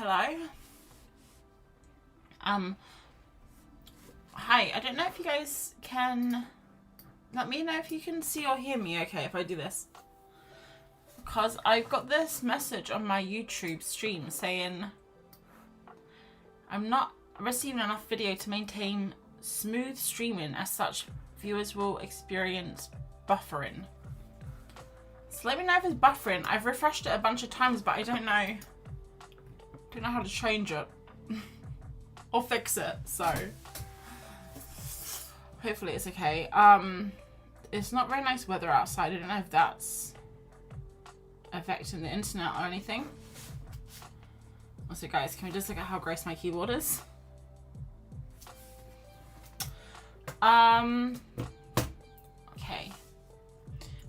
Hello. Hi. I don't know if you guys can let me know if you can see or hear me okay if I do this. Because I've got this message on my YouTube stream saying I'm not receiving enough video to maintain smooth streaming, as such viewers will experience buffering. So let me know if it's buffering. I've refreshed it a bunch of times, but I don't know how to change it or fix it, so hopefully it's okay. It's not very nice weather outside. I don't know if that's affecting the internet or anything. Also, guys, can we just look at how gross my keyboard is? Okay.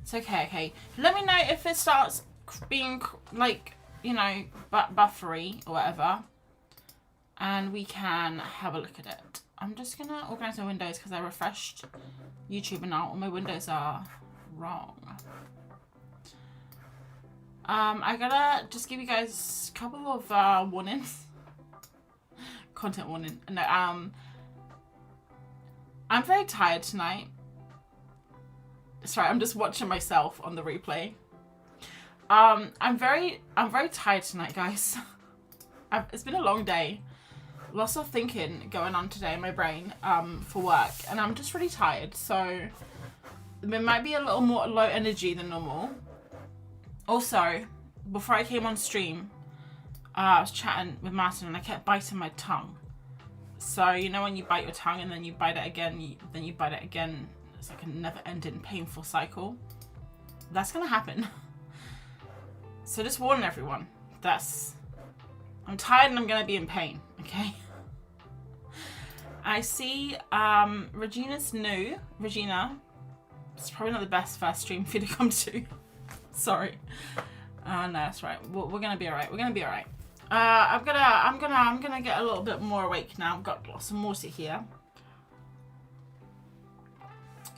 It's okay. Let me know if it starts being like, you know, buffery or whatever, and we can have a look at it. I'm just gonna organize my windows because I refreshed YouTube and now all my windows are wrong. I gotta just give you guys a couple of warnings. Content warning. No, I'm very tired tonight. Sorry, I'm just watching myself on the replay. I'm very tired tonight, guys. It's been a long day. Lots of thinking going on today in my brain for work, and I'm just really tired, so it might be a little more low energy than normal. Also, before I came on stream, I was chatting with Martin and I kept biting my tongue. So you know when you bite your tongue and then you bite it again, then you bite it again, it's like a never-ending painful cycle. That's gonna happen. So just warning everyone, I'm tired and I'm gonna be in pain, okay? I see Regina's new. Regina, it's probably not the best first stream for you to come to. Sorry. No, that's right. We're gonna be alright. We're gonna be alright. I'm gonna get a little bit more awake now. I've got lots of water here.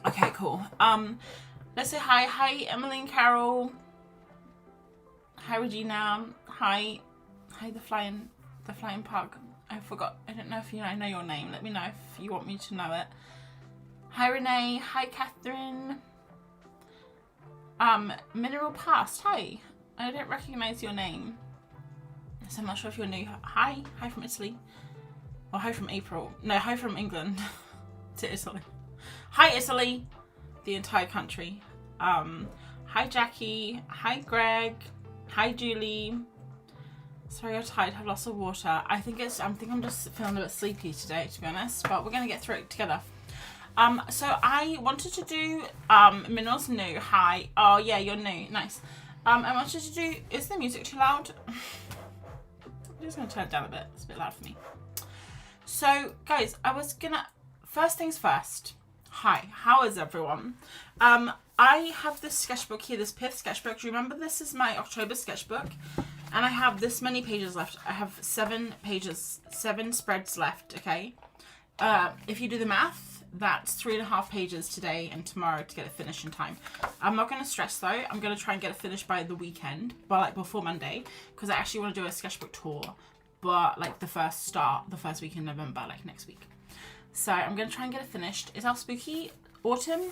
Okay, cool. Let's say hi. Hi, Emily and Carol. Hi, Regina. Hi, the flying pug. I forgot. I don't know if I know your name. Let me know if you want me to know it. Hi, Renee. Hi, Catherine. Mineral Past. Hi. I don't recognize your name, so I'm not sure if you're new. Hi from Italy, or hi from April. No, hi from England to Italy. Hi Italy, the entire country. Hi Jackie. Hi Greg. Hi Julie. Sorry, you're tired. Have lots of water. I think I'm just feeling a bit sleepy today, to be honest. But we're gonna get through it together. So I wanted to do Mineral's new. Hi. Oh yeah, you're new. Nice. I wanted to do. Is the music too loud? I'm just gonna turn it down a bit. It's a bit loud for me. So guys, first things first. Hi, how is everyone? I have this sketchbook here, this Pith sketchbook. Remember, this is my October sketchbook, and I have this many pages left. I have 7 pages, 7 spreads left. Okay. If you do the math, that's 3.5 pages today and tomorrow to get it finished in time. I'm not going to stress though. I'm going to try and get it finished by the weekend, but like before Monday, because I actually want to do a sketchbook tour, but like the first week in November, like next week. So I'm going to try and get it finished. It's our spooky autumn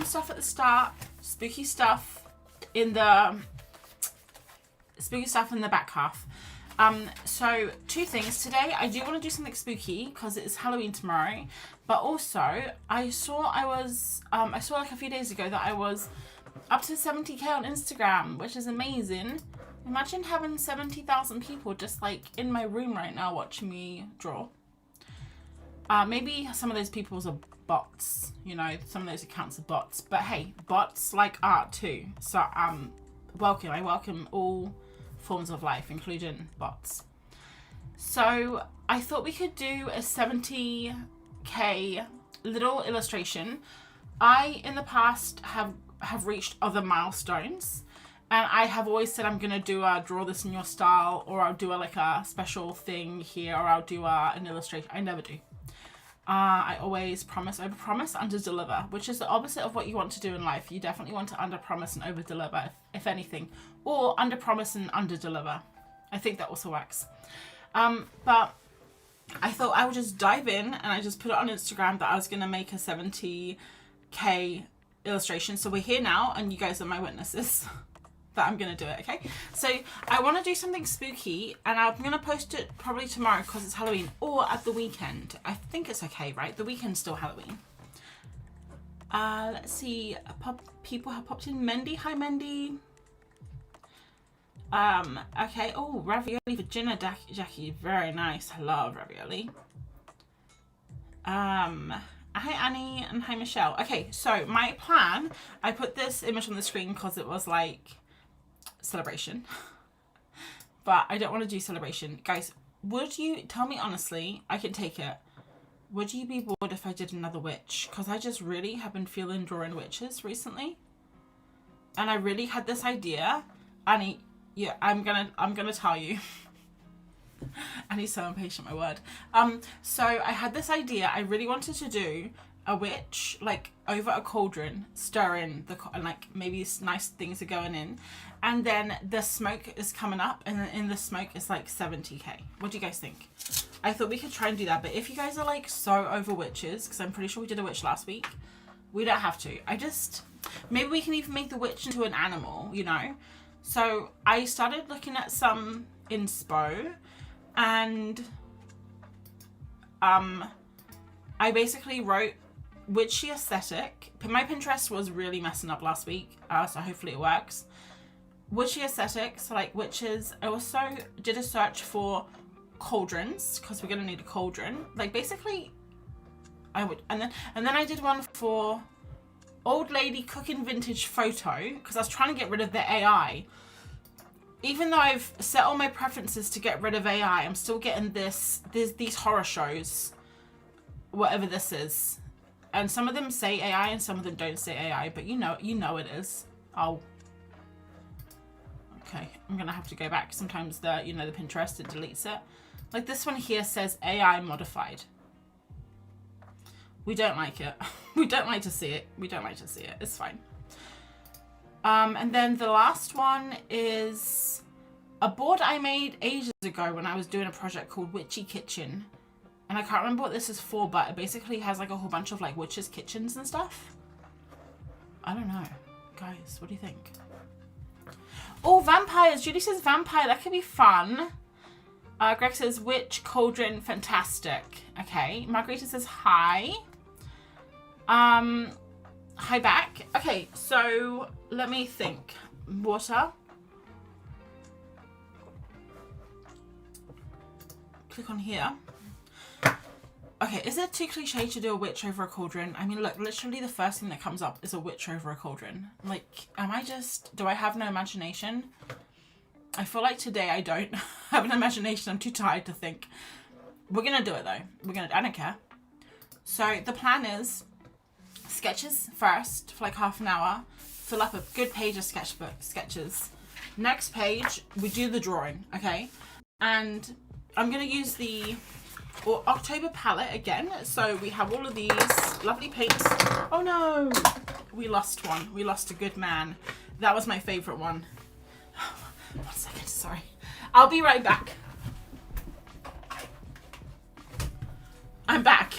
stuff at the start, spooky stuff in the back half. So 2 things. Today I do want to do something spooky because it's Halloween tomorrow, but also I saw like a few days ago that I was up to 70k on Instagram, which is amazing. Imagine having 70,000 people just like in my room right now watching me draw. Maybe some of those people are bots, you know, some of those accounts are bots, but hey, bots like art too. So I welcome all forms of life, including bots. So I thought we could do a 70k little illustration. I in the past have reached other milestones, and I have always said I'm gonna do a draw this in your style, or I'll do a special thing here, or I'll do an illustration. I never do. I always overpromise, underdeliver, which is the opposite of what you want to do in life. You definitely want to underpromise and overdeliver, if anything, or underpromise and underdeliver. I think that also works. But I thought I would just dive in, and I just put it on Instagram that I was going to make a 70k illustration. So we're here now, and you guys are my witnesses that I'm going to do it, okay? So I want to do something spooky, and I'm going to post it probably tomorrow because it's Halloween, or at the weekend. I think it's okay, right? The weekend's still Halloween. Let's see. People have popped in. Mendy. Hi, Mendy. Okay. Oh, ravioli for Jenna, Jackie. Very nice. I love ravioli. Hi, Annie, and hi, Michelle. Okay, so my plan, I put this image on the screen because it was like celebration, but I don't want to do celebration. Guys, would you, tell me honestly, I can take it, would you be bored if I did another witch? Because I just really have been feeling drawing witches recently, and I really had this idea. Annie, yeah, I'm gonna tell you. Annie's so impatient, my word. So I had this idea. I really wanted to do a witch like over a cauldron, stirring and like maybe nice things are going in, and then the smoke is coming up, and then in the smoke is like 70k. What do you guys think? I thought we could try and do that, but if you guys are like so over witches, because I'm pretty sure we did a witch last week, we don't have to. Maybe we can even make the witch into an animal, you know? So I started looking at some inspo, and I basically wrote witchy aesthetic. My Pinterest was really messing up last week, so hopefully it works. Witchy aesthetic, so like witches. I also did a search for cauldrons, because we're gonna need a cauldron. Like basically, I would, and then I did one for old lady cooking vintage photo, because I was trying to get rid of the AI. Even though I've set all my preferences to get rid of AI, I'm still getting these horror shows, whatever this is. And some of them say AI and some of them don't say AI, but you know it is. Oh. Okay, I'm gonna have to go back. Sometimes the Pinterest, it deletes it. Like this one here says AI modified. We don't like it. We don't like to see it. We don't like to see it. It's fine. And then the last one is a board I made ages ago when I was doing a project called Witchy Kitchen. And I can't remember what this is for, but it basically has like a whole bunch of like witches' kitchens and stuff. I don't know. Guys, what do you think? Oh, vampires. Julie says vampire. That could be fun. Greg says witch, cauldron, fantastic. Okay. Margarita says hi. Hi back. Okay, so let me think. Water. Click on here. Okay, is it too cliche to do a witch over a cauldron? I mean, look, literally the first thing that comes up is a witch over a cauldron. Like, do I have no imagination? I feel like today I don't have an imagination. I'm too tired to think. We're gonna do it though. I don't care. So the plan is sketches first for like half an hour. Fill up a good page of sketches. Next page, we do the drawing, okay? And I'm gonna use the October palette again. So we have all of these lovely paints. Oh no, we lost one. We lost a good man. That was my favorite one. 1 second, sorry. I'll be right back. I'm back.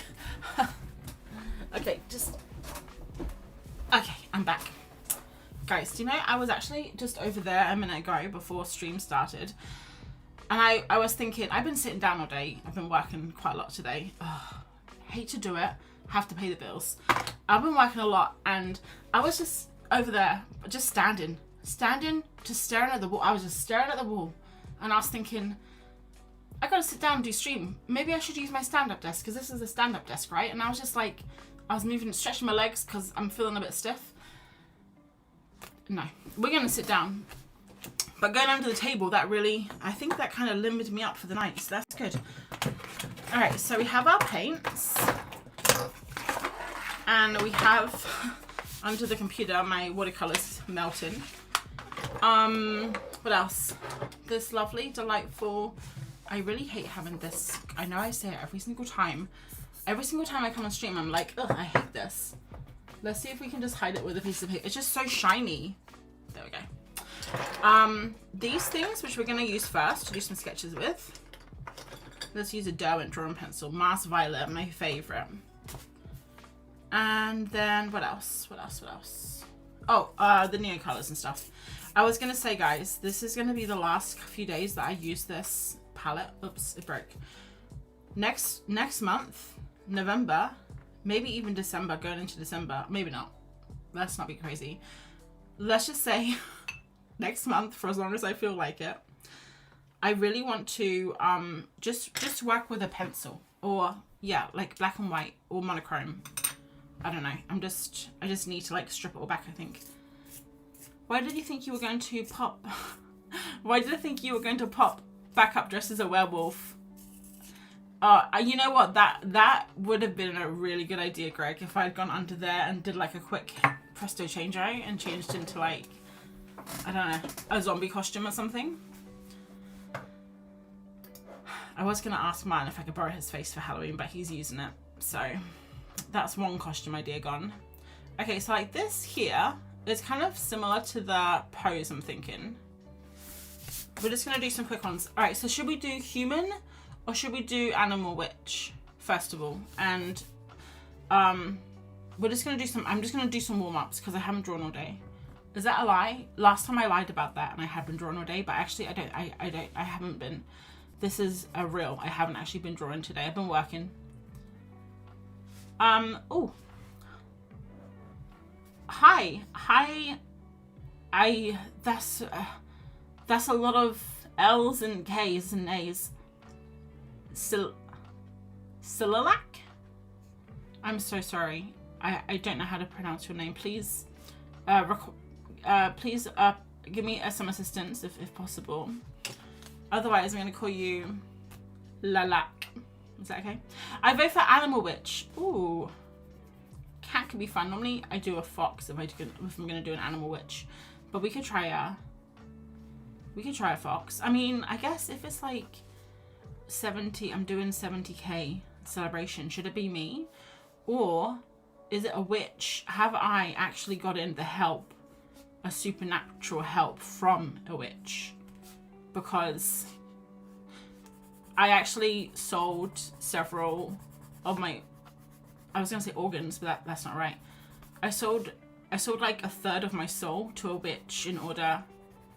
Okay, okay, I'm back. Guys, do you know I was actually just over there a minute ago before stream started. And I was thinking, I've been sitting down all day. I've been working quite a lot today. Ugh, hate to do it. Have to pay the bills. I've been working a lot, and I was just over there, just standing, just staring at the wall. I was just staring at the wall, and I was thinking, I gotta sit down and do stream. Maybe I should use my stand-up desk, because this is a stand-up desk, right? And I was just like, I was moving, stretching my legs, because I'm feeling a bit stiff. No, we're gonna sit down. But going under the table, I think that kind of limited me up for the night, so that's good. All right, so we have our paints. And we have, under the computer, my watercolors melting. What else? This lovely, delightful, I really hate having this. I know I say it every single time. Every single time I come on stream, I'm like, ugh, I hate this. Let's see if we can just hide it with a piece of paper. It's just so shiny. There we go. These things, which we're going to use first to do some sketches with. Let's use a Derwent drawing pencil. Mars Violet, my favorite. And then what else? Oh, the neo colors and stuff. I was going to say, guys, this is going to be the last few days that I use this palette. Oops, it broke. Next month, November, maybe even December, going into December. Maybe not. Let's not be crazy. Let's just say next month, for as long as I feel like it, I really want to just work with a pencil, or yeah, like black and white or monochrome. I don't know. I just need to like strip it all back, I think. Why did you think you were going to pop? Why did I think you were going to pop back up dressed as a werewolf? You know what? That would have been a really good idea, Greg, if I had gone under there and did like a quick presto change out and changed into like, I don't know, a zombie costume or something. I was going to ask Man if I could borrow his face for Halloween, but he's using it. So that's one costume idea gone. Okay, so like this here is kind of similar to the pose I'm thinking. We're just going to do some quick ones. All right, so should we do human or should we do animal witch first of all? And we're just going to do some, I'm just going to do some warm-ups because I haven't drawn all day. Is that a lie? Last time I lied about that and I had been drawing all day, but actually I haven't been. This is a real. I haven't actually been drawing today. I've been working. Oh. Hi. That's a lot of L's and K's and A's. Sililak? I'm so sorry. I don't know how to pronounce your name. Please, please give me some assistance if possible. Otherwise, I'm going to call you Lalak. Is that okay? I vote for Animal Witch. Ooh. Cat could be fun. Normally, I do a fox if I'm going to do an Animal Witch. But we could try a fox. I mean, I guess if it's like 70, I'm doing 70k celebration. Should it be me? Or is it a witch? Have I actually gotten the help, a supernatural help from a witch? Because I actually sold several of my, I was gonna say organs, but that's not right. I sold like a third of my soul to a witch in order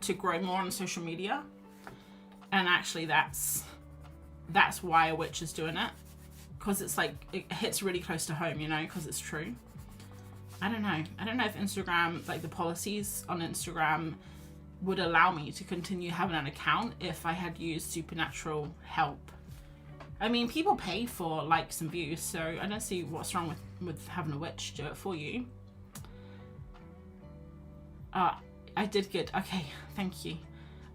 to grow more on social media. And actually that's why a witch is doing it. Because it's like, it hits really close to home, you know, because it's true. I don't know if Instagram, like the policies on Instagram would allow me to continue having an account if I had used supernatural help. I mean, people pay for likes and views, so I don't see what's wrong with having a witch do it for you. I did good. Okay, thank you.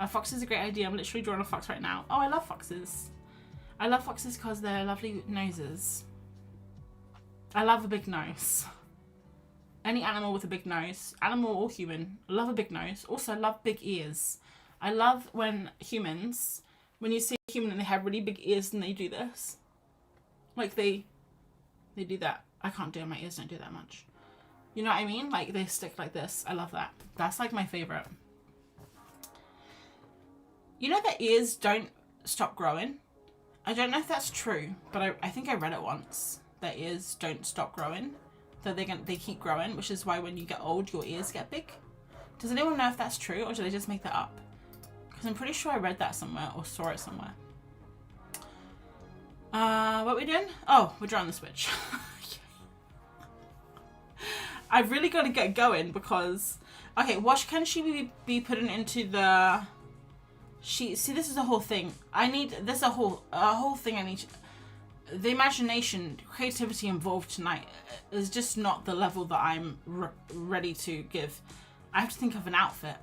Fox is a great idea. I'm literally drawing a fox right now. Oh, I love foxes. I love foxes because they're lovely noses. I love a big nose. Any animal with a big nose, animal or human, I love a big nose. Also, I love big ears. I love when humans, when you see a human and they have really big ears and they do this. Like they do that. I can't do it. My ears don't do that much. You know what I mean? Like they stick like this. I love that. That's like my favorite. You know that ears don't stop growing? I don't know if that's true, but I think I read it once. That ears don't stop growing. So they keep growing, which is why when you get old, your ears get big. Does anyone know if that's true, or do they just make that up? Because I'm pretty sure I read that somewhere or saw it somewhere. What are we doing? Oh, we're drawing the switch. I've really got to get going because... Okay, what can she be putting into the... See, this is the whole thing. There's a whole thing I need... The imagination, creativity involved tonight is just not the level that I'm ready to give. I have to think of an outfit,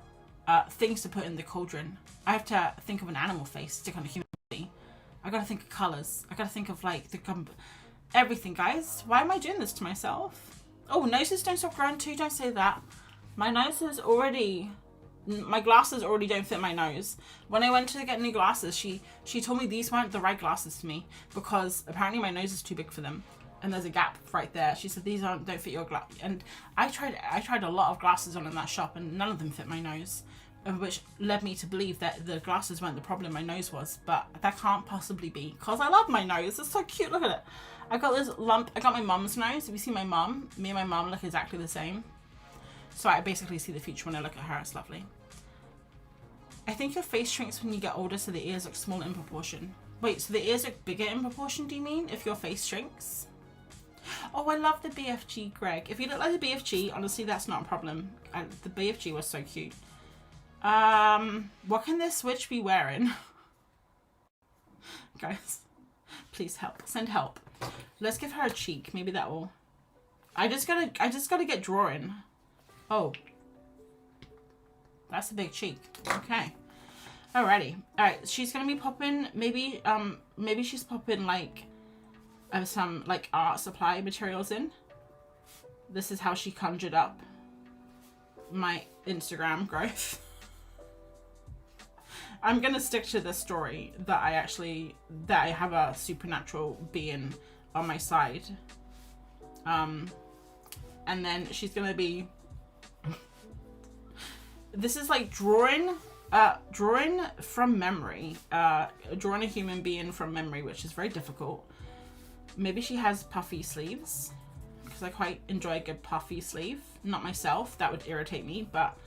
things to put in the cauldron. I have to think of an animal face, stick on a human body. I gotta think of colors. I gotta think of like everything, guys. Why am I doing this to myself? Oh, noses don't stop growing too. Don't say that. My nose is already... My glasses already don't fit my nose. When I went to get new glasses, she told me these weren't the right glasses for me because apparently my nose is too big for them, and there's a gap right there. She said these don't fit your glass. And I tried a lot of glasses on in that shop, and none of them fit my nose, which led me to believe that the glasses weren't the problem. My nose was, but that can't possibly be because I love my nose. It's so cute. Look at it. I got this lump. I got my mum's nose. If you see my mum, me and my mum look exactly the same. So I basically see the future when I look at her. It's lovely. I think your face shrinks when you get older, so the ears look small in proportion. Wait, so the ears look bigger in proportion, do you mean? If your face shrinks? Oh, I love the BFG, Greg. If you look like the BFG, honestly, that's not a problem. The BFG was so cute. What can this witch be wearing? Guys, please help. Send help. Let's give her a cheek. Maybe that will... I just gotta get drawing. Oh. That's a big cheek. Okay. Alrighty. Alright, she's gonna be popping, maybe she's popping like some like art supply materials in. This is how she conjured up my Instagram growth. I'm gonna stick to this story that I have a supernatural being on my side. And then she's gonna be... This is like drawing from memory. Drawing a human being from memory, which is very difficult. Maybe she has puffy sleeves, because I quite enjoy a good puffy sleeve. Not myself, that would irritate me, but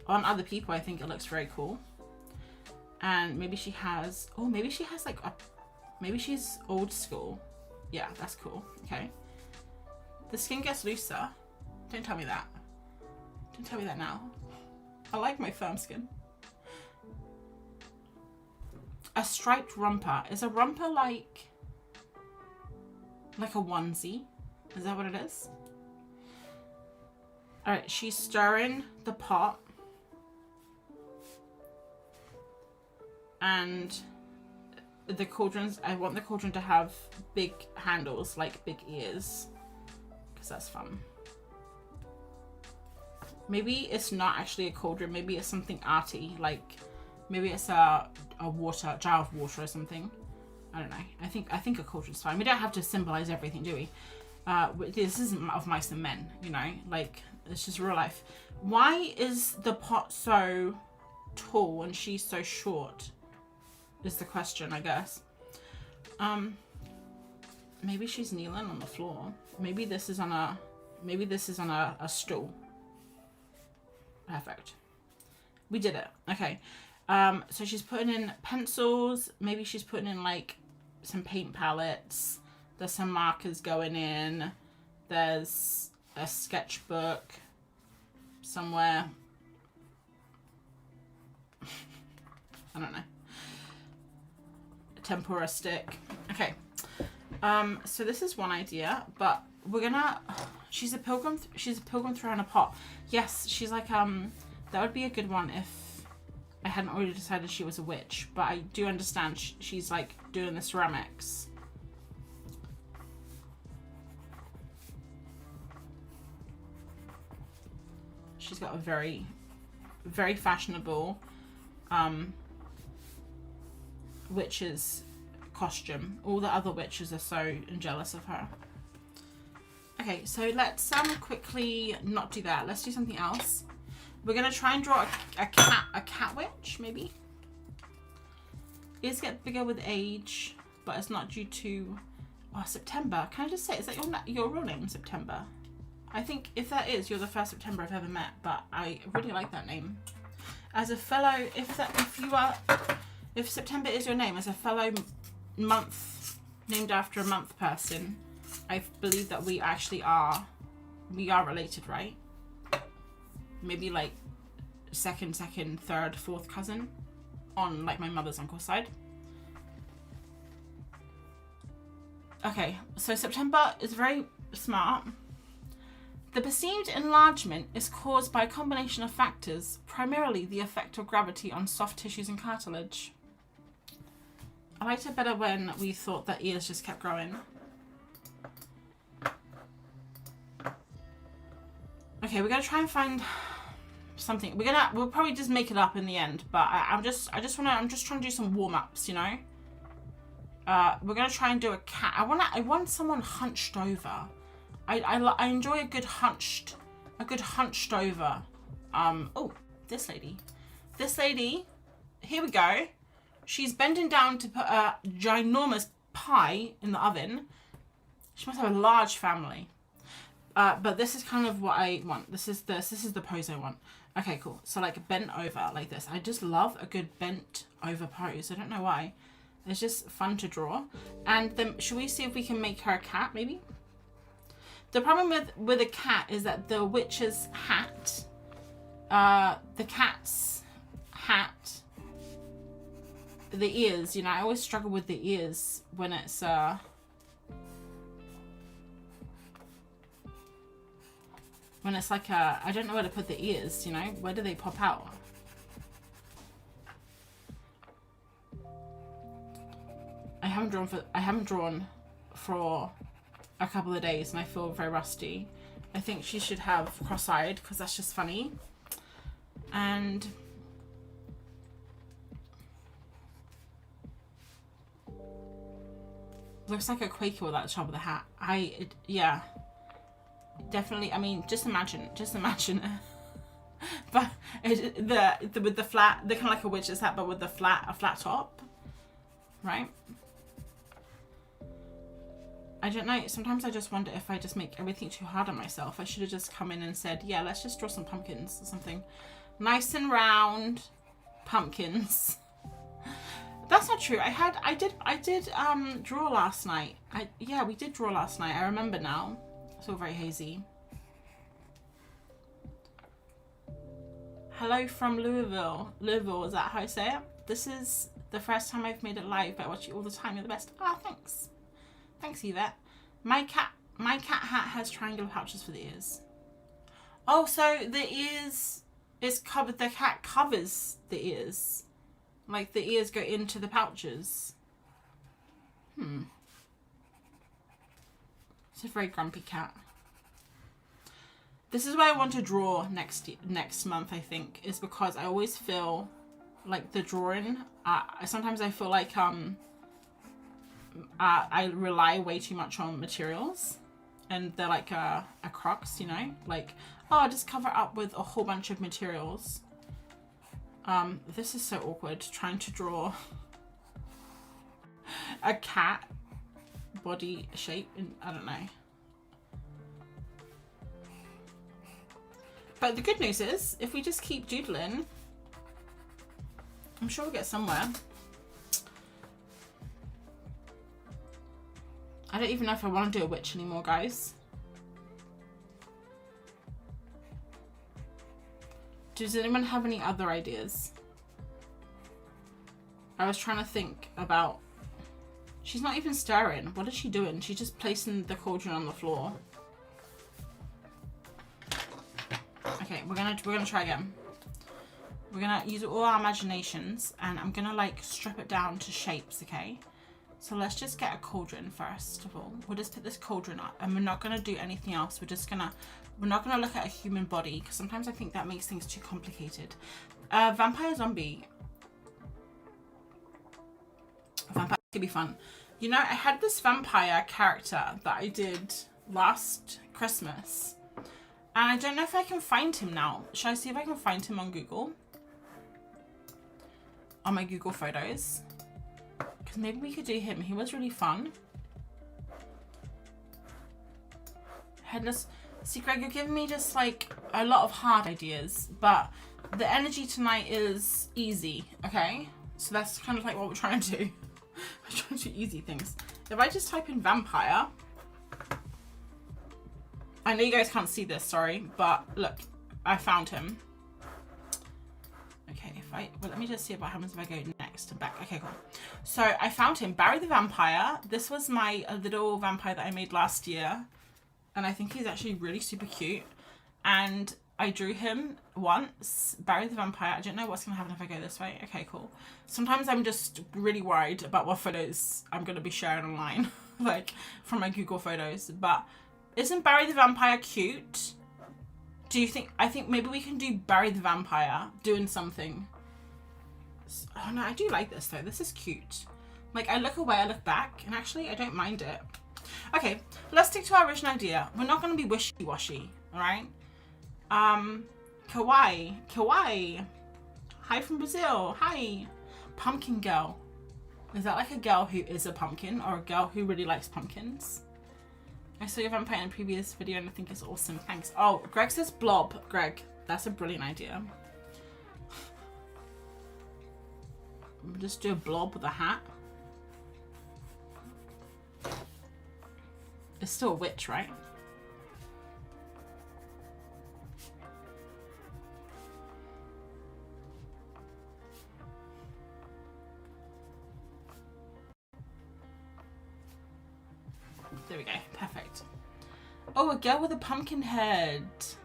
On other people, I think it looks very cool. And maybe she has, oh, maybe she has like a, maybe she's old school. Yeah, that's cool. Okay. The skin gets looser. Don't tell me that. Don't tell me that now. I like my firm skin. A striped romper. Is a romper like a onesie? Is that what it is? Alright, she's stirring the pot. And the cauldrons, I want the cauldron to have big handles, like big ears. Because that's fun. Maybe it's not actually a cauldron. Maybe it's something arty. Like, maybe it's a jar of water or something. I don't know. I think a cauldron's fine. We don't have to symbolize everything, do we? This isn't of mice and men, you know? Like, it's just real life. Why is the pot so tall and she's so short? Is the question, I guess. Maybe she's kneeling on the floor. Maybe this is on a stool. Perfect. We did it. Okay. So she's putting in pencils. Maybe she's putting in like some paint palettes. There's some markers going in. There's a sketchbook somewhere. I don't know. A tempura stick. Okay. So this is one idea, but we're gonna, she's a pilgrim throwing a pot. Yes, she's like, that would be a good one if I hadn't already decided she was a witch, but I do understand she's like doing the ceramics. She's got a very, very fashionable witch's costume. All the other witches are so jealous of her. Okay, so let's quickly not do that. Let's do something else. We're gonna try and draw a cat witch, maybe. Ears get bigger with age, but it's not due to September. Can I just say, is that your real name, September? I think if that is, you're the first September I've ever met, but I really like that name. As a fellow, if September is your name, as a fellow month named after a month person, I believe that we actually are related, right? Maybe like second, third, fourth cousin on like my mother's uncle's side. Okay, so September is very smart. The perceived enlargement is caused by a combination of factors, primarily the effect of gravity on soft tissues and cartilage. I liked it better when we thought that ears just kept growing. Okay, we're gonna try and find something. We'll probably just make it up in the end, but I'm just trying to do some warm-ups, you know? We're gonna try and do a cat. I want someone hunched over. I enjoy a good hunched over. Oh, this lady, here we go. She's bending down to put a ginormous pie in the oven. She must have a large family. But this is kind of what I want. This is the pose I want. Okay, cool. So like bent over like this. I just love a good bent over pose. I don't know why. It's just fun to draw. And then should we see if we can make her a cat maybe? The problem with a cat is that the witch's hat, the cat's hat, the ears, you know, I always struggle with the ears when it's like I don't know where to put the ears, you know, where do they pop out? I haven't drawn for a couple of days and I feel very rusty. I think she should have cross-eyed because that's just funny. And looks like a Quaker without the top of the hat. Yeah. Definitely, I mean, just imagine but with the flat, they're kind of like a witch's hat, but with a flat top, right? I don't know, sometimes I just wonder if I just make everything too hard on myself. I should have just come in and said, yeah, let's just draw some pumpkins or something. Nice and round pumpkins. That's not true. I did draw last night. Yeah, we did draw last night. I remember now. It's all very hazy. Hello from Louisville. Louisville, is that how I say it? This is the first time I've made it live, but I watch you all the time. You're the best. Ah, thanks. Thanks, Yvette. My cat hat has triangular pouches for the ears. Oh, so the ears is covered. The cat covers the ears. Like the ears go into the pouches. It's a very grumpy cat. This is why I want to draw next month, I think, is because I always feel like the drawing, sometimes I feel like I rely way too much on materials, and they're like a crux, you know, like, oh, I'll just cover up with a whole bunch of materials. This is so awkward, trying to draw a cat body shape, and I don't know. But the good news is, if we just keep doodling, I'm sure we'll get somewhere. I don't even know if I want to do a witch anymore, guys. Does anyone have any other ideas? I was trying to think about... She's not even stirring. What is she doing? She's just placing the cauldron on the floor. Okay, we're gonna try again. We're gonna use all our imaginations, and I'm gonna like strip it down to shapes, okay? So let's just get a cauldron first of all. We'll just put this cauldron up, and we're not gonna do anything else. We're not gonna look at a human body, because sometimes I think that makes things too complicated. Vampire zombie. Vampire could be fun. You know, I had this vampire character that I did last Christmas. And I don't know if I can find him now. Should I see if I can find him on Google? On my Google photos. Because maybe we could do him. He was really fun. Headless. See, Greg, you're giving me just like a lot of hard ideas. But the energy tonight is easy, okay? So that's kind of like what we're trying to do. We're trying to do easy things. If I just type in vampire... I know you guys can't see this, sorry, but look, I found him. Okay, well, let me just see what happens if I go next and back. Okay, cool. So I found him, Barry the Vampire. This was my little vampire that I made last year. And I think he's actually really super cute. And I drew him once, Barry the Vampire. I don't know what's gonna happen if I go this way. Okay, cool. Sometimes I'm just really worried about what photos I'm gonna be sharing online, like from my Google photos, but isn't Barry the Vampire cute? Do you think... I think maybe we can do Barry the Vampire doing something. Oh no, I do like this though. This is cute. Like, I look away, I look back, and actually I don't mind it. Okay, let's stick to our original idea. We're not going to be wishy-washy, alright? Kawaii. Hi from Brazil. Hi. Pumpkin girl. Is that like a girl who is a pumpkin, or a girl who really likes pumpkins? I saw your vampire in a previous video and I think it's awesome. Thanks. Oh, Greg says blob. Greg, that's a brilliant idea. We'll just do a blob with a hat. It's still a witch, right? There we go. Perfect. Oh, a girl with a pumpkin head.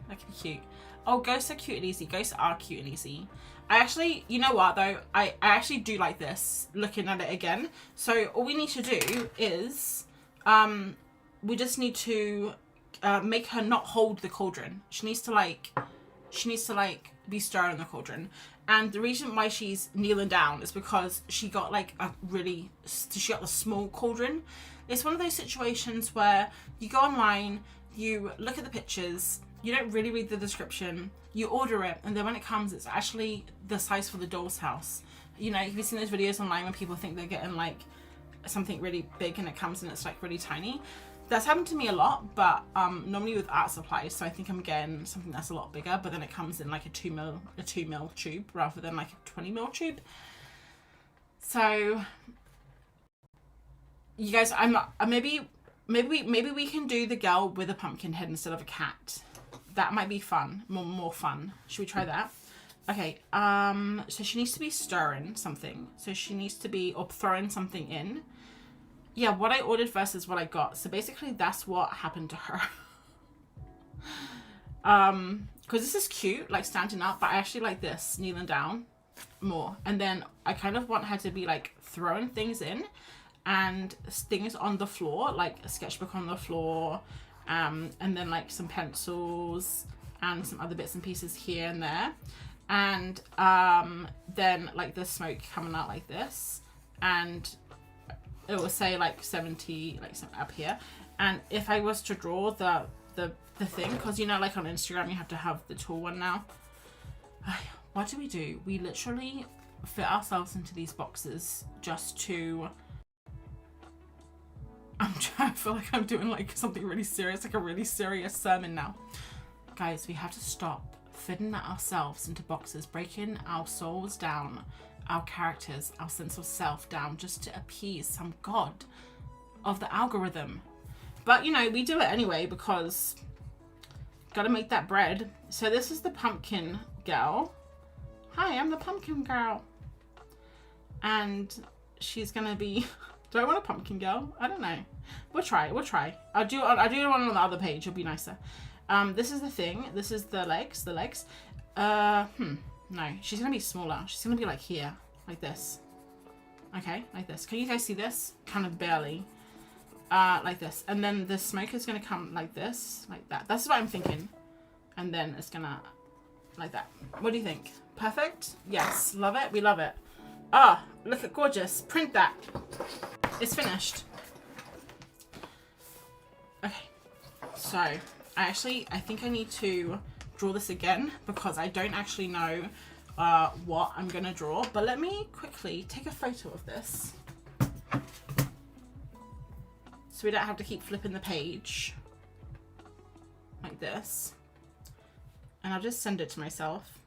That could be cute. Oh, ghosts are cute and easy. Ghosts are cute and easy. I actually, you know what though? I actually do like this, looking at it again. So all we need to do is, we just need to make her not hold the cauldron. She needs to like be stirring the cauldron. And the reason why she's kneeling down is because she got like she got the small cauldron. It's one of those situations where you go online, you look at the pictures, you don't really read the description, you order it, and then when it comes, it's actually the size for the doll's house. You know, have you seen those videos online when people think they're getting like something really big and it comes and it's like really tiny? That's happened to me a lot, but normally with art supplies, so I think I'm getting something that's a lot bigger, but then it comes in like a 2 mil tube rather than like a 20 mil tube. So you guys, maybe we can do the girl with a pumpkin head instead of a cat. That might be fun, more fun. Should we try that? Okay, so she needs to be stirring something. So she needs to be, or throwing something in. Yeah, what I ordered versus what I got. So basically that's what happened to her. Because this is cute, like standing up, but I actually like this, kneeling down more. And then I kind of want her to be like throwing things in and things on the floor, like a sketchbook on the floor, and then like some pencils and some other bits and pieces here and there. And then like the smoke coming out like this, and it will say like 70, like some up here. And if I was to draw the thing, because you know, like on Instagram you have to have the tool one now. What do? We literally fit ourselves into these boxes just to, I feel like I'm doing like something really serious, like a really serious sermon now. Guys, we have to stop fitting ourselves into boxes, breaking our souls down, our characters, our sense of self down, just to appease some god of the algorithm. But you know, we do it anyway because gotta make that bread. So this is the pumpkin girl. Hi, I'm the pumpkin girl. And she's gonna be, do I want a pumpkin girl? I don't know. We'll try. I'll do one on the other page, it'll be nicer. This is the thing. This is the legs. No, she's gonna be smaller. She's gonna be like here, like this. Okay, like this. Can you guys see this? Kind of barely. Like this. And then the smoke is gonna come like this, like that. That's what I'm thinking. And then it's gonna, like that. What do you think? Perfect? Yes, love it. We love it. Ah, look at gorgeous. Print that. It's finished. Okay, so I think I need to draw this again because I don't actually know what I'm gonna draw, but let me quickly take a photo of this so we don't have to keep flipping the page like this, and I'll just send it to myself.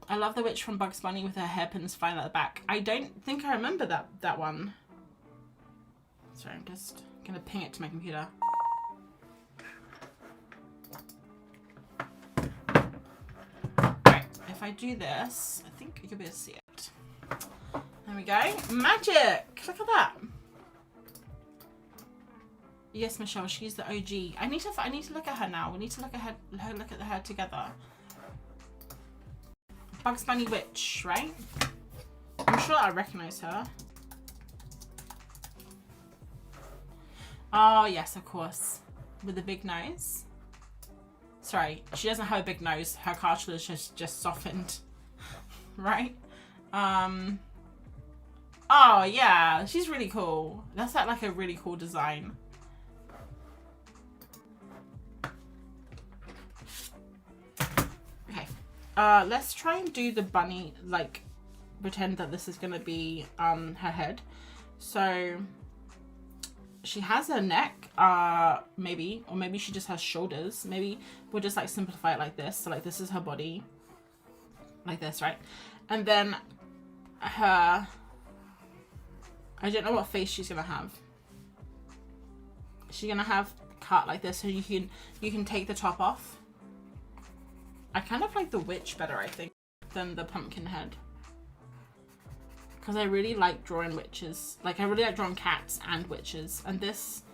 I love the witch from Bugs Bunny with her hairpins flying at the back. I don't think I remember that one. Sorry, I'm just gonna ping it to my computer. Right, if I do this, I think you'll be able to see it. There we go. Magic! Look at that. Yes, Michelle, she's the OG. I need to look at her now. We need to look at her together. Bugs Bunny witch, right? I'm sure I recognize her. Oh, yes, of course. With the big nose. Sorry, she doesn't have a big nose. Her cartilage has just softened. Right? Oh, yeah. She's really cool. That's like a really cool design. Okay. Let's try and do the bunny, like, pretend that this is going to be her head. So she has her neck, maybe, or maybe she just has shoulders. Maybe we'll just like simplify it like this. So like this is her body, like this, right? And then her, I don't know what face she's gonna have. She's gonna have cut like this, so you can take the top off. I kind of like the witch better, I think, than the pumpkin head. Because I really like drawing witches. Like, I really like drawing cats and witches. And this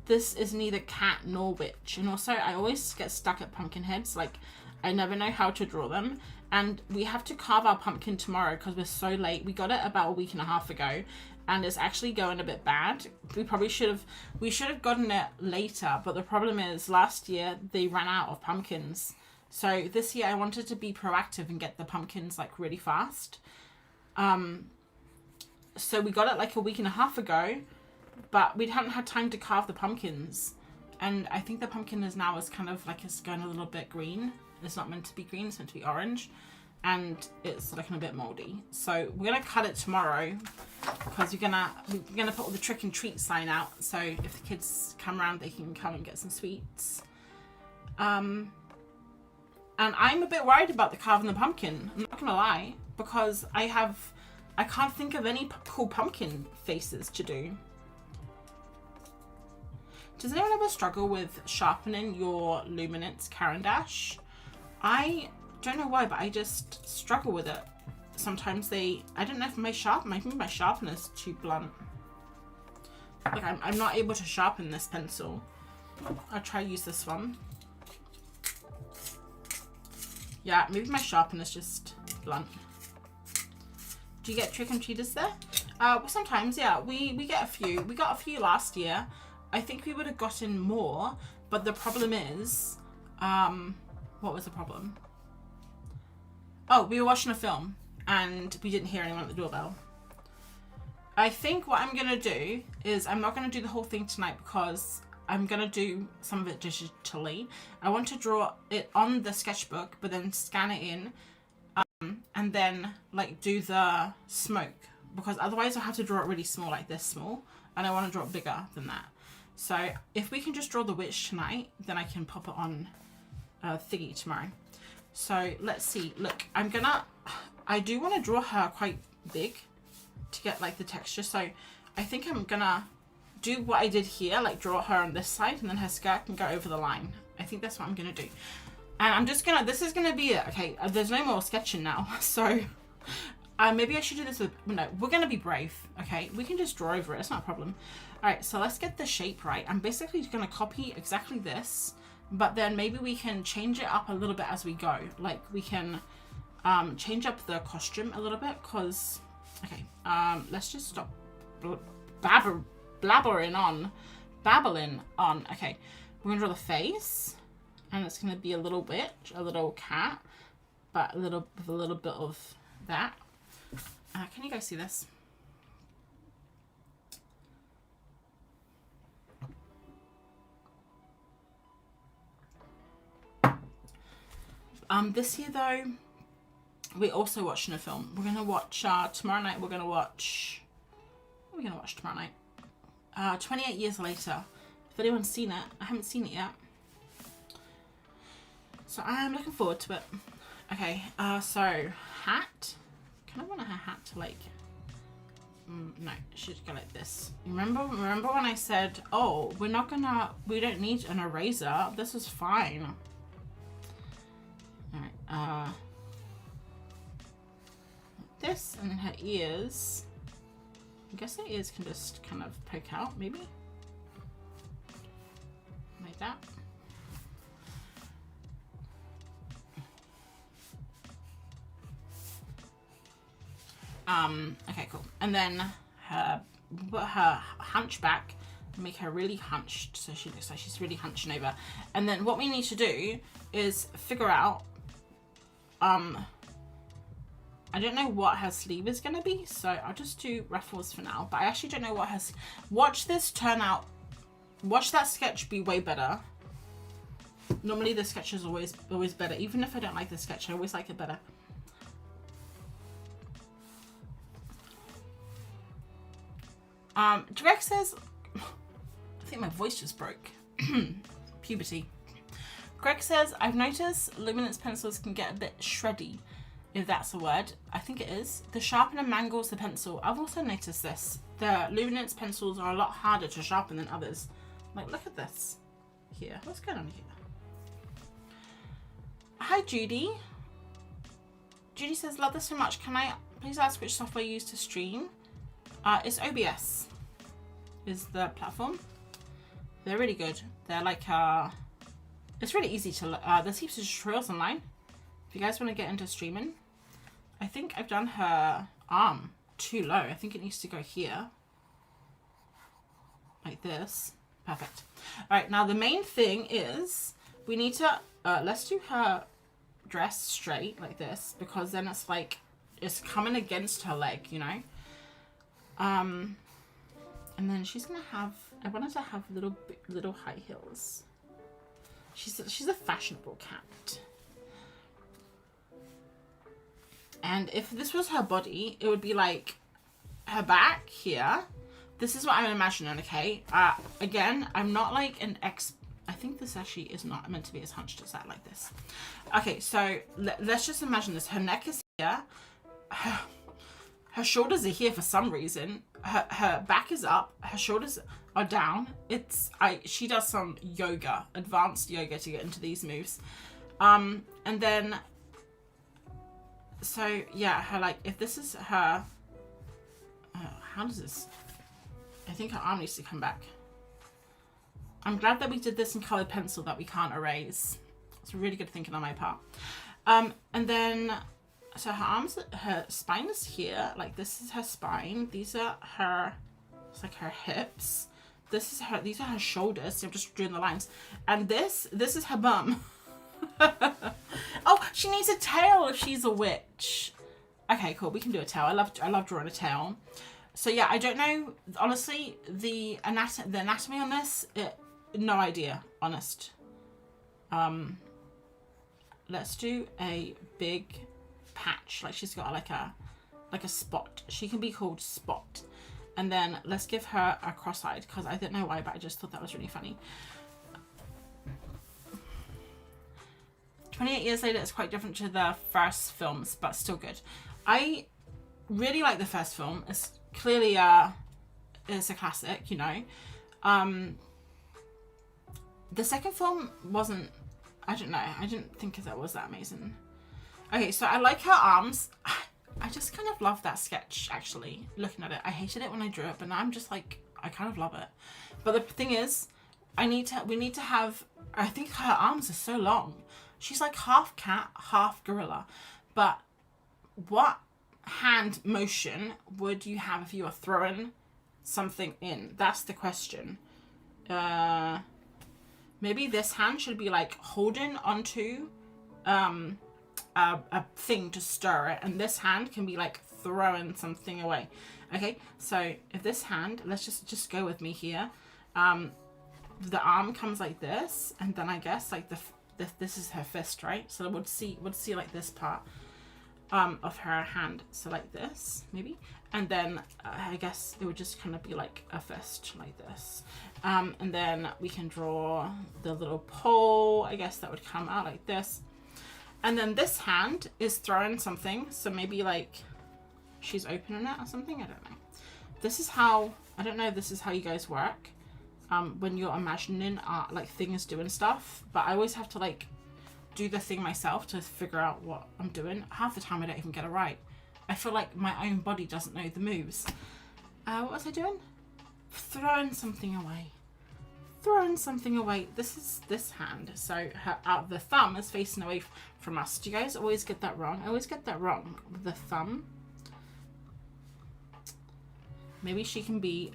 is neither cat nor witch. And also, I always get stuck at pumpkin heads. Like, I never know how to draw them. And we have to carve our pumpkin tomorrow because we're so late. We got it about a week and a half ago. And it's actually going a bit bad. We should have gotten it later. But the problem is, last year, they ran out of pumpkins. So this year, I wanted to be proactive and get the pumpkins, like, really fast. So we got it like a week and a half ago, but we hadn't had time to carve the pumpkins. And I think the pumpkin is kind of like, it's going a little bit green. It's not meant to be green, it's meant to be orange. and it's looking a bit moldy. So we're gonna cut it tomorrow because we're gonna put all the trick and treat sign out. So if the kids come around, they can come and get some sweets. And I'm a bit worried about the carving the pumpkin. I'm not gonna lie, because I can't think of any cool pumpkin faces to do. Does anyone ever struggle with sharpening your Luminance Caran d'Ache? I don't know why, but I just struggle with it. Sometimes I don't know if my sharpener is too blunt. Like I'm not able to sharpen this pencil. I'll try to use this one. Yeah, maybe my sharpener is just blunt. Do you get trick and treaters there? Sometimes, yeah. We get a few. We got a few last year. I think we would have gotten more, but the problem is, what was the problem? Oh, we were watching a film and we didn't hear anyone at the doorbell. I think what I'm gonna do is I'm not gonna do the whole thing tonight because I'm gonna do some of it digitally. I want to draw it on the sketchbook, but then scan it in, and then like do the smoke, because otherwise I'll have to draw it really small, like this small, and I want to draw it bigger than that. So if we can just draw the witch tonight, then I can pop it on thingy tomorrow. So let's see. Look, I do want to draw her quite big to get like the texture. So I think I'm gonna do what I did here, like draw her on this side, and then her skirt can go over the line. I think that's what I'm gonna do. And I'm just gonna, this is gonna be it. Okay, there's no more sketching now. So maybe I should do this with, no, we're gonna be brave. Okay, we can just draw over it, it's not a problem. All right, so let's get the shape right. I'm basically gonna copy exactly this, but then maybe we can change it up a little bit as we go. Like we can change up the costume a little bit, cause, okay, let's just stop babbling on. Okay, we're gonna draw the face, and it's gonna be a little witch, a little cat, but with a little bit of that. Can you guys see this? This year though, we're also watching a film. We're gonna watch tomorrow night. We're gonna watch. What are we gonna watch tomorrow night? 28 Years Later. If anyone's seen it, I haven't seen it yet. So I'm looking forward to it. Okay. So hat. Kind of want her hat to like. No, it should go like this. Remember when I said, oh, we don't need an eraser. This is fine. Alright, this, and then her ears. I guess her ears can just kind of poke out, maybe? Like that. Okay, cool. And then put her hunchback, make her really hunched, so she looks like she's really hunching over. And then what we need to do is figure out, I don't know what her sleeve is gonna be, so I'll just do ruffles for now. But I actually don't know what her. Watch this turn out. Watch that sketch be way better. Normally the sketch is always better. Even if I don't like the sketch, I always like it better. Greg says, I think my voice just broke. Puberty. Greg says, I've noticed Luminance pencils can get a bit shreddy, if that's a word. I think it is. The sharpener mangles the pencil. I've also noticed this. The Luminance pencils are a lot harder to sharpen than others. Like, look at this here. What's going on here? Hi, Judy. Judy says, love this so much. Can I please ask which software you use to stream? It's OBS is the platform. They're really good. They're like, it's really easy to, there's heaps of tutorials online. If you guys want to get into streaming. I think I've done her arm too low. I think it needs to go here. Like this. Perfect. Alright, now the main thing is we need to, let's do her dress straight like this, because then it's like, it's coming against her leg, you know? And then she's gonna have, I wanted to have little high heels. She's a fashionable cat. And if this was her body, it would be like her back here. This is what I'm imagining, okay? Again, I'm not like an I think this actually is not meant to be as hunched as that, like this. Okay, so let's just imagine this. Her neck is here. Her shoulders are here for some reason. Her back is up. Her shoulders are down. She does some yoga, advanced yoga to get into these moves. And then, so yeah, her like, if this is her, how does this, I think her arm needs to come back. I'm glad that we did this in colored pencil that we can't erase. It's really good thinking on my part. And then, so her arms, her spine is here. Like this is her spine. These are her, it's like her hips. This is her, these are her shoulders. So I'm just doing the lines. And this is her bum. Oh, she needs a tail if she's a witch. Okay, cool. We can do a tail. I love drawing a tail. So yeah, I don't know. Honestly, the anatomy on this, no idea. Honest. Let's do a big patch. Like she's got like a spot. She can be called Spot. And then let's give her a cross-eyed, because I don't know why, but I just thought that was really funny. 28 years later, it's quite different to the first films, but still good. I really like the first film. It's clearly it's a classic, you know. The second film wasn't, I don't know, I didn't think that was that amazing. Okay, so I like her arms. I just kind of love that sketch, actually, looking at it. I hated it when I drew it, but now I'm just like, I kind of love it. But the thing is, we need to have, I think her arms are so long. She's like half cat, half gorilla. But what hand motion would you have if you were throwing something in? That's the question. Maybe this hand should be like holding onto a thing to stir it, and this hand can be like throwing something away. Okay, so if this hand, let's just go with me here. The arm comes like this, and then I guess like this is her fist, right? So we'd see like this part of her hand, so like this maybe, and then I guess it would just kind of be like a fist like this, and then we can draw the little pole. I guess that would come out like this, and then this hand is throwing something, so maybe like she's opening it or something. I don't know. This is how, I don't know if this is how you guys work when you're imagining like things doing stuff, but I always have to like do the thing myself to figure out what I'm doing. Half the time I don't even get it right. I feel like my own body doesn't know the moves. What was I doing? Throwing something away. Throwing something away. This is this hand. So the thumb is facing away from us. Do you guys always get that wrong? I always get that wrong. The thumb. Maybe she can be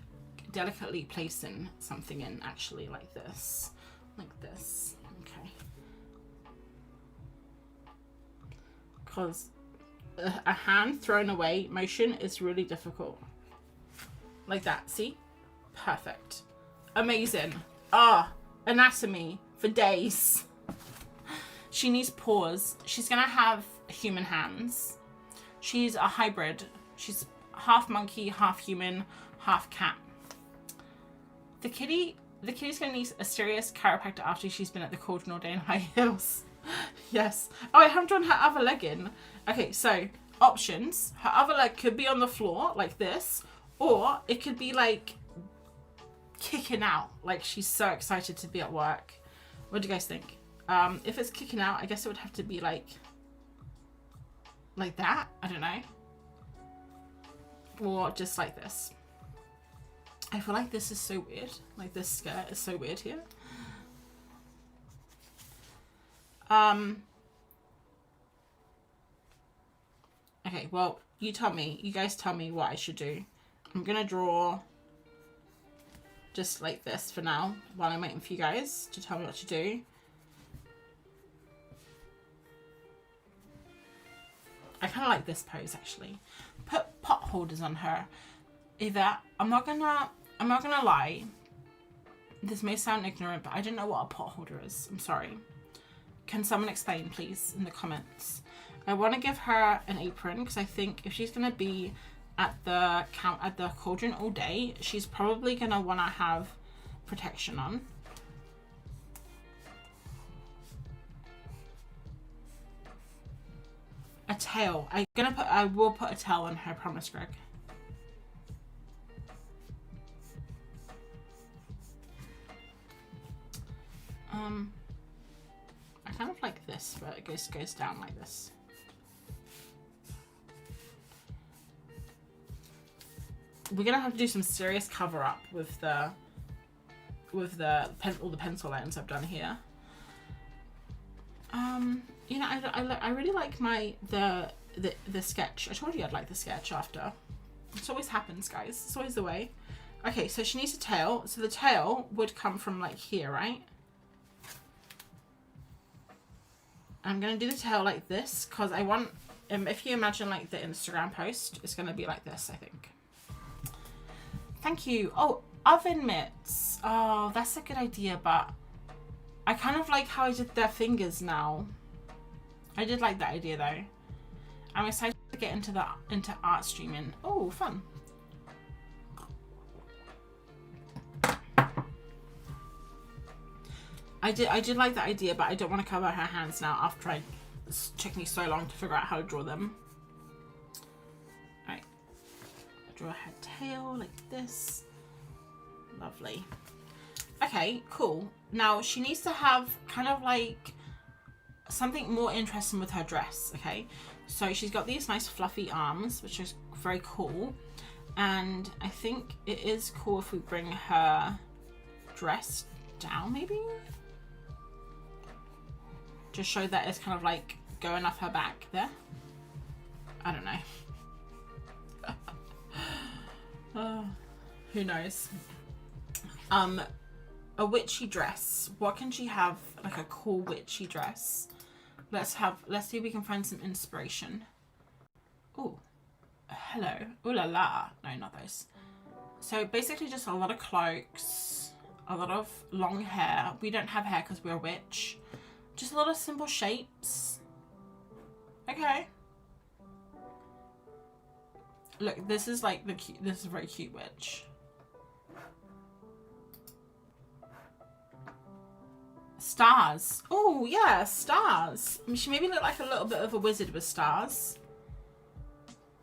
delicately placing something in, actually, like this. Like this. Okay. Because a hand thrown away motion is really difficult. Like that. See? Perfect. Amazing. Anatomy for days. She needs paws. She's gonna have human hands. She's a hybrid. She's half monkey, half human, half cat. The kitty's gonna need a serious chiropractor after she's been at the cauldron all day in high heels. Yes. Oh, I haven't drawn her other leg in. Okay, so options. Her other leg could be on the floor like this, or it could be like kicking out, like she's so excited to be at work. What do you guys think? If it's kicking out, I guess it would have to be like that. I don't know. Or just like this. I feel like this is so weird. Like this skirt is so weird here. Okay, well, you guys tell me what I should do. I'm gonna draw just like this for now, while I'm waiting for you guys to tell me what to do. I kind of like this pose, actually. Put pot holders on her. Either, I'm not gonna lie. This may sound ignorant, but I don't know what a pot holder is. I'm sorry. Can someone explain, please, in the comments? I want to give her an apron because I think if she's going to be at the cauldron all day, she's probably going to want to have protection on. A tail. I will put a tail on her, promise, Greg. I kind of like this, but it goes down like this. We're gonna have to do some serious cover up with all the pencil lines I've done here. You know, I really like the sketch. I told you I'd like the sketch after. It always happens, guys. It's always the way. Okay, so she needs a tail. So the tail would come from like here, right? I'm gonna do the tail like this because I want, if you imagine like the Instagram post, it's gonna be like this, I think. Thank you. Oh, oven mitts. Oh, that's a good idea, but I kind of like how I did their fingers now. I did like that idea though. I'm excited to get into art streaming. Oh, fun. I did like that idea, but I don't want to cover her hands now after it took me so long to figure out how to draw them. Alright. Draw her tail like this. Lovely. Okay, cool. Now she needs to have kind of like something more interesting with her dress, okay? So she's got these nice fluffy arms, which is very cool. And I think it is cool if we bring her dress down, maybe? Just show that it's kind of like going off her back there. I don't know. Who knows? A witchy dress. What can she have? Like a cool witchy dress. Let's see if we can find some inspiration. Oh, hello. Ooh la la. No, not those. So basically just a lot of cloaks, a lot of long hair. We don't have hair because we're a witch. Just a lot of simple shapes. Okay. Look, this is like this is a very cute witch. Stars. Oh yeah, stars. She maybe look like a little bit of a wizard with stars.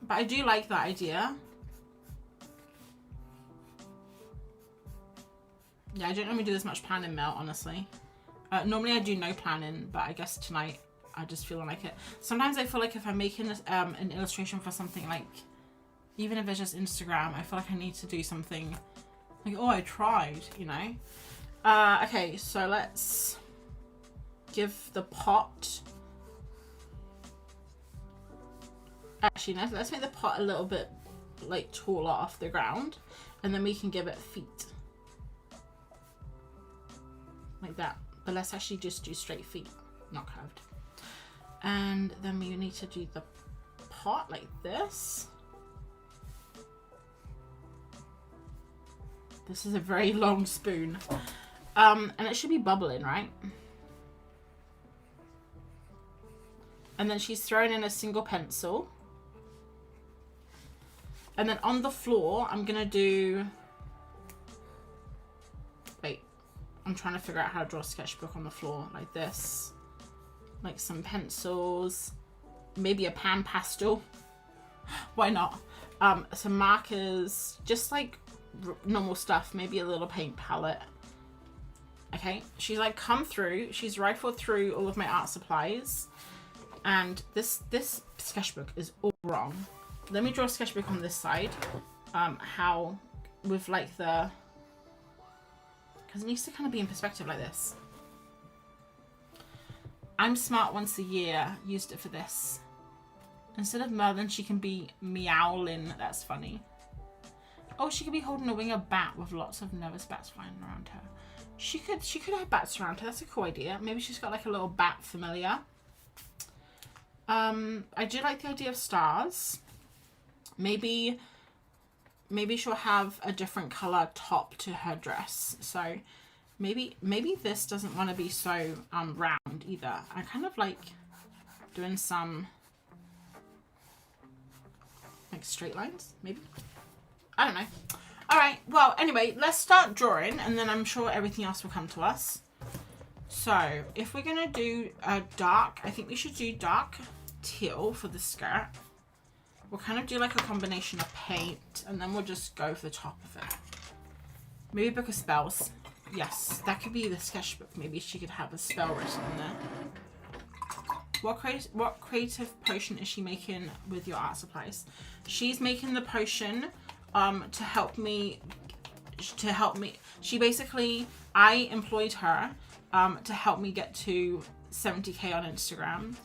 But I do like that idea. Yeah, I don't normally do this much planning, Mel, honestly. Normally I do no planning, but I guess tonight I just feel like it. Sometimes I feel like if I'm making an illustration for something like, even if it's just Instagram, I feel like I need to do something like, oh, I tried, you know? Okay, so let's give the pot. Actually, let's make the pot a little bit like taller off the ground, and then we can give it feet. Like that. But let's actually just do straight feet, not curved. And then we need to do the pot like this. This is a very long spoon. And it should be bubbling, right? And then she's thrown in a single pencil. And then on the floor, I'm gonna do... Wait. I'm trying to figure out how to draw a sketchbook on the floor like this. Like some pencils. Maybe a pan pastel. Why not? Some markers. Just like normal stuff. Maybe a little paint palette. Okay. She's like come through. She's rifled through all of my art supplies. And this sketchbook is all wrong. Let me draw a sketchbook on this side. How with like the... Because it needs to kind of be in perspective like this. I'm smart once a year. Used it for this. Instead of Merlin, she can be meowling. That's funny. Oh, she could be holding a winged bat with lots of nervous bats flying around her. She could have bats around her. That's a cool idea. Maybe she's got like a little bat familiar. I do like the idea of stars. Maybe she'll have a different color top to her dress. So maybe this doesn't want to be so round either. I kind of like doing some like straight lines, maybe. I don't know. All right, well, anyway, let's start drawing, and then I'm sure everything else will come to us. So if we're gonna do a dark, I think we should do dark teal for the skirt. We'll kind of do like a combination of paint, and then we'll just go for the top of it. Maybe book of spells. Yes, that could be the sketchbook. Maybe she could have a spell written in there. What creative potion is she making with your art supplies? She's making the potion to help me. She basically, I employed her to help me get to 70k on Instagram,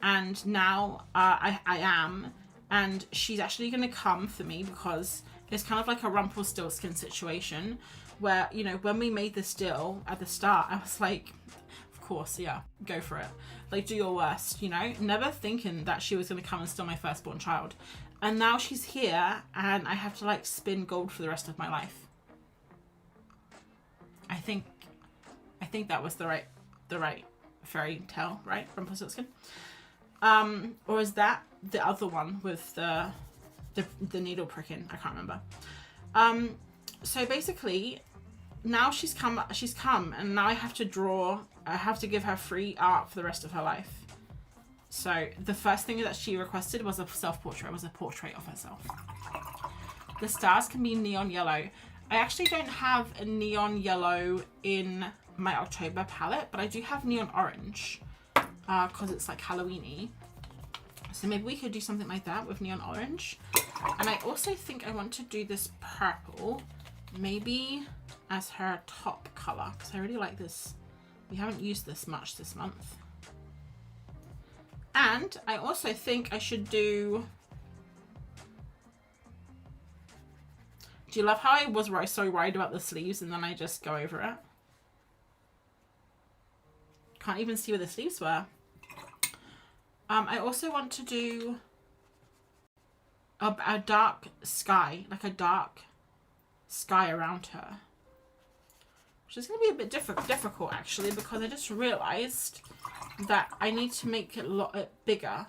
and now I am, and she's actually going to come for me because it's kind of like a Rumpelstiltskin situation where, you know, when we made this deal at the start, I was like, of course, yeah, go for it. Like, do your worst, you know? Never thinking that she was going to come and steal my firstborn child. And now she's here, and I have to, like, spin gold for the rest of my life. I think that was the right fairy tale, right? Rumpelstiltskin. Or is that the other one with the needle pricking? I can't remember. So basically, now she's come, and now I have to draw. I have to give her free art for the rest of her life. So the first thing that she requested was a self-portrait. It was a portrait of herself. The stars can be neon yellow. I actually don't have a neon yellow in my October palette, but I do have neon orange because it's like Halloween-y. So maybe we could do something like that with neon orange. And I also think I want to do this purple maybe as her top color, because I really like this. We haven't used this much this month. And I also think I should do you love how I was so worried about the sleeves and then I just go over it? Can't even see where the sleeves were. I also want to do a dark sky, like a dark sky around her. Which is going to be a bit difficult actually, because I just realised that I need to make it a lot bigger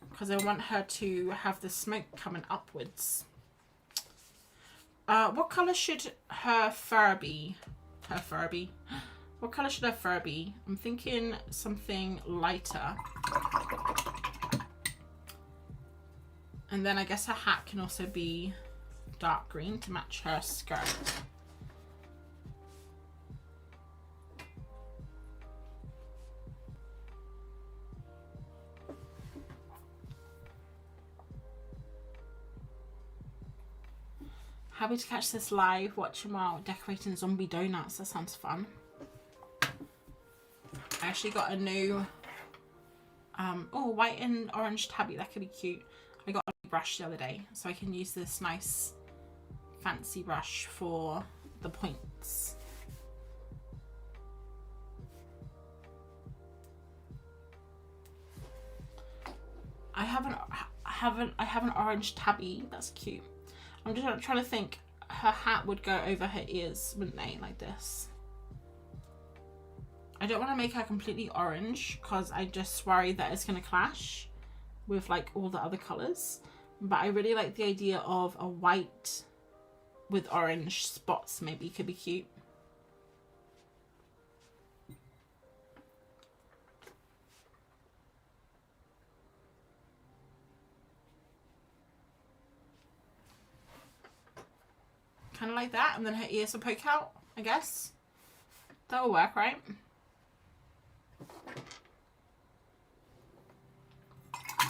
because I want her to have the smoke coming upwards. What colour should her fur be? What colour should her fur be? I'm thinking something lighter. And then I guess her hat can also be dark green to match her skirt. Happy to catch this live, watching while decorating zombie donuts. That sounds fun. I actually got a new, oh, white and orange tabby. That could be cute. I got a new brush the other day, so I can use this nice fancy brush for the points. I have an orange tabby. That's cute. I'm just trying to think. Her hat would go over her ears, wouldn't they? Like this. I don't want to make her completely orange because I just worry that it's going to clash with like all the other colours. But I really like the idea of a white with orange spots. Maybe could be cute. Kind of like that, and then her ears will poke out, I guess. That'll work, right?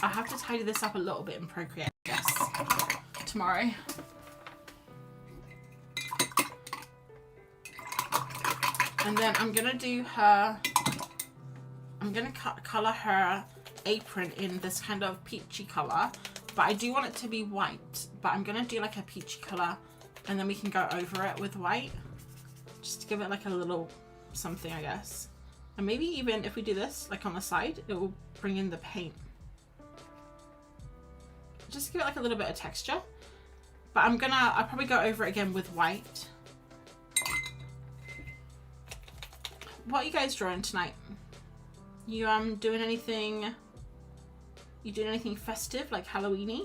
I'll have to tidy this up a little bit in Procreate, I guess, tomorrow. And then I'm gonna do her, I'm gonna colour her apron in this kind of peachy colour, but I do want it to be white, but I'm gonna do like a peachy colour, and then we can go over it with white, just to give it like a little something, I guess. And maybe even if we do this, like on the side, it will bring in the paint. Just give it like a little bit of texture. But I'll probably go over it again with white. What are you guys drawing tonight? You doing anything? You doing anything festive, like Halloween-y?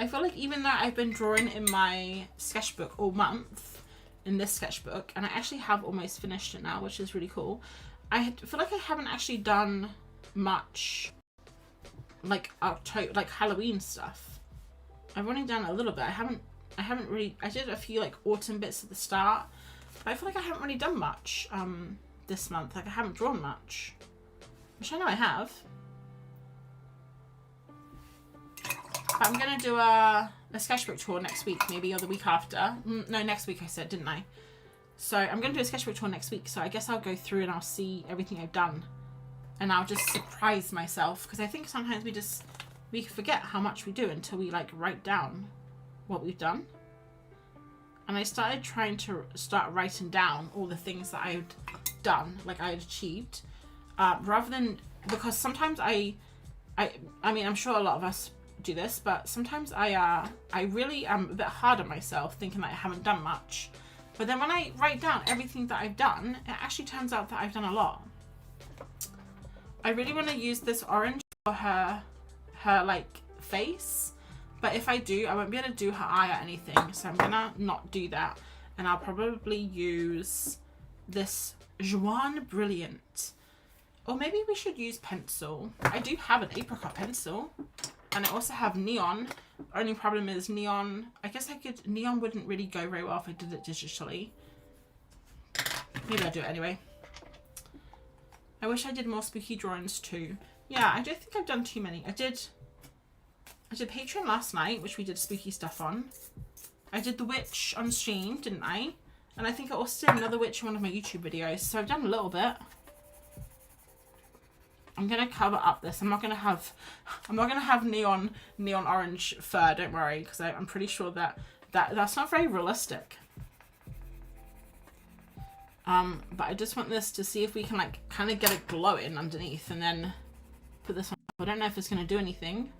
I feel like even though I've been drawing in my sketchbook all month, in this sketchbook, and I actually have almost finished it now, which is really cool, I feel like I haven't actually done much like October, like Halloween stuff. I've only done a little bit. I haven't really, I did a few like autumn bits at the start, but I feel like I haven't really done much this month. Like I haven't drawn much, which I know I have. But I'm gonna do a sketchbook tour next week, maybe, or the week after. No, next week I said, didn't I? So I'm gonna do a sketchbook tour next week. So I guess I'll go through and I'll see everything I've done, and I'll just surprise myself, because I think sometimes we forget how much we do until we like write down what we've done. And I started trying to start writing down all the things that I'd done, like I had achieved, rather than, because sometimes I mean, I'm sure a lot of us do this, but sometimes I really am a bit hard on myself, thinking that I haven't done much. But then when I write down everything that I've done, it actually turns out that I've done a lot. I really want to use this orange for her like face, but if I do, I won't be able to do her eye or anything, so I'm gonna not do that, and I'll probably use this Joan Brilliant, or maybe we should use pencil. I do have an apricot pencil, and I also have neon. Only problem is neon, I guess neon wouldn't really go very well if I did it digitally. Maybe I'll do it anyway. I wish I did more spooky drawings too. Yeah, I don't think I've done too many. I did Patreon last night, which we did spooky stuff on. I did the witch on stream, didn't I? And I think I also did another witch in one of my YouTube videos. So I've done a little bit. I'm gonna cover up this. I'm not gonna have neon orange fur, don't worry, because I'm pretty sure that's not very realistic. But I just want this to see if we can like kind of get it glowing underneath, and then put this on. I don't know if it's gonna do anything.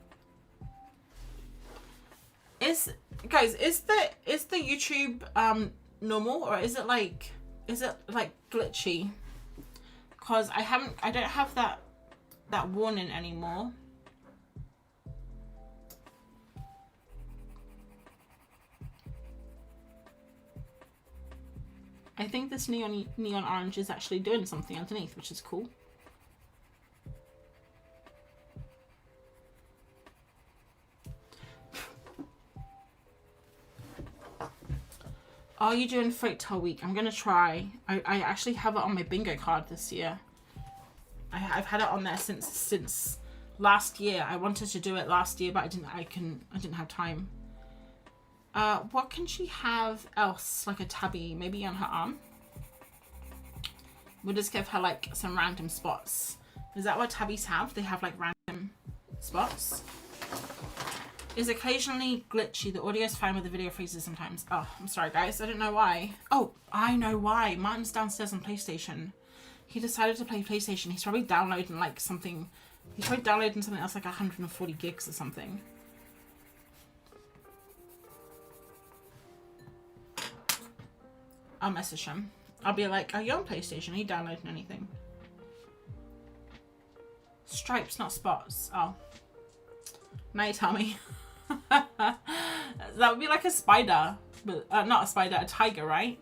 Guys, is the YouTube normal, or is it like glitchy? Because I don't have that warning anymore. I think this neon orange is actually doing something underneath, which is cool. Are you doing Folk Tale Week? I'm gonna try. I actually have it on my bingo card this year. I've had it on there since last year. I wanted to do it last year, but I didn't have time. What can she have else, like a tabby, maybe on her arm? We'll just give her like some random spots. Is that what tabbies have? They have like random spots. Is occasionally glitchy. The audio is fine with the video freezes sometimes. Oh, I'm sorry guys, I don't know why. Oh, I know why. Martin's downstairs on PlayStation. He decided to play PlayStation. He's probably downloading like something. He's probably downloading something else like 140 gigs or something. I'll message him. I'll be like, are you on PlayStation? Are you downloading anything? Stripes, not spots. Oh. Now you tell me. That would be like a spider. But, not a spider, a tiger, right?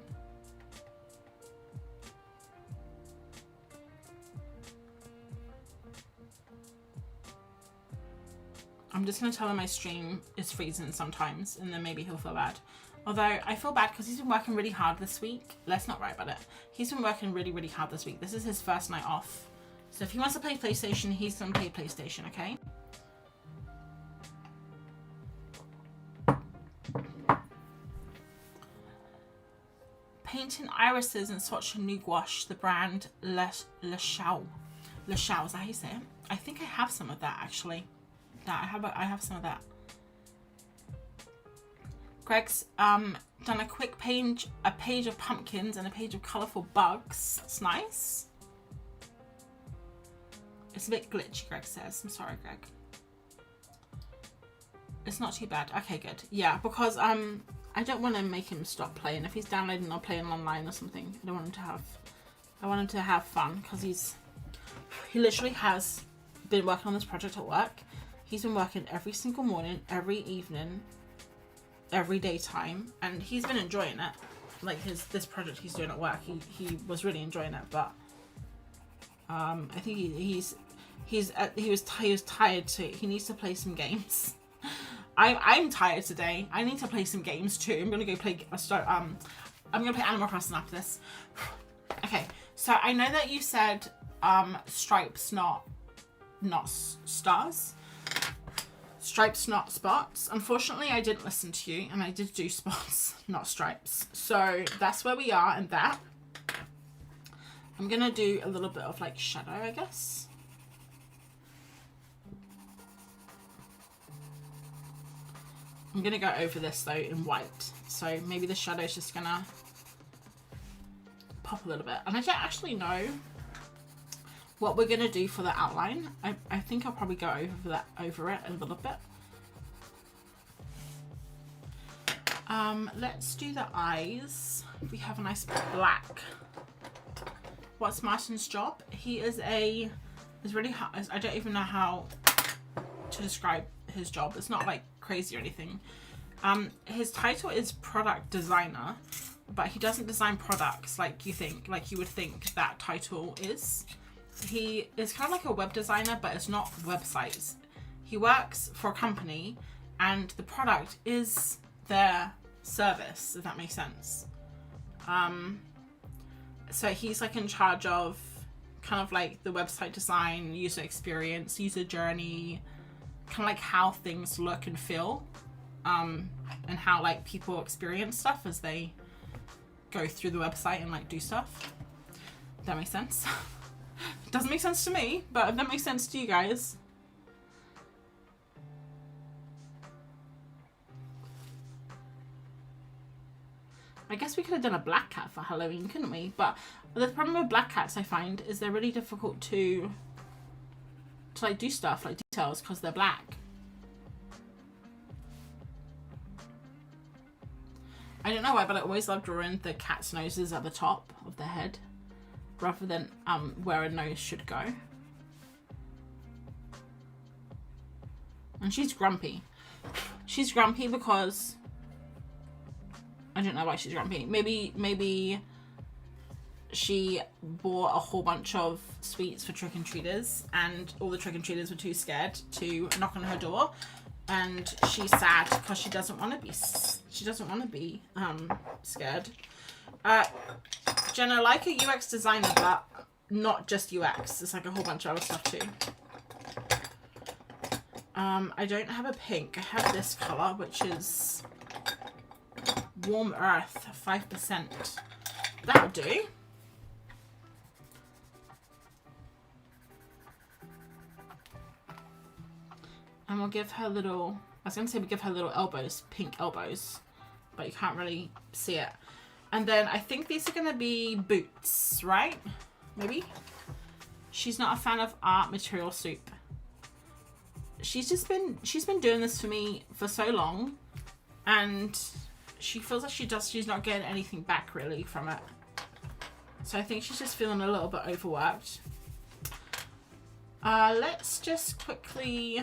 I'm just going to tell him my stream is freezing sometimes, and then maybe he'll feel bad. Although I feel bad because he's been working really hard this week. Let's not write about it. He's been working really, really hard this week. This is his first night off. So if he wants to play PlayStation, he's going to play PlayStation, okay? Painting irises in Swatch and New Gouache, the brand Le Chao. Le Chao, is that how you say it? I think I have some of that actually. Yeah, I have some of that. Greg's done a quick page of pumpkins and a page of colourful bugs. That's nice. It's a bit glitchy, Greg says. I'm sorry, Greg. It's not too bad. Okay, good. Yeah, because I don't want to make him stop playing. If he's downloading or playing online or something, I want him to have fun, because he literally has been working on this project at work. He's been working every single morning, every evening, every daytime, and he's been enjoying it. Like this project he's doing at work, he was really enjoying it. But I think he was tired, so he needs to play some games. I'm tired today. I need to play some games too. I'm gonna go play. I'm gonna play Animal Crossing after this. Okay, so I know that you said stripes, not stars. Stripes, not spots. Unfortunately, I didn't listen to you, and I did do spots, not stripes. So that's where we are in that. I'm gonna do a little bit of like shadow, I guess. I'm gonna go over this though in white. So maybe the shadow is just gonna pop a little bit. And I don't actually know what we're gonna do for the outline. I think I'll probably go over it a little bit. Let's do the eyes. We have a nice black. What's Martin's job? He is really hard. I don't even know how to describe his job. It's not like crazy or anything. His title is product designer, but he doesn't design products like you would think that title is. He is kind of like a web designer, but it's not websites. He works for a company and the product is their service, if that makes sense. So he's like in charge of kind of like the website design, user experience, user journey, kind of like how things look and feel, and how like people experience stuff as they go through the website and like do stuff. That makes sense. It doesn't make sense to me, but if that makes sense to you guys. I guess we could have done a black cat for Halloween, couldn't we? But the problem with black cats, I find, is they're really difficult to like do stuff like details because they're black. I don't know why, but I always love drawing the cat's noses at the top of their head rather than where a nose should go. And she's grumpy. She's grumpy because I don't know why she's grumpy. Maybe she bought a whole bunch of sweets for trick-and-treaters and all the trick-and-treaters were too scared to knock on her door, and she's sad because she doesn't want to be scared. Jenna, like a UX designer, but not just UX. It's like a whole bunch of other stuff too. I don't have a pink. I have this color, which is Warm Earth, 5%. That'll do. And we'll give her little, I was going to say we give her little elbows, pink elbows, but you can't really see it. And then I think these are going to be boots, right? Maybe? She's not a fan of art material soup. She's been doing this for me for so long, and she feels like she's not getting anything back really from it. So I think she's just feeling a little bit overworked. Let's just quickly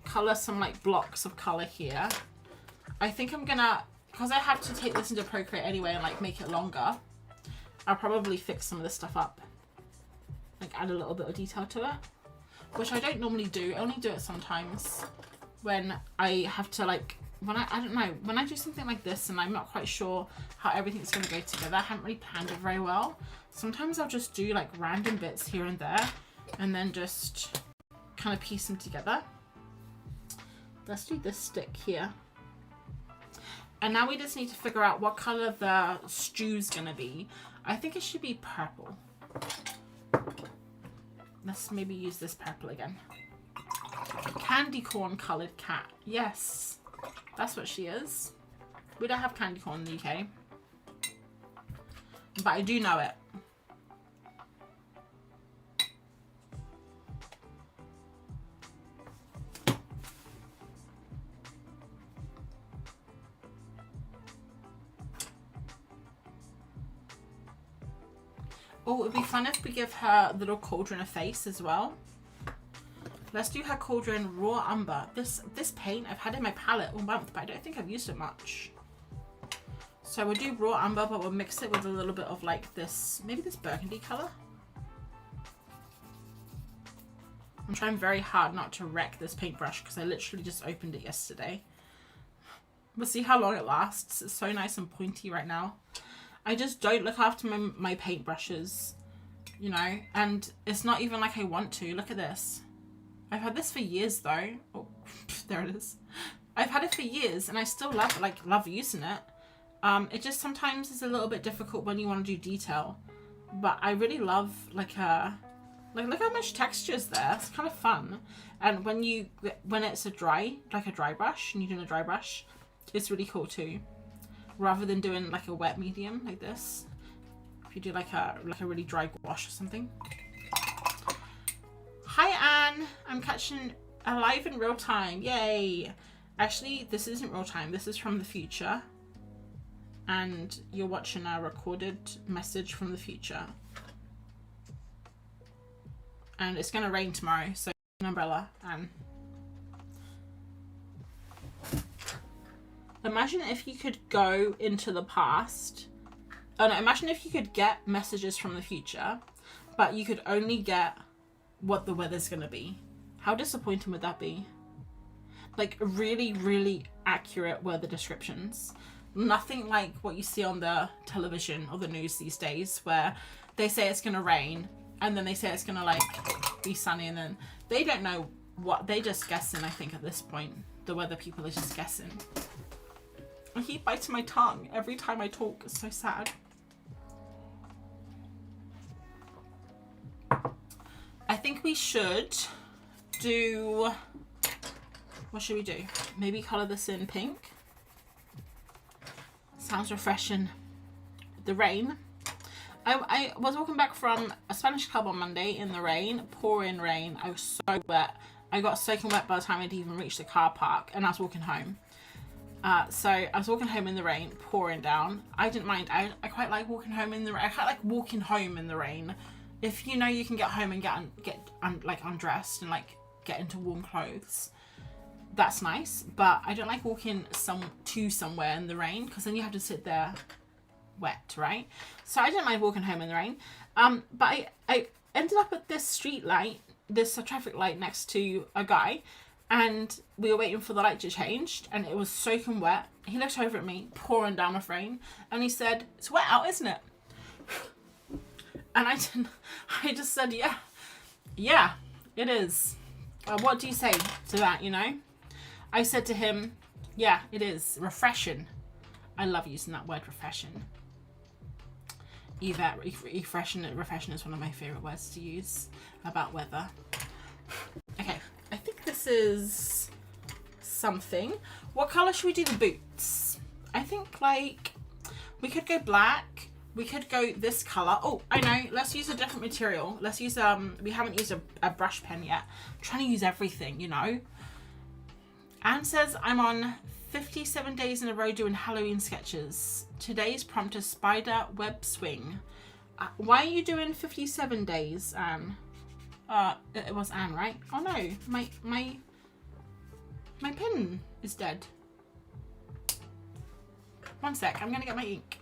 color some like blocks of color here. I think I'm gonna, because I have to take this into Procreate anyway and like make it longer, I'll probably fix some of this stuff up, like add a little bit of detail to it, which I don't normally do. I only do it sometimes when I have to like, when I don't know, when I do something like this and I'm not quite sure how everything's going to go together, I haven't really planned it very well. Sometimes I'll just do like random bits here and there and then just kind of piece them together. Let's do this stick here. And now we just need to figure out what color the stew's going to be. I think it should be purple. Let's maybe use this purple again. Candy corn colored cat. Yes. That's what she is. We don't have candy corn in the UK, but I do know it. Oh, it would be fun if we give her a little cauldron a face as well. let's do her Cauldron Raw Umber. This paint I've had in my palette all month, but I don't think I've used it much. So we'll do Raw Umber, but we'll mix it with a little bit of like this, maybe this burgundy color. I'm trying very hard not to wreck this paintbrush because I literally just opened it yesterday. We'll see how long it lasts. It's so nice and pointy right now. I just don't look after my paintbrushes, you know, and it's not even like I want to. Look at this. I've had this for years though. Oh, there it is. I've had it for years and I still love using it. It just sometimes is a little bit difficult when you want to do detail, but I really love like look how much texture is there. It's kind of fun. And when it's a dry brush and you're doing a dry brush, it's really cool too, rather than doing like a wet medium like this. If you do like a really dry gouache or something. Hi Anne, I'm catching alive in real time, yay. Actually this isn't real time, this is from the future, and you're watching a recorded message from the future, and it's gonna rain tomorrow, so an umbrella. And imagine if you could go into the past. Oh no, imagine if you could get messages from the future, but you could only get what the weather's gonna be. How disappointing would that be? Like really, really accurate weather descriptions. Nothing like what you see on the television or the news these days, where they say it's gonna rain and then they say it's gonna like be sunny, and then they don't know what, they just guessing. I think at this point the weather people are just guessing. I keep biting my tongue every time I talk. It's so sad. I think we should do, what should we do? Maybe color this in pink. Sounds refreshing. The rain. I was walking back from a Spanish club on Monday in the rain, pouring rain. I was so wet. I got soaking wet by the time I'd even reached the car park, and I was walking home. So I was walking home in the rain, pouring down. I didn't mind. I quite like walking home in the rain. I quite like walking home in the rain. If you know you can get home and get undressed and like get into warm clothes, that's nice. But I don't like walking somewhere in the rain, because then you have to sit there wet, right? So I didn't mind walking home in the rain. But I ended up at this street light, this traffic light next to a guy, and we were waiting for the light to change, and it was soaking wet. He looked over at me, pouring down with rain, and he said, "It's wet out, isn't it?" And I just said, yeah, it is. What do you say to that, you know? I said to him, yeah, it is. Refreshing. I love using that word, refreshing. Yvette, refreshing is one of my favourite words to use about weather. Okay, I think this is something. What colour should we do the boots? I think like we could go black. We could go this colour. Oh, I know. Let's use a different material. Let's use, we haven't used a brush pen yet. I'm trying to use everything, you know. Anne says, I'm on 57 days in a row doing Halloween sketches. Today's prompt is spider web swing. Why are you doing 57 days, Anne? It was Anne, right? Oh no, my pen is dead. One sec, I'm gonna get my ink.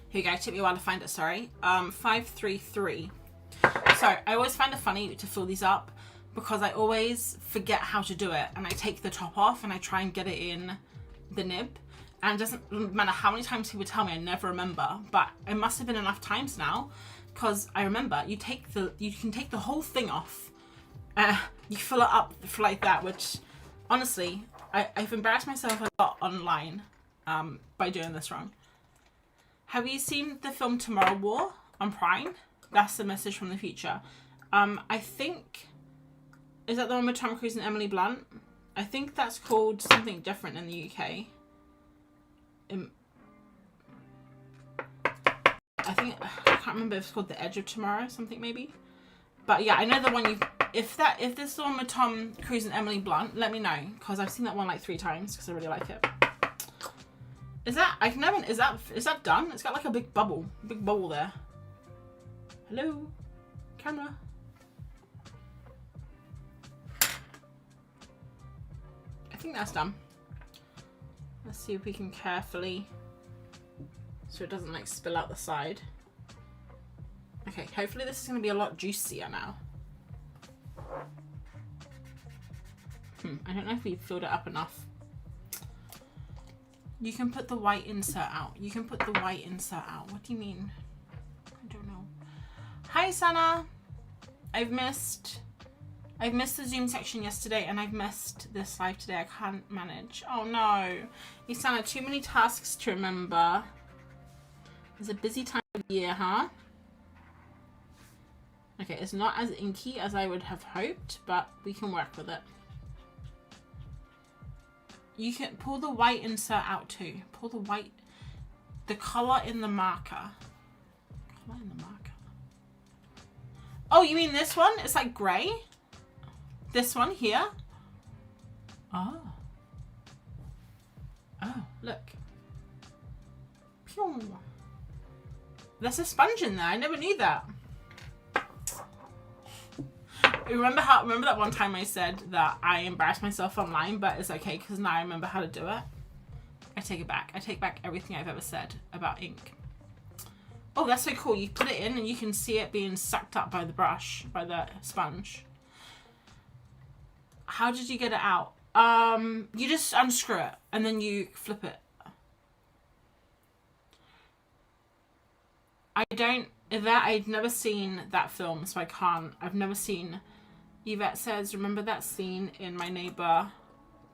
Here you go, it took me a while to find it, sorry. 533. So I always find it funny to fill these up because I always forget how to do it, and I take the top off and I try and get it in the nib, and it doesn't matter how many times he would tell me, I never remember, but it must have been enough times now, because I remember you can take the whole thing off, you fill it up for like that, which honestly I've embarrassed myself a lot online by doing this wrong. Have you seen the film Tomorrow War on Prime? That's the message from the future. I think, is that the one with Tom Cruise and Emily Blunt? I think that's called something different in the UK. I can't remember if it's called The Edge of Tomorrow, something maybe. But yeah, I know the one you. If this is the one with Tom Cruise and Emily Blunt, let me know, because I've seen that one like 3 times because I really like it. Is that is that done? It's got like a big bubble there. Hello, camera. I think that's done. Let's see if we can carefully, so it doesn't like spill out the side. Okay, hopefully this is going to be a lot juicier now. I don't know if we filled it up enough. You can put the white insert out. You can put the white insert out. What do you mean? I don't know. Hi, Sana. I've missed the Zoom section yesterday and I've missed this live today. I can't manage. Oh no. Isana, too many tasks to remember. It's a busy time of year, huh? Okay, it's not as inky as I would have hoped, but we can work with it. You can pull the white insert out too. Pull the white, the color in the marker. Color in the marker. Oh, you mean this one? It's like gray? This one here? Oh. Oh, look. Pew. There's a sponge in there. I never knew that. Remember that one time I said that I embarrassed myself online, but it's okay because now I remember how to do it. I take it back. I take back everything I've ever said about ink. Oh, that's so cool. You put it in and you can see it being sucked up by the brush, by the sponge. How did you get it out? You just unscrew it and then you flip it. I'd never seen that film, so I can't. I've never seen. Yvette says, remember that scene in My Neighbor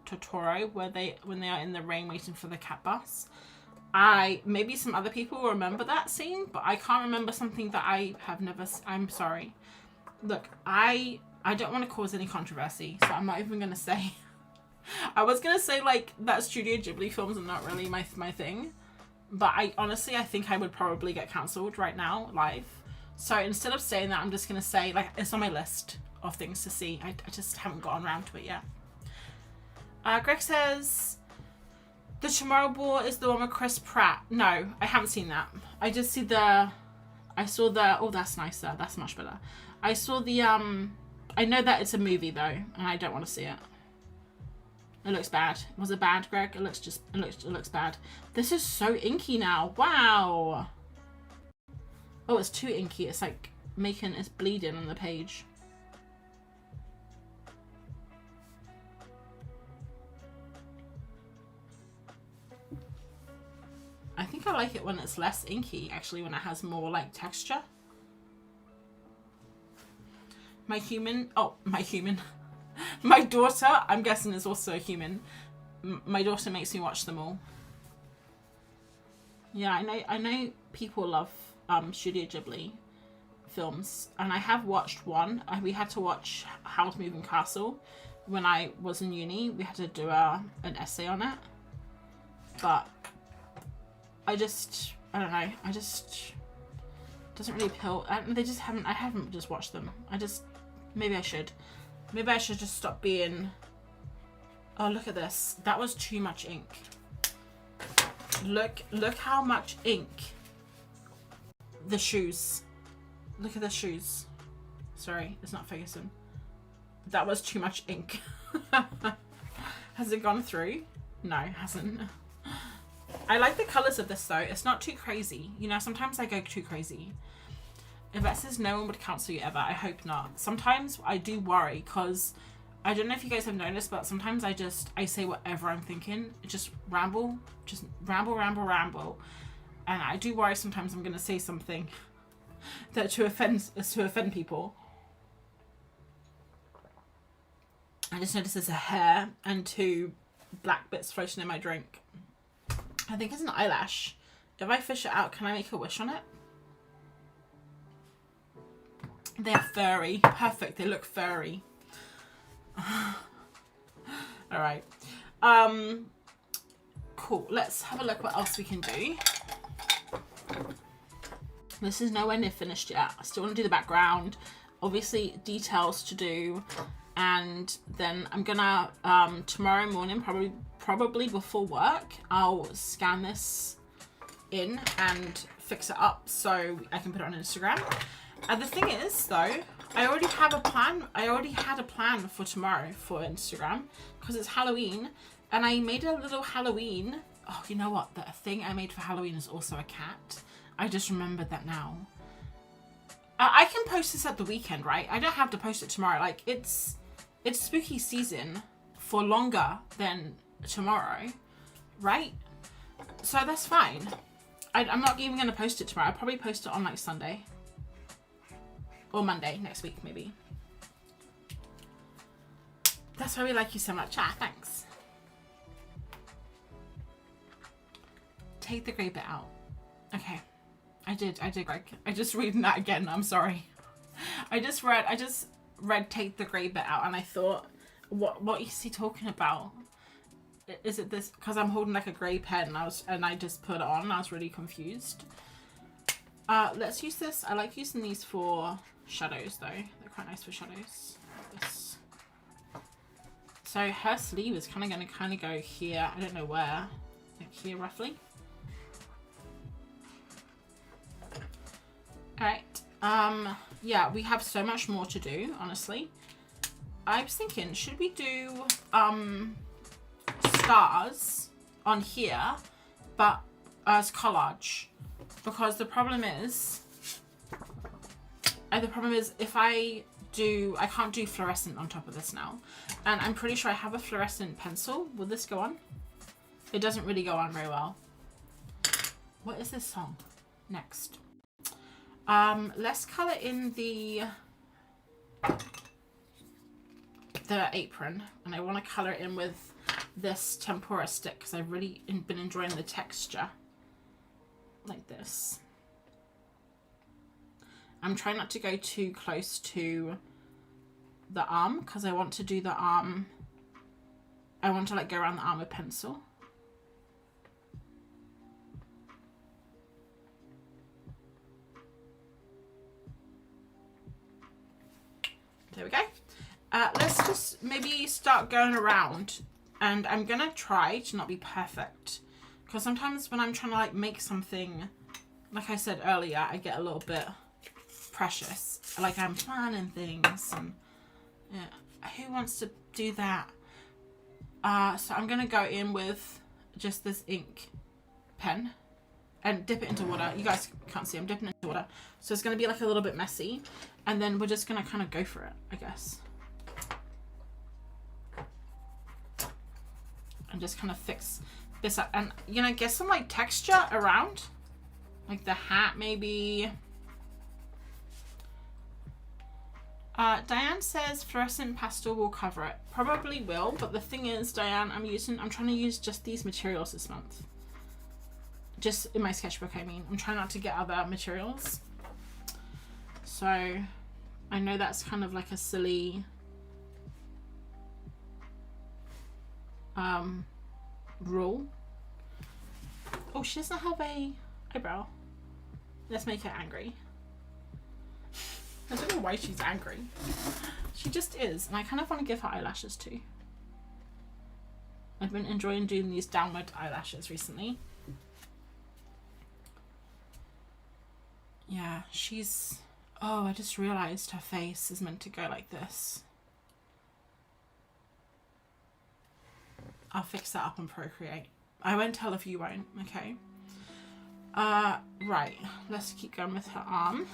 Totoro when they are in the rain waiting for the cat bus? Maybe some other people will remember that scene, but I can't remember something that I have never. I'm sorry. Look, I don't want to cause any controversy, so I'm not even gonna say. I was gonna say like that Studio Ghibli films are not really my thing, but I think I would probably get cancelled right now live. So instead of saying that, I'm just gonna say like it's on my list of things to see. I just haven't gotten around to it yet. Greg says the Tomorrow War is the one with Chris Pratt. No, I haven't seen that. I just see I saw the, oh, that's nicer. That's much better. I saw the, I know that it's a movie though, and I don't want to see it. It looks bad. Was it bad, Greg? It looks bad. This is so inky now. Wow. Oh, it's too inky. It's like it's bleeding on the page. I think I like it when it's less inky, actually, when it has more like texture. My daughter, I'm guessing, is also a human. My daughter makes me watch them all. Yeah, I know people love Studio Ghibli films, and I have watched one. We had to watch Howl's Moving Castle when I was in uni. We had to do an essay on it, but I don't know. Doesn't really appeal. I haven't just watched them. Maybe I should just stop being. Oh, look at this. That was too much ink. Look how much ink. The shoes. Look at the shoes. Sorry, it's not Ferguson. That was too much ink. Has it gone through? No, it hasn't. I like the colours of this though. It's not too crazy. You know, sometimes I go too crazy. Yvette says no one would cancel you ever. I hope not. Sometimes I do worry because I don't know if you guys have noticed, but sometimes I say whatever I'm thinking. Just ramble. And I do worry sometimes I'm going to say something that to offend people. I just noticed there's a hair and 2 black bits floating in my drink. I think it's an eyelash. If I fish it out, can I make a wish on it? They're furry. Perfect. They look furry. All right. Cool. Let's have a look what else we can do. This is nowhere near finished yet. I still want to do the background. Obviously, details to do. And then I'm gonna, tomorrow morning, probably before work, I'll scan this in and fix it up so I can put it on Instagram. And the thing is, though, I already have a plan. I already had a plan for tomorrow for Instagram because it's Halloween, and I made a little Halloween. Oh, you know what? The thing I made for Halloween is also a cat. I just remembered that now. I can post this at the weekend, right? I don't have to post it tomorrow. Like, it's spooky season for longer than tomorrow, right? So that's fine. I'm not even going to post it tomorrow. I'll probably post it on like Sunday. Or Monday next week, maybe. That's why we like you so much. Ah, thanks. Take the grey bit out. Okay. I did, Greg. I just reading that again. I'm sorry. I just read take the grey bit out, and I thought, what is he talking about? Is it this? Because I'm holding like a grey pen, and I just put it on. And I was really confused. Let's use this. I like using these for shadows, though. They're quite nice for shadows. Like this. So her sleeve is kind of going to go here. I don't know where. Like here, roughly. Alright, yeah, we have so much more to do, honestly. I was thinking, should we do, stars on here, but as collage? Because the problem is if I can't do fluorescent on top of this now. And I'm pretty sure I have a fluorescent pencil. Will this go on? It doesn't really go on very well. What is this song? Next. Let's colour in the apron, and I want to colour it in with this tempera stick because I've really been enjoying the texture like this. I'm trying not to go too close to the arm because I want to do the arm. I want to like go around the arm with pencil. There we go. Let's just maybe start going around, and I'm gonna try to not be perfect because sometimes when I'm trying to like make something, like I said earlier, I get a little bit precious, like I'm planning things, and yeah, who wants to do that? So I'm gonna go in with just this ink pen and dip it into water. You guys can't see, I'm dipping it into water, so it's gonna be like a little bit messy. And then we're just gonna kind of go for it, I guess. And just kind of fix this up. And, you know, get some like texture around. Like the hat, maybe. Diane says fluorescent pastel will cover it. Probably will, but the thing is, Diane, I'm trying to use just these materials this month. Just in my sketchbook, I mean. I'm trying not to get other materials. So I know that's kind of like a silly rule. Oh, she doesn't have a eyebrow. Let's make her angry. I don't know why she's angry. She just is, and I kind of want to give her eyelashes too. I've been enjoying doing these downward eyelashes recently. Yeah, she's... Oh, I just realised her face is meant to go like this. I'll fix that up on Procreate. I won't tell if you won't, okay? Right, let's keep going with her arm.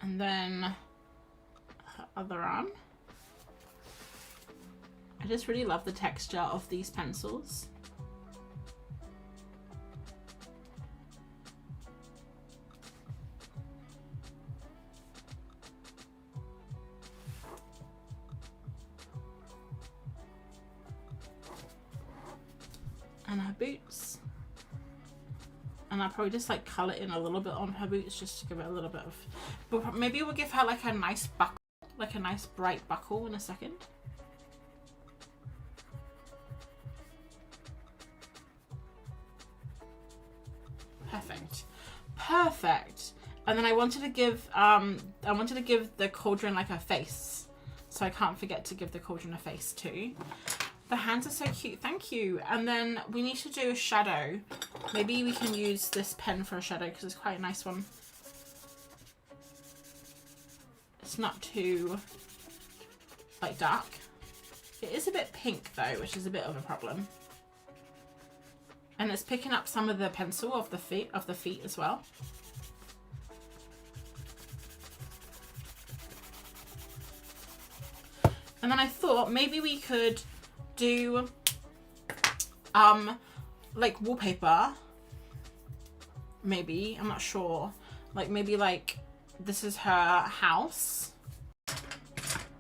And then her other arm. I just really love the texture of these pencils. boots. And I'll probably just like colour in a little bit on her boots just to give it a little bit of, but maybe we'll give her like a nice buckle, like a nice bright buckle in a second. Perfect. Perfect. And then I wanted to give the cauldron like a face. So I can't forget to give the cauldron a face too. The hands are so cute, thank you. And then we need to do a shadow. Maybe we can use this pen for a shadow because it's quite a nice one. It's not too like dark. It is a bit pink though, which is a bit of a problem. And it's picking up some of the pencil of the feet as well. And then I thought maybe we could do like wallpaper, maybe, I'm not sure, like maybe like this is her house.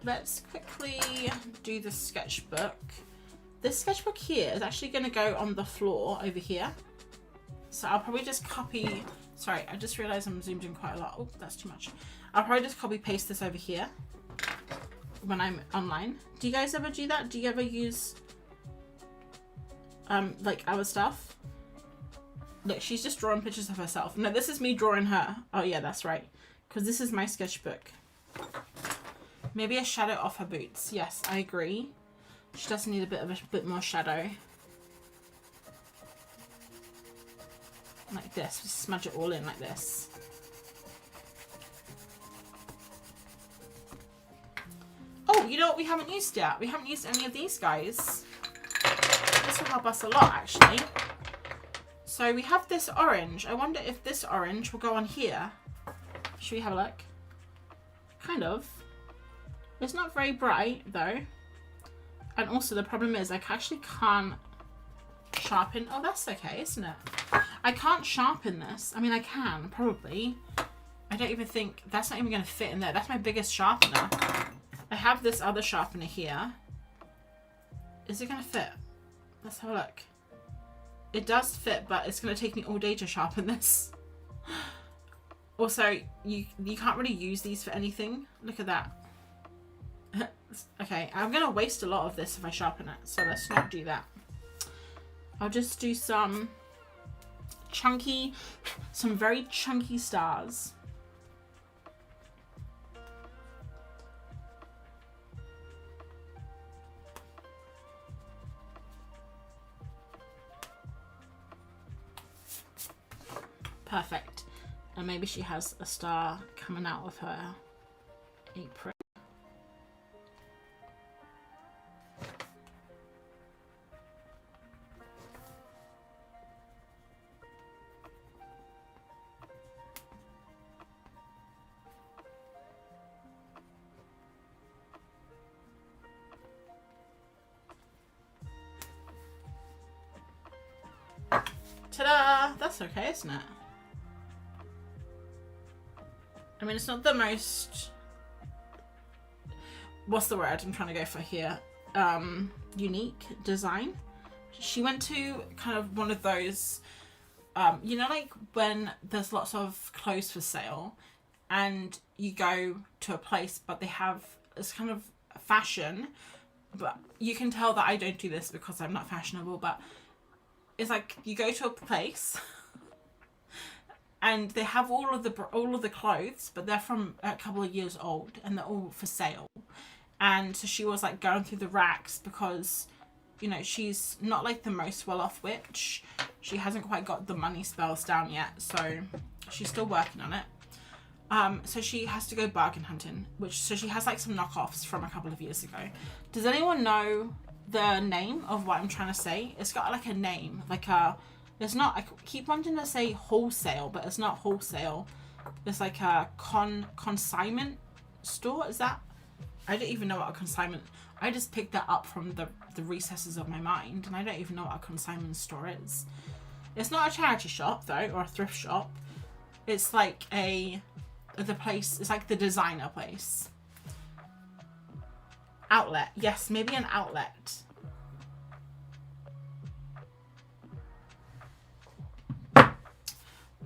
Let's quickly do the sketchbook. This sketchbook here is actually going to go on the floor over here, so I'll probably just copy, sorry, I just realized I'm zoomed in quite a lot. Oh, that's too much. I'll probably just copy paste this over here when I'm online. Do you guys ever do that? Do you ever use like our stuff? Look, she's just drawing pictures of herself. No, this is me drawing her. Oh yeah, that's right, because this is my sketchbook. Maybe a shadow off her boots. Yes, I agree. She does need a bit more shadow. Like this. Just smudge it all in like this. Oh, you know what we haven't used yet? We haven't used any of these guys. This will help us a lot, actually. So we have this orange. I wonder if this orange will go on here. Should we have a look? Kind of. It's not very bright, though. And also, the problem is I actually can't sharpen. Oh, that's okay, isn't it? I can't sharpen this. I mean, I can, probably. I don't even think... That's not even going to fit in there. That's my biggest sharpener. I have this other sharpener here. Is it going to fit? Let's have a look. It does fit, but it's going to take me all day to sharpen this. Also, you can't really use these for anything. Look at that. Okay, I'm going to waste a lot of this if I sharpen it, so let's not do that. I'll just do some very chunky stars. Perfect. And maybe she has a star coming out of her apron. Ta-da! That's okay, isn't it? I mean, it's not the most... What's the word I'm trying to go for here? Unique design. She went to kind of one of those... you know, like when there's lots of clothes for sale and you go to a place but they have this kind of fashion, but you can tell that I don't do this because I'm not fashionable, but it's like you go to a place and they have all of the clothes, but they're from a couple of years old and they're all for sale. And so she was like going through the racks because, you know, she's not like the most well-off witch. She hasn't quite got the money spells down yet, so she's still working on it. So she has to go bargain hunting, so she has like some knockoffs from a couple of years ago. Does anyone know the name of what I'm trying to say? It's got like a name, like it's not, I keep wanting to say wholesale, but it's not wholesale. It's like a consignment store. Is that? I don't even know what a consignment, I just picked that up from the recesses of my mind, and I don't even know what a consignment store is. It's not a charity shop though, or a thrift shop. It's like the place, it's like the designer place. Outlet. Yes, maybe an outlet.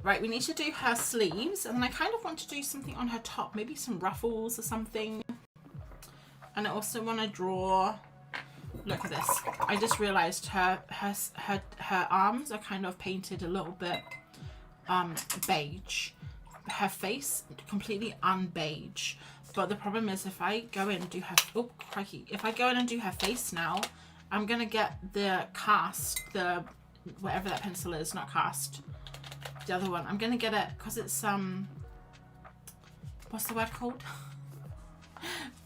Right, we need to do her sleeves, and then I kind of want to do something on her top, maybe some ruffles or something. And I also want to draw, look at this. I just realized her arms are kind of painted a little bit beige. Her face completely unbeige. But the problem is if I go in and do her, oh crikey, if I go in and do her face now, I'm gonna get the cast, the whatever that pencil is, not cast, the other one. I'm gonna get it because it's what's the word called?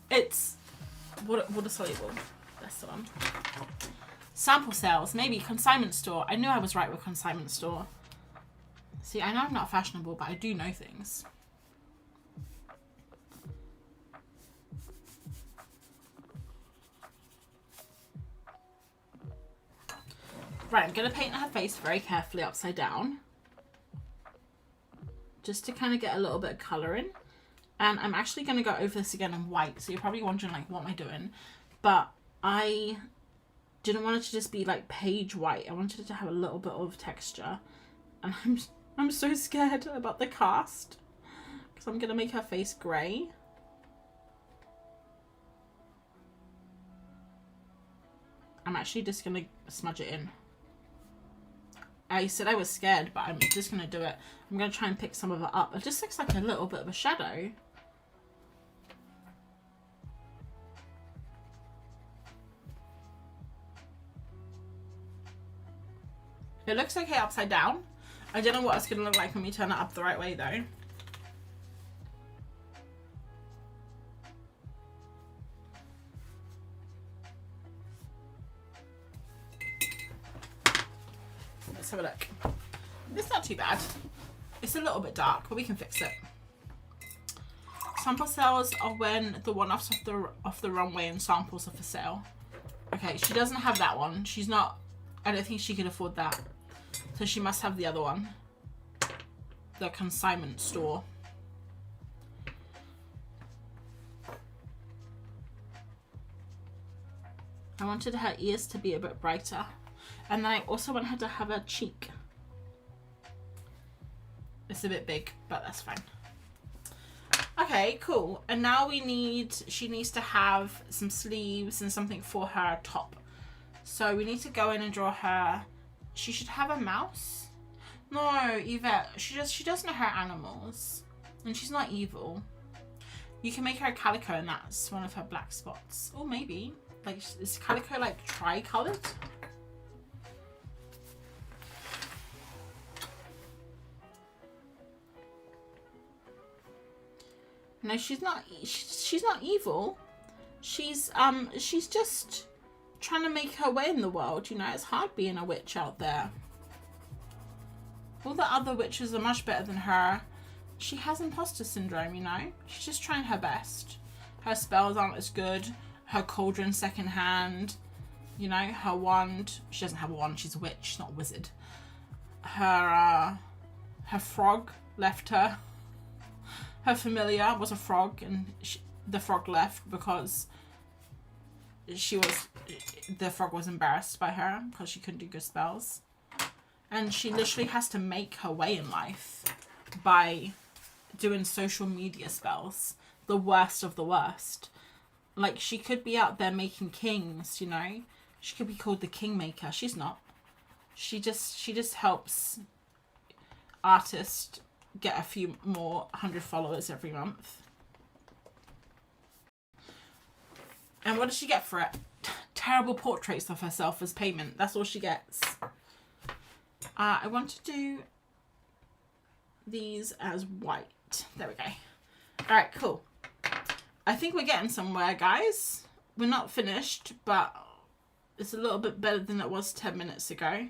It's water soluble. That's the one. Sample sales, maybe consignment store. I knew I was right with consignment store. See, I know I'm not fashionable, but I do know things. Right, I'm going to paint her face very carefully upside down. Just to kind of get a little bit of colour in. And I'm actually going to go over this again in white. So you're probably wondering, like, what am I doing? But I didn't want it to just be, like, page white. I wanted it to have a little bit of texture. And I'm so scared about the cast. Because I'm going to make her face grey. I'm actually just going to smudge it in. I said I was scared, but I'm just going to do it. I'm going to try and pick some of it up. It just looks like a little bit of a shadow. It looks okay upside down. I don't know what it's going to look like when we turn it up the right way though. Let's have a look. It's not too bad. It's a little bit dark, but we can fix it. Sample sales are when the one-offs off the runway and samples are for sale. Okay, she doesn't have that one. She's not, I don't think she could afford that. So she must have the other one. The consignment store. I wanted her ears to be a bit brighter. And then I also want her to have a cheek. It's a bit big, but that's fine. Okay, cool. And now she needs to have some sleeves and something for her top. So we need to go in and draw her. She should have a mouse. No, Yvette, she doesn't know her animals. And she's not evil. You can make her a calico and that's one of her black spots. Or maybe. Like, is calico like tri-colored? No, she's not evil. She's just trying to make her way in the world, you know. It's hard being a witch out there. All the other witches are much better than her. She has imposter syndrome, you know. She's just trying her best. Her spells aren't as good. Her cauldron secondhand. You know, her wand. She doesn't have a wand. She's a witch. She's not a wizard. Her frog left her. Her familiar was a frog, and the frog left because the frog was embarrassed by her because she couldn't do good spells. And she literally has to make her way in life by doing social media spells. The worst of the worst. Like, she could be out there making kings, you know. She could be called the Kingmaker. She's not. She just helps artists get a few more 100 followers every month. And what does she get for it? Terrible portraits of herself as payment. That's all she gets. I want to do these as white. There we go. All right, cool. I think we're getting somewhere, guys. We're not finished, but it's a little bit better than it was 10 minutes ago.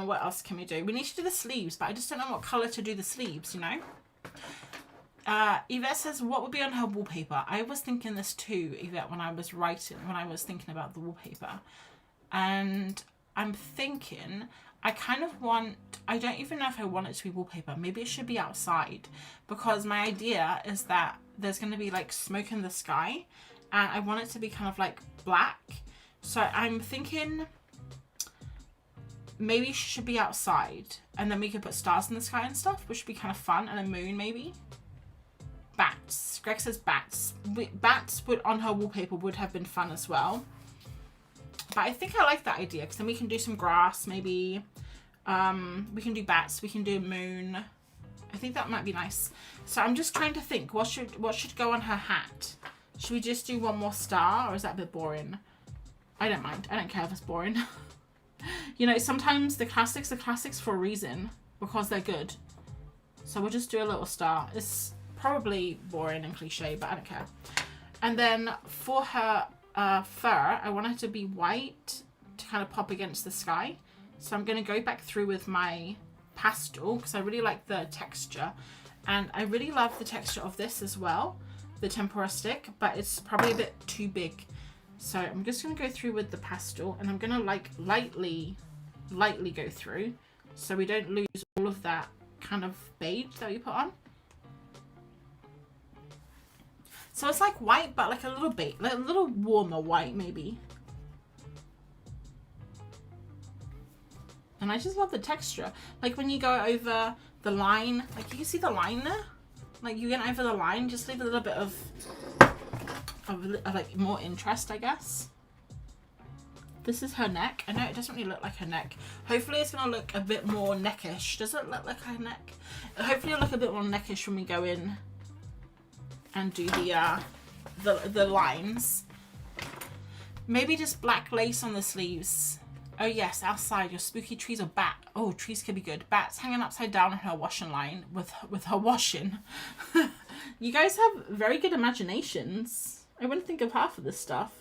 What else can we do? We need to do the sleeves, but I just don't know what colour to do the sleeves, you know? Yvette says, what would be on her wallpaper? I was thinking this too, Yvette, when I was thinking about the wallpaper. And I'm thinking, I don't even know if I want it to be wallpaper. Maybe it should be outside. Because my idea is that there's going to be like smoke in the sky. And I want it to be kind of like black. So I'm thinking maybe she should be outside, and then we could put stars in the sky and stuff, which would be kind of fun, and a moon maybe. Bats. Greg says bats. Bats would on her wallpaper would have been fun as well. But I think I like that idea, because then we can do some grass maybe. We can do bats. We can do a moon. I think that might be nice. So I'm just trying to think, what should go on her hat? Should we just do one more star, or is that a bit boring? I don't mind. I don't care if it's boring. You know, sometimes the classics are classics for a reason, because they're good. So we'll just do a little star. It's probably boring and cliche, but I don't care. And then for her fur, I want it to be white to kind of pop against the sky. So I'm going to go back through with my pastel, because I really like the texture. And I really love the texture of this as well, the tempera stick, but it's probably a bit too big. So I'm just going to go through with the pastel, and I'm going to like lightly go through so we don't lose all of that kind of beige that we put on. So it's like white, but like a little bit, like a little warmer white maybe. And I just love the texture. Like when you go over the line, like you can see the line there. Like you get over the line, just leave a little bit of like more interest, I guess. This is her neck. I know it doesn't really look like her neck. Hopefully it's gonna look a bit more neckish. Does it look like her neck? Hopefully it'll look a bit more neckish when we go in and do the lines. Maybe just black lace on the sleeves. Oh yes, outside, your spooky trees or bat. Oh, trees could be good. Bats hanging upside down on her washing line with her washing. You guys have very good imaginations. I wouldn't think of half of this stuff.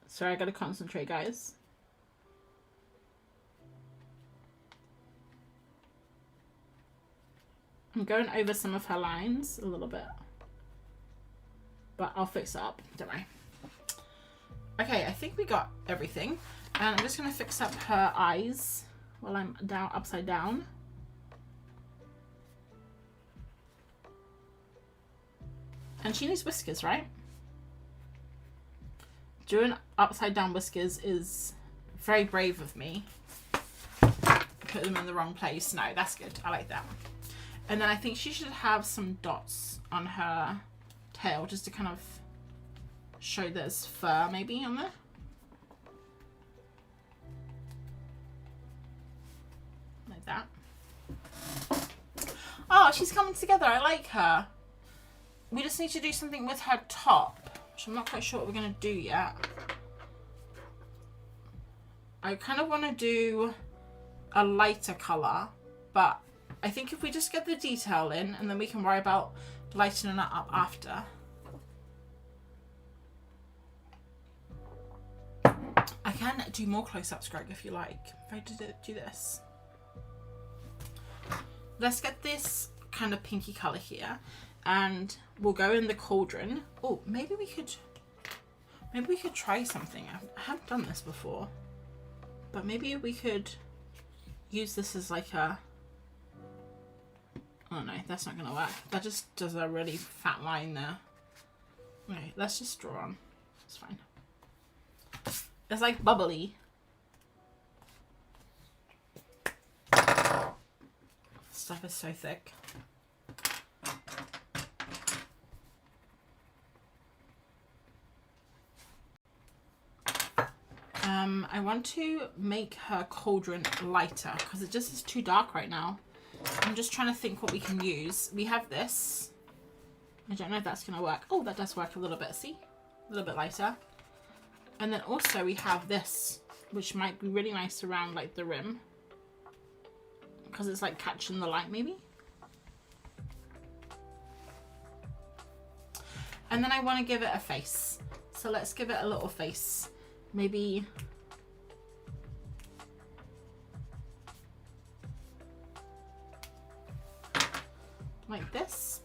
Sorry, I gotta concentrate, guys. I'm going over some of her lines a little bit, but I'll fix it up, don't worry. Okay, I think we got everything. And I'm just gonna fix up her eyes while I'm down, upside down. And she needs whiskers, right? Doing upside down whiskers is very brave of me. Put them in the wrong place. No, that's good. I like that. And then I think she should have some dots on her tail just to kind of show there's fur maybe on there. Like that. Oh, she's coming together. I like her. We just need to do something with her top, which I'm not quite sure what we're going to do yet. I kind of want to do a lighter colour, but I think if we just get the detail in, and then we can worry about lightening it up after. I can do more close-ups, Greg, if you like. If I do this. Let's get this kind of pinky colour here, and we'll go in the cauldron. Oh, maybe we could try something. I haven't done this before, but maybe we could use this as like a... Oh no, that's not gonna work. That just does a really fat line there. Okay, let's just draw on. It's fine. It's like bubbly. Stuff is so thick. I want to make her cauldron lighter because it just is too dark right now. I'm just trying to think what we can use. We have this. I don't know if that's going to work. Oh, that does work a little bit. See? A little bit lighter. And then also we have this, which might be really nice around like the rim. Because it's like catching the light maybe. And then I want to give it a face. So let's give it a little face. Maybe... like this.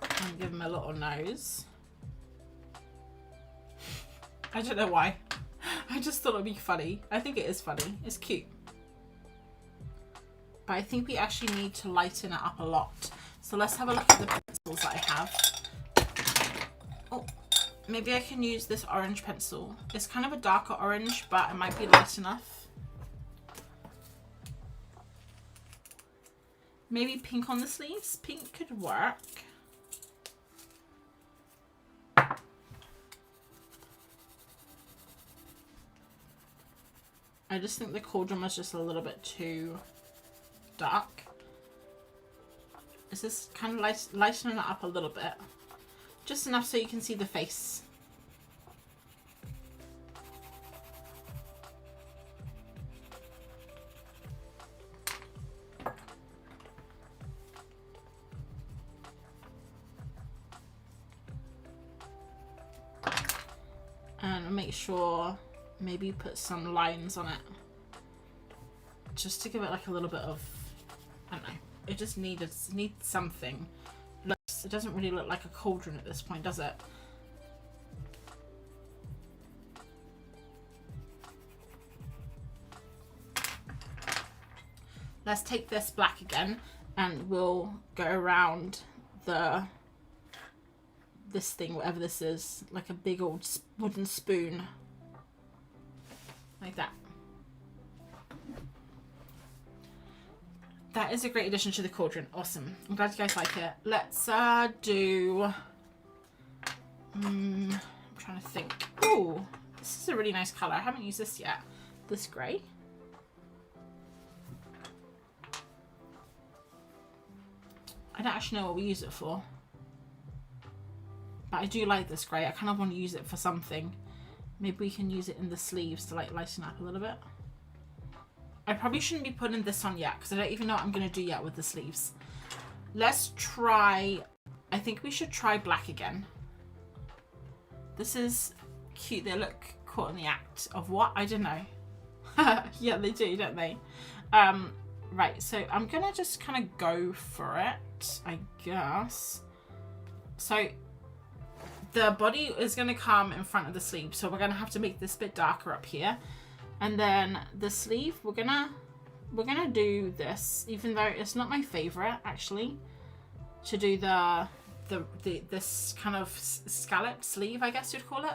And give him a little nose. I don't know why. I just thought it'd be funny. I think it is funny. It's cute. but I think we actually need to lighten it up a lot. So let's have a look at the pencils that I have. Oh, maybe I can use this orange pencil. It's kind of a darker orange, but it might be light enough. Maybe pink on the sleeves. Pink could work. I just think the cauldron was just a little bit too dark. Is this kind of lightening it up a little bit? Just enough so you can see the face. And make sure maybe put some lines on it. Just to give it like a little bit of, I don't know. It just needs something. It doesn't really look like a cauldron at this point, does it? Let's take this black again and we'll go around this thing, whatever this is, like a big old wooden spoon. Like that. That is a great addition to the cauldron. Awesome. I'm glad you guys like it. Let's do... I'm trying to think. Ooh, this is a really nice colour. I haven't used this yet. This grey. I don't actually know what we use it for. But I do like this grey. I kind of want to use it for something. Maybe we can use it in the sleeves to like lighten up a little bit. I probably shouldn't be putting this on yet because I don't even know what I'm going to do yet with the sleeves. Let's try... I think we should try black again. This is cute. They look caught in the act of what? I don't know. Yeah, they do, don't they? Right, so I'm going to just kind of go for it, I guess. So the body is going to come in front of the sleeve. So we're going to have to make this bit darker up here. And then the sleeve, we're gonna do this, even though it's not my favorite actually, to do this kind of scalloped sleeve, I guess you'd call it.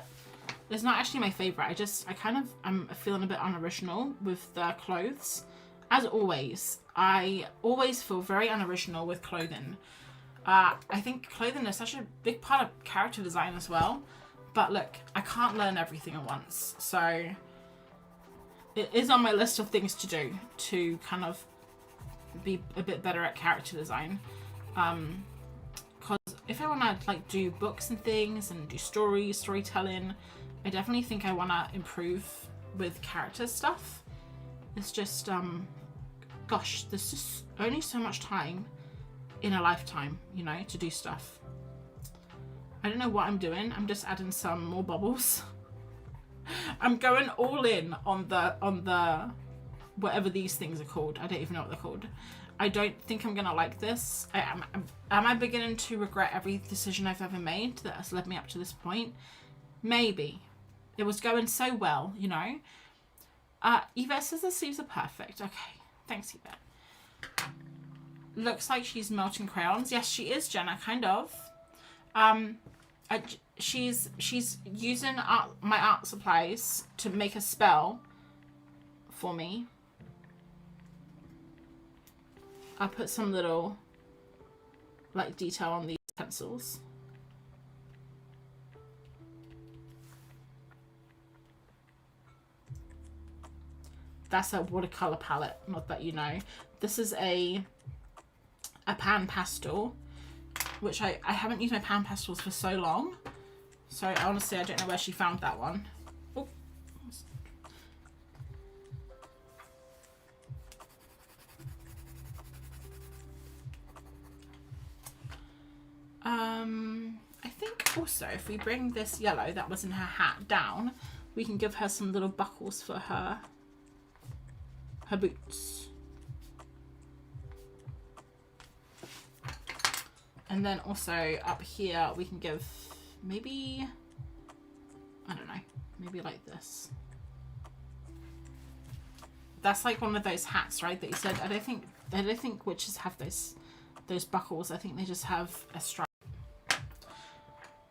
It's not actually my favorite. I'm feeling a bit unoriginal with the clothes. As always, I always feel very unoriginal with clothing. I think clothing is such a big part of character design as well. But look, I can't learn everything at once, so it is on my list of things to do to kind of be a bit better at character design. Because if I want to like do books and things and do storytelling, I definitely think I want to improve with character stuff. It's just, gosh, there's just only so much time in a lifetime, you know, to do stuff. I don't know what I'm doing. I'm just adding some more bubbles. I'm going all in on the whatever these things are called. I don't even know what they're called. I don't think I'm gonna like this. Am I beginning to regret every decision I've ever made that has led me up to this point? Maybe. It was going so well, you know. Yvette says the sleeves are perfect. Okay, thanks Yvette. Looks like she's melting crayons. Yes, she is, Jenna, kind of. She's using my art supplies to make a spell for me. I'll put some little like detail on these pencils. That's a watercolor palette, not that you know. This is a pan pastel, which I haven't used my pan pastels for so long. So honestly, I don't know where she found that one. Oh. I think also if we bring this yellow that was in her hat down, we can give her some little buckles for her boots. And then also up here we can give maybe, I don't know, maybe like this. That's like one of those hats, right, that you said, I don't think I don't think witches have those buckles. I think they just have a stripe.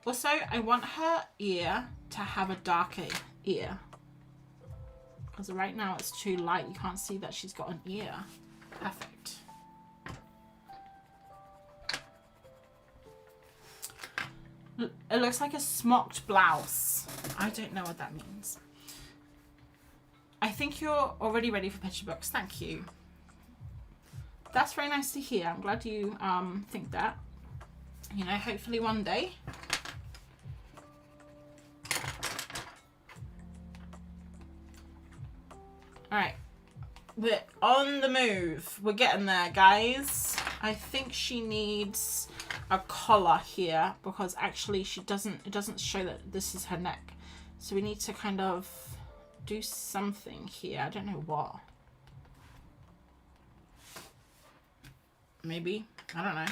Also, I want her ear to have a darker ear. Because right now it's too light. You can't see that she's got an ear. Perfect. It looks like a smocked blouse. I don't know what that means. I think you're already ready for picture books. Thank you. That's very nice to hear. I'm glad you think that. You know, hopefully one day. Alright. We're on the move. We're getting there, guys. I think she needs a collar here because actually it doesn't show that this is her neck. So we need to kind of do something here. I don't know what. Maybe. I don't know.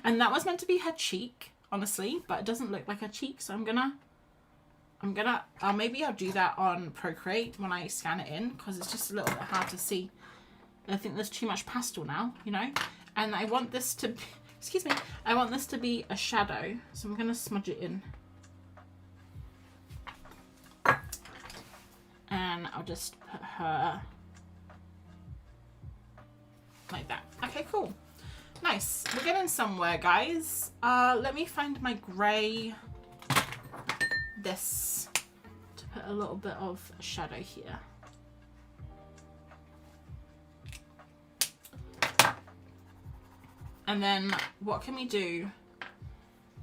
And that was meant to be her cheek, honestly, but it doesn't look like her cheek, so maybe I'll do that on Procreate when I scan it in, because it's just a little bit hard to see. I think there's too much pastel now, you know? And I want this to be, excuse me, I want this to be a shadow, so I'm going to smudge it in. And I'll just put her like that. Okay, cool. Nice. We're getting somewhere, guys. Let me find my grey, this, to put a little bit of shadow here. And then what can we do?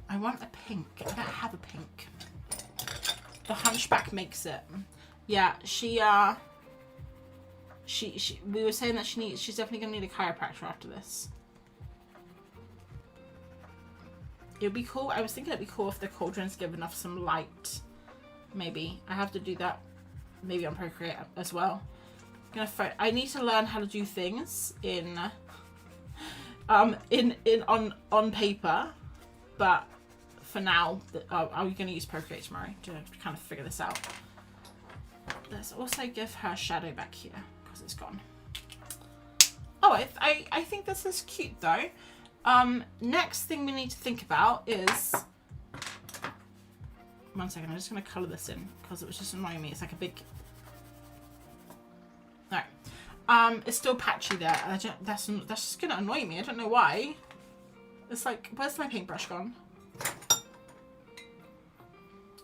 I want a pink. I don't have a pink. The Hunchback makes it. Yeah, we were saying that she's definitely gonna need a chiropractor after this. It would be cool. I was thinking it'd be cool if the cauldrons give enough some light. Maybe I have to do that. Maybe on Procreate as well. I need to learn how to do things on paper, but for now, are we going to use Procreate tomorrow to kind of figure this out? Let's also give her shadow back here because it's gone. Oh, I think this is cute though. Next thing we need to think about is, one second, I'm just going to colour this in because it was just annoying me. It's like a big, no. It's still patchy there. That's just going to annoy me. I don't know why. It's like, where's my paintbrush gone?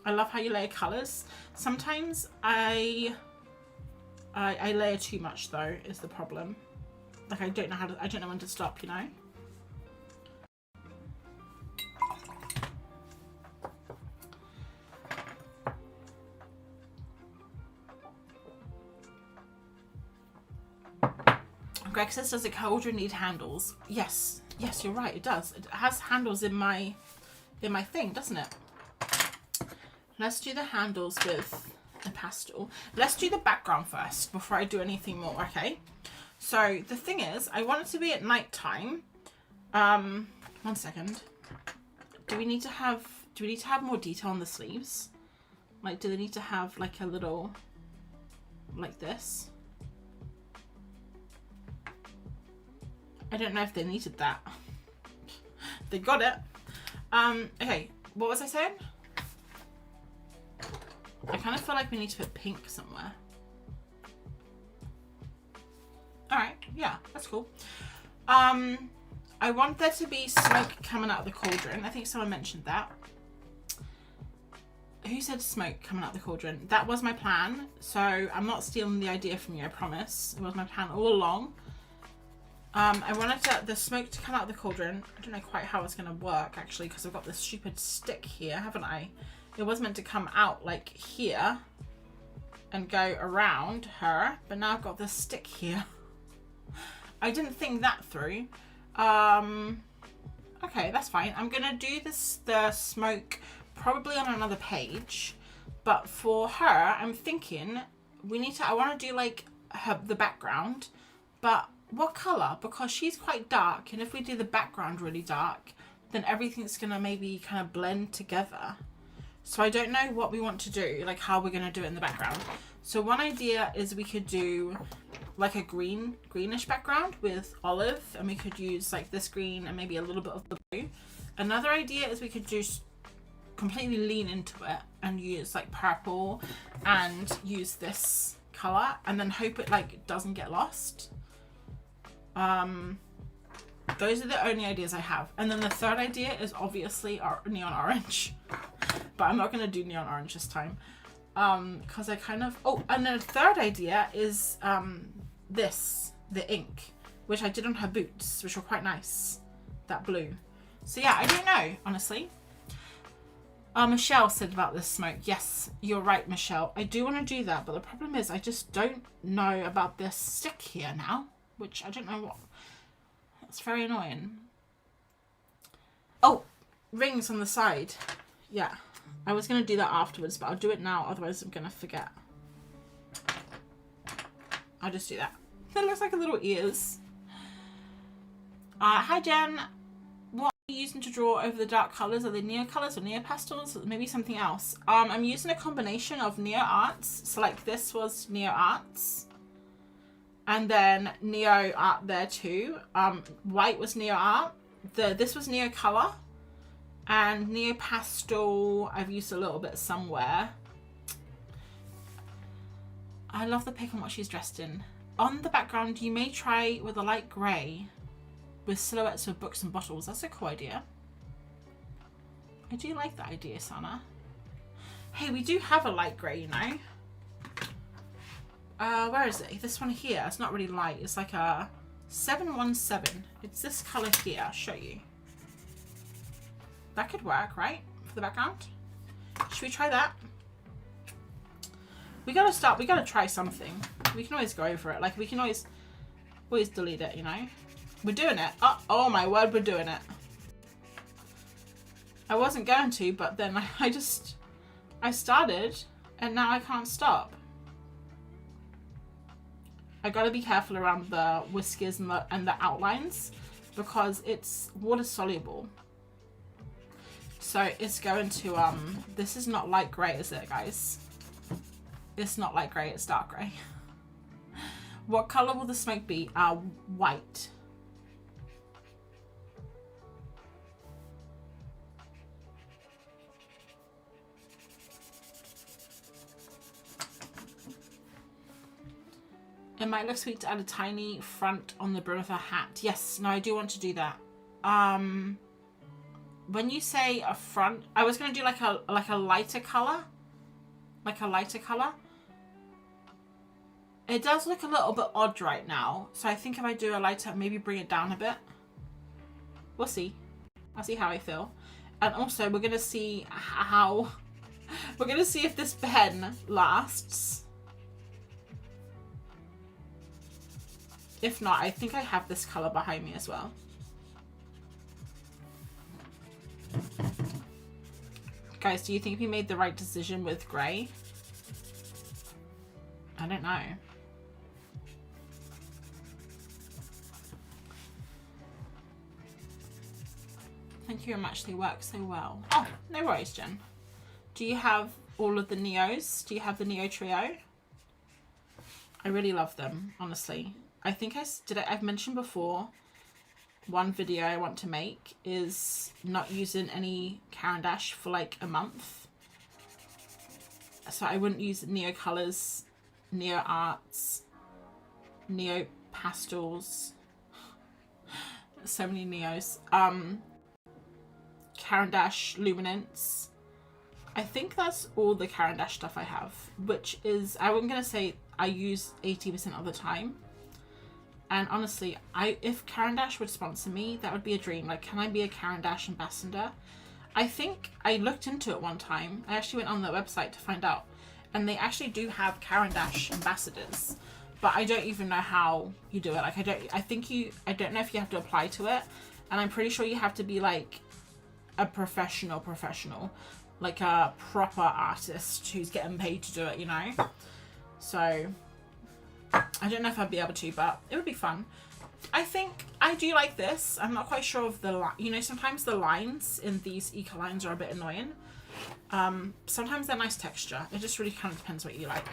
I love how you layer colours. Sometimes I layer too much though, is the problem. Like I don't know when to stop, you know? Greg says, does a cauldron need handles? Yes, you're right, it does. It has handles in my thing, doesn't it? Let's do the handles with the pastel. Let's do the background first before I do anything more, okay? So the thing is, I want it to be at night time. 1 second. Do we need to have more detail on the sleeves? Like, do they need to have like a little, like this? I don't know if they needed that. They got it. Okay, what was I saying? I kind of feel like we need to put pink somewhere. Alright, yeah, that's cool. I want there to be smoke coming out of the cauldron. I think someone mentioned that. Who said smoke coming out of the cauldron? That was my plan. So I'm not stealing the idea from you, I promise. It was my plan all along. I wanted the smoke to come out of the cauldron. I don't know quite how it's going to work, actually, because I've got this stupid stick here, haven't I? It was meant to come out, like, here and go around her, but now I've got this stick here. I didn't think that through. Okay, that's fine. I'm going to do the smoke probably on another page, but for her, I'm thinking I want to do, like, the background, but what colour? Because she's quite dark, and if we do the background really dark, then everything's gonna maybe kind of blend together. So I don't know what we want to do, like how we're gonna do it in the background. So one idea is we could do like a greenish background with olive, and we could use like this green and maybe a little bit of the blue. Another idea is we could just completely lean into it and use like purple and use this color and then hope it like doesn't get lost. Those are the only ideas I have. And then the third idea is obviously our neon orange, but I'm not going to do neon orange this time. Because I kind of, oh, and then the third idea is the ink, which I did on her boots, which were quite nice, that blue. So yeah, I don't know, honestly. Michelle said about this smoke. Yes, you're right, Michelle. I do want to do that, but the problem is I just don't know about this stick here now, which I don't know what. That's very annoying. Oh, rings on the side. Yeah, I was going to do that afterwards, but I'll do it now, otherwise I'm going to forget. I'll just do that. That looks like a little ears. Hi, Jen. What are you using to draw over the dark colours? Are they neo colours or neo pastels? Or maybe something else. I'm using a combination of neo arts. So like this was neo arts. And then neo art there too. White was neo art. This was neo color. And neo pastel I've used a little bit somewhere. I love the pic on what she's dressed in. On the background you may try with a light grey with silhouettes of books and bottles. That's a cool idea. I do like that idea, Sana. Hey, we do have a light grey, you know. Where is it? This one here. It's not really light. It's like a 717. It's this colour here. I'll show you. That could work, right? For the background. Should we try that? We gotta try something. We can always go over it. Like, we can always delete it, you know? We're doing it. Oh my word, we're doing it. I wasn't going to, but then I started, and now I can't stop. I gotta be careful around the whiskers and the outlines because it's water soluble. So it's going to, this is not light grey, is it, guys? It's not light grey, it's dark grey. What colour will the smoke be? White. It might look sweet to add a tiny front on the brim of her hat. Yes, no, I do want to do that. When you say a front, I was going to do like a lighter colour. Like a lighter colour. It does look a little bit odd right now. So I think if I do a lighter, maybe bring it down a bit. We'll see. I'll see how I feel. And also we're going to see how... We're going to see if this pen lasts. If not, I think I have this colour behind me as well. Guys, do you think we made the right decision with grey? I don't know. Thank you very much. They work so well. Oh, no worries, Jen. Do you have all of the Neos? Do you have the Neo trio? I really love them, honestly. I think I've mentioned before, one video I want to make is not using any Caran d'Ache for like a month. So I wouldn't use Neo Colours, Neo Arts, Neo Pastels, so many Neos, Caran d'Ache Luminance. I think that's all the Caran d'Ache stuff I have, which is, I'm going to say I use 80% of the time. And honestly, if Caran d'Ache would sponsor me, that would be a dream. Like, can I be a Caran d'Ache ambassador? I think I looked into it one time. I actually went on their website to find out. And they actually do have Caran d'Ache ambassadors. But I don't even know how you do it. Like, I don't know if you have to apply to it. And I'm pretty sure you have to be like a professional. Like a proper artist who's getting paid to do it, you know? So... I don't know if I'd be able to, but it would be fun. I think I do like this. I'm not quite sure of the you know, sometimes the lines in these eco lines are a bit annoying. Sometimes they're nice texture. It just really kind of depends what you like.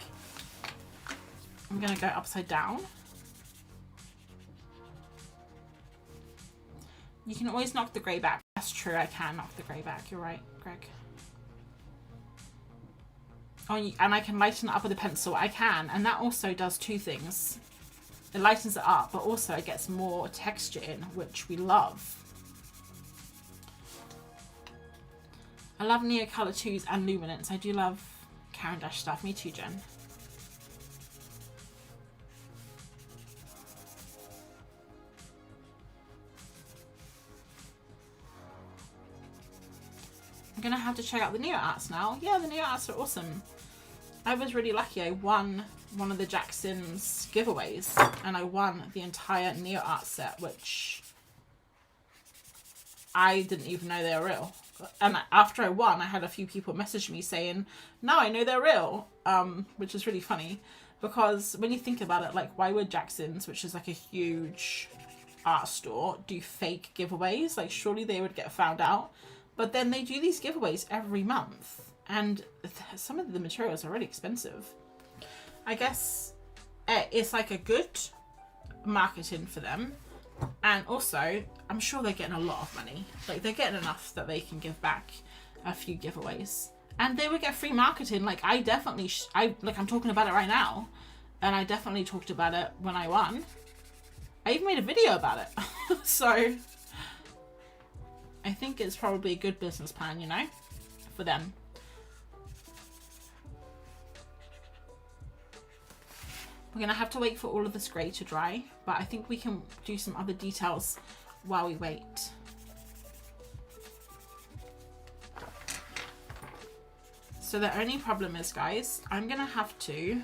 I'm gonna go upside down You can always knock the grey back. That's true, I can knock the grey back. You're right, Greg. Oh, and I can lighten it up with a pencil. I can, and that also does two things. It lightens it up, but also it gets more texture in, which we love. I love Neocolor 2s and Luminance. I do love Caran d'Ache stuff. Me too, Jen. I'm gonna have to check out the Neo Arts now. Yeah, the Neo Arts are awesome. I was really lucky. I won one of the Jack Sims giveaways and I won the entire Neo Arts set, which I didn't even know they were real. And after I won, I had a few people message me saying, now I know they're real, which is really funny because when you think about it, like, why would Jack Sims, which is like a huge art store, do fake giveaways? Like, surely they would get found out. But then they do these giveaways every month, and some of the materials are really expensive. I guess it's like a good marketing for them. And also, I'm sure they're getting a lot of money. Like, they're getting enough that they can give back a few giveaways. And they would get free marketing. Like, I definitely, I'm talking about it right now. And I definitely talked about it when I won. I even made a video about it. So I think it's probably a good business plan, you know, for them. We're going to have to wait for all of this grey to dry, but I think we can do some other details while we wait. So the only problem is, guys, I'm going to have to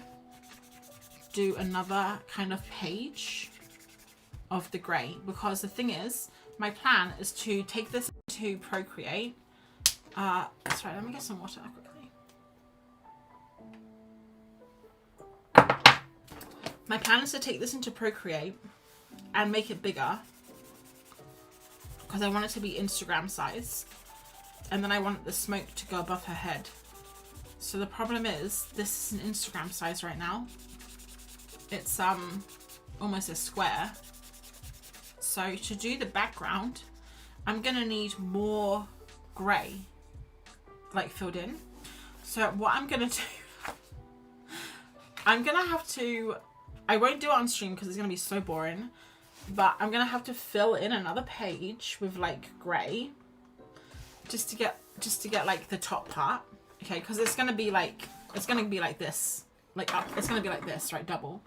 do another kind of page of the grey, because the thing is, my plan is to take this to Procreate. That's right, let me get some water quickly. My plan is to take this into Procreate and make it bigger because I want it to be Instagram size, and then I want the smoke to go above her head. So the problem is, this is an Instagram size right now. It's almost a square. So to do the background, I'm gonna need more grey, like, filled in. So what I'm gonna do, I'm gonna have to, I won't do it on stream because it's gonna be so boring, but I'm gonna have to fill in another page with like grey, just to get like the top part. Okay, because it's gonna be like this, like up, it's gonna be like this, right, double.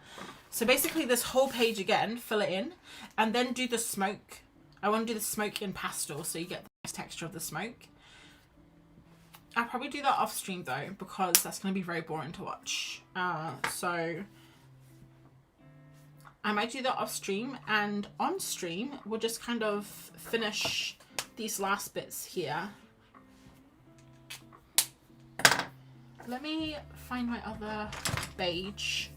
So basically this whole page again, fill it in, and then do the smoke. I want to do the smoke in pastel so you get the nice texture of the smoke. I'll probably do that off stream though, because that's going to be very boring to watch. So I might do that off stream, and on stream we'll just kind of finish these last bits here. Let me find my other beige.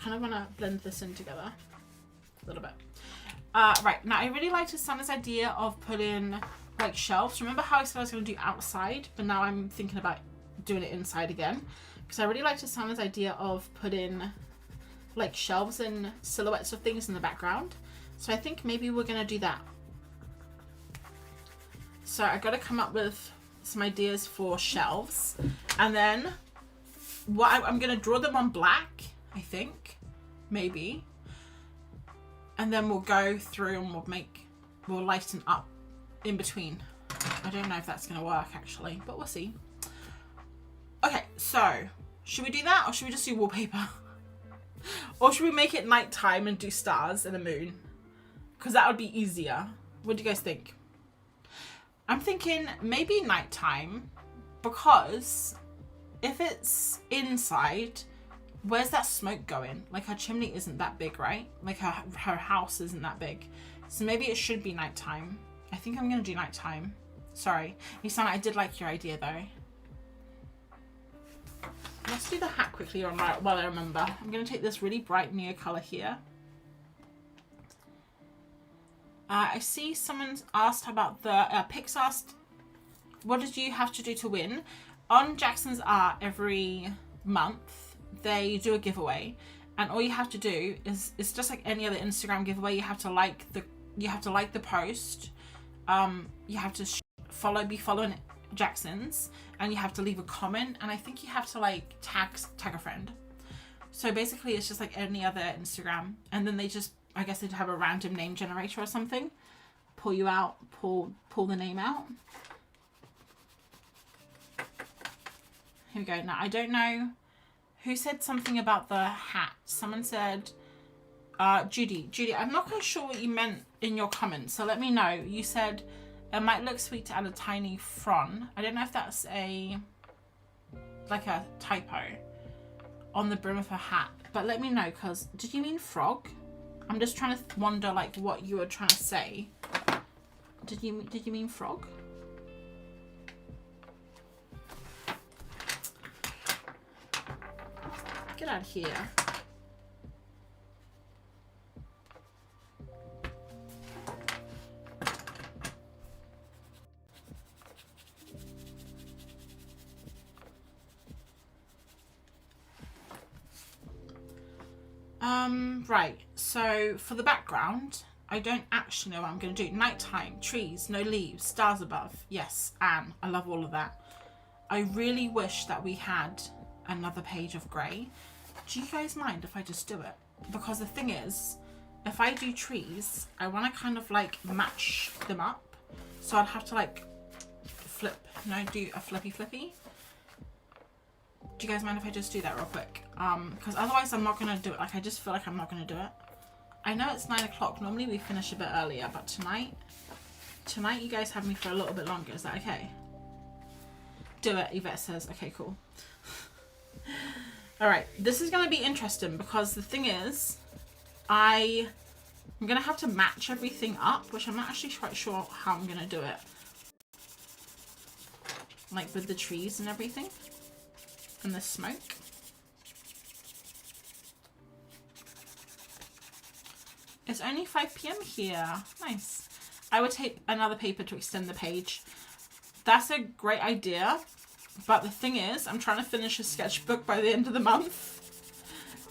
Kind of want to blend this in together a little bit. Right, now I really liked Susanna's idea of putting like shelves. Remember how I said I was going to do outside, but now I'm thinking about doing it inside again, because I really liked Susanna's idea of putting like shelves and silhouettes of things in the background. So I think maybe we're going to do that. So I got to come up with some ideas for shelves, and then what I'm going to draw them on black, I think, maybe, and then we'll go through and we'll lighten up in between. I don't know if that's gonna work actually, but we'll see. Okay, so should we do that, or should we just do wallpaper? Or should we make it nighttime and do stars and a moon? Because that would be easier. What do you guys think? I'm thinking maybe nighttime, because if it's inside, where's that smoke going? Like, her chimney isn't that big, right? Like her house isn't that big. So maybe it should be nighttime. I think I'm gonna do nighttime. Sorry. Nisana, I did like your idea though. Let's do the hat quickly while I remember. I'm gonna take this really bright Neo color here. I see someone's asked about the, Pix asked, what did you have to do to win? On Jackson's Art every month, they do a giveaway, and all you have to do is, it's just like any other Instagram giveaway. You have to like the post, you have to be following Jackson's, and you have to leave a comment, and I think you have to like tag a friend. So basically it's just like any other Instagram, and then they just, I guess they'd have a random name generator or something, pull you out, pull the name out. Here we go. Now I don't know who said something about the hat. Someone said Judy, I'm not quite sure what you meant in your comments, so let me know. You said it might look sweet to add a tiny frond. I don't know if that's like a typo on the brim of her hat, but let me know, because did you mean frog? I'm just trying to wonder like what you were trying to say. Did you mean frog? Get out of here. Right, so for the background, I don't actually know what I'm going to do. Nighttime, trees, no leaves, stars above. Yes, Anne, I love all of that. I really wish that we had another page of grey. Do you guys mind if I just do it? Because the thing is, if I do trees, I want to kind of like match them up. So I'd have to like flip, you know, do a flippy. Do you guys mind if I just do that real quick? Because otherwise I'm not going to do it. Like, I just feel like I'm not going to do it. I know it's 9 o'clock. Normally we finish a bit earlier, but tonight you guys have me for a little bit longer. Is that okay? Do it, Yvette says. Okay, cool. All right, this is going to be interesting because the thing is, I'm going to have to match everything up, which I'm not actually quite sure how I'm going to do it. Like with the trees and everything. And the smoke. It's only 5 PM here. Nice. I would take another paper to extend the page. That's a great idea. But the thing is, I'm trying to finish a sketchbook by the end of the month.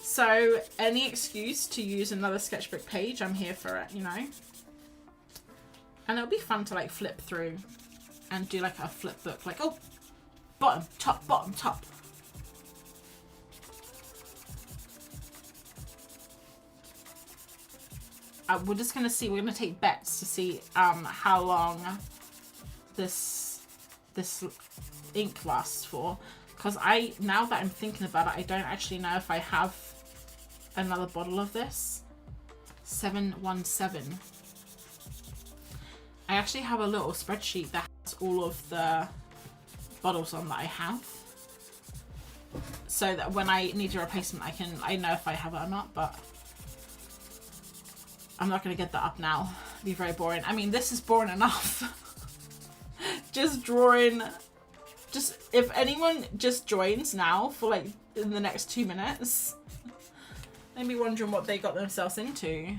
So any excuse to use another sketchbook page, I'm here for it, you know. And it'll be fun to like flip through and do like a flip book. Like, oh, bottom, top, bottom, top. We're just going to see, we're going to take bets to see how long this ink lasts for. Because now that I'm thinking about it, I don't actually know if I have another bottle of this. 717. I actually have a little spreadsheet that has all of the bottles on that I have. So that when I need a replacement, I know if I have it or not, but I'm not going to get that up now. It'd be very boring. I mean, this is boring enough. Just drawing. Just, if anyone just joins now for like in the next 2 minutes, they'd be wondering what they got themselves into.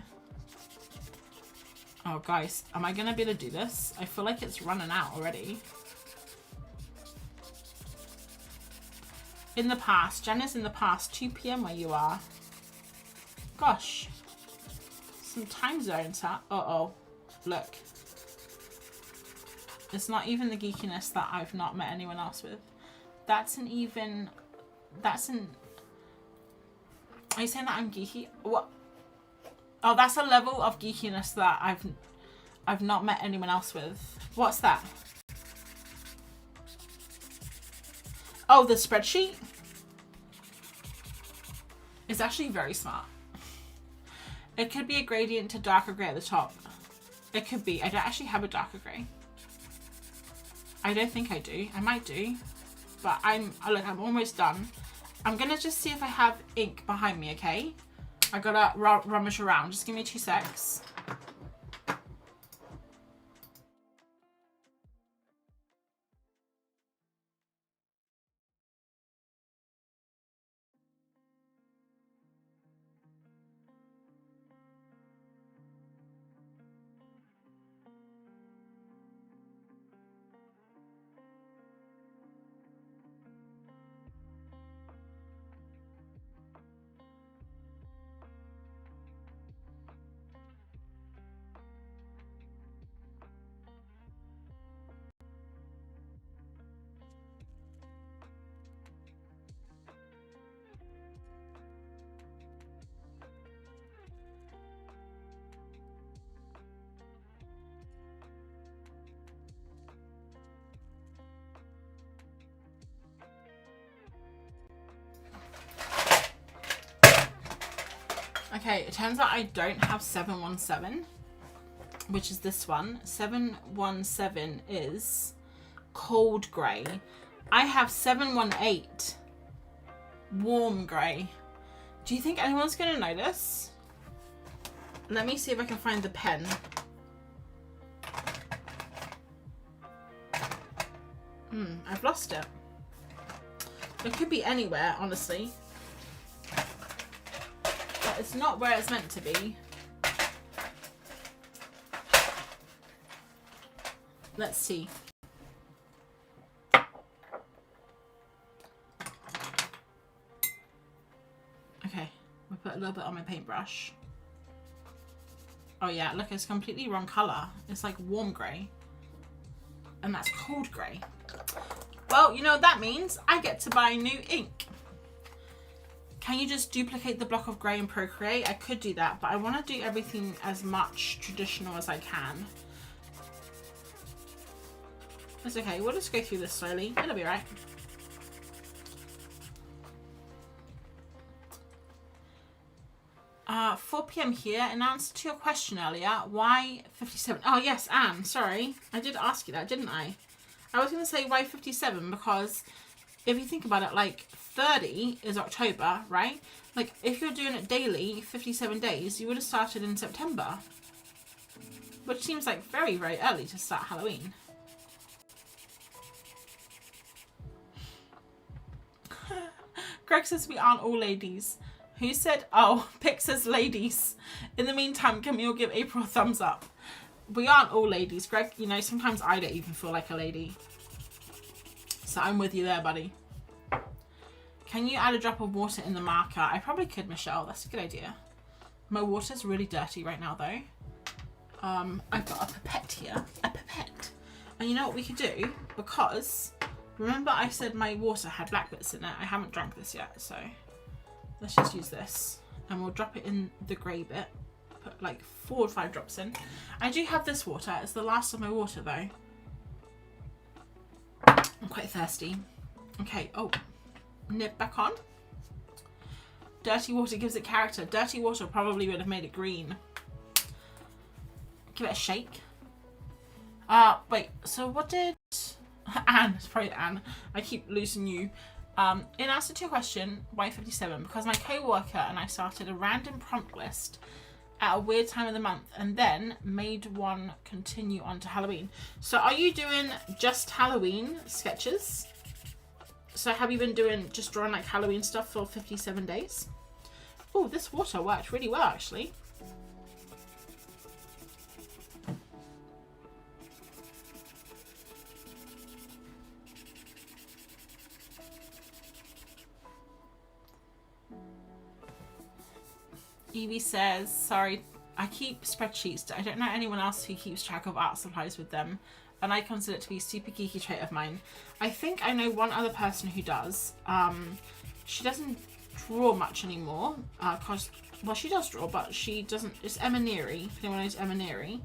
Oh, guys, am I going to be able to do this? I feel like it's running out already. In the past. Janice, in the past. 2 PM where you are. Gosh. Some time zones, huh? Uh-oh. Look. It's not even the geekiness that I've not met anyone else with. That's an even... That's an... Are you saying that I'm geeky? What? Oh, that's a level of geekiness that I've not met anyone else with. What's that? Oh, the spreadsheet? It's actually very smart. It could be a gradient to darker grey at the top. It could be. I don't actually have a darker grey. I don't think I do. I might do. But I'm almost done. I'm going to just see if I have ink behind me, okay? I gotta rummage around. Just give me 2 secs. Okay, it turns out I don't have 717, which is this one. 717 is cold grey. I have 718, warm grey. Do you think anyone's going to notice? Let me see if I can find the pen. I've lost it. It could be anywhere, honestly. But it's not where it's meant to be. Let's see. Okay, we'll put a little bit on my paintbrush. Oh yeah, look, it's completely wrong colour. It's like warm grey. And that's cold grey. Well, you know what that means? I get to buy new ink. Can you just duplicate the block of grey in Procreate? I could do that, but I want to do everything as much traditional as I can. That's okay, we'll just go through this slowly. It'll be right. 4 PM here. In answer to your question earlier, why 57? Oh yes, Anne, sorry. I did ask you that, didn't I? I was going to say why 57 because if you think about it, like 30 is October, right? Like if you're doing it daily, 57 days, you would have started in September. Which seems like very, very early to start Halloween. Greg says we aren't all ladies. Who said, oh, Pick says ladies. In the meantime, can we all give April a thumbs up? We aren't all ladies, Greg. You know, sometimes I don't even feel like a lady. So I'm with you there, buddy. Can you add a drop of water in the marker? I probably could, Michelle. That's a good idea. My water's really dirty right now, though. I've got a pipette here. A pipette. And you know what we could do? Because, remember I said my water had black bits in it? I haven't drunk this yet, so let's just use this. And we'll drop it in the grey bit. Put like 4 or 5 drops in. I do have this water. It's the last of my water, though. I'm quite thirsty. Okay, oh. Nib back on. Dirty water gives it character. Dirty water probably would have made it green. Give it a shake. Wait, so what did Anne, it's probably Anne, I keep losing you. In answer to your question, why 57? Because my co-worker and I started a random prompt list at a weird time of the month and then made one continue on to Halloween. So are you doing just Halloween sketches? So have you been doing, just drawing like Halloween stuff for 57 days? Oh, this water worked really well, actually. Evie says, sorry, I keep spreadsheets. I don't know anyone else who keeps track of art supplies with them, and I consider it to be a super geeky trait of mine. I think I know one other person who does. She doesn't draw much anymore, cause, well, she does draw, but she doesn't. It's Emma Neary, if anyone knows Emma Neary.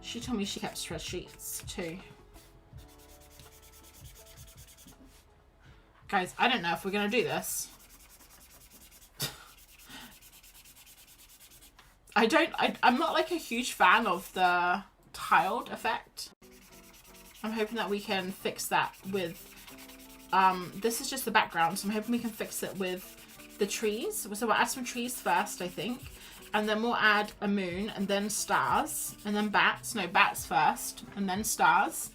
She told me she kept spreadsheets too. Guys, I don't know if we're gonna do this. I'm not like a huge fan of the tiled effect. I'm hoping that we can fix that with, this is just the background, so I'm hoping we can fix it with the trees. So we'll add some trees first, I think, and then we'll add a moon, and then stars, and then bats. No, bats first, and then stars.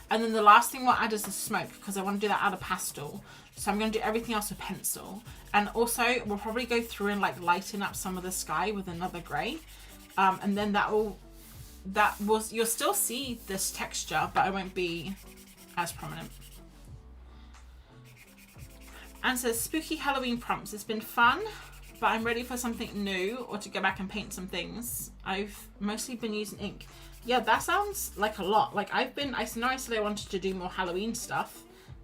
And then the last thing we'll add is the smoke, because I want to do that out of pastel. So I'm going to do everything else with pencil. And also, we'll probably go through and like lighten up some of the sky with another grey. And then you'll still see this texture, but it won't be as prominent. And says, spooky Halloween prompts. It's been fun, but I'm ready for something new or to go back and paint some things. I've mostly been using ink. Yeah, that sounds like a lot. Like I know I said I wanted to do more Halloween stuff,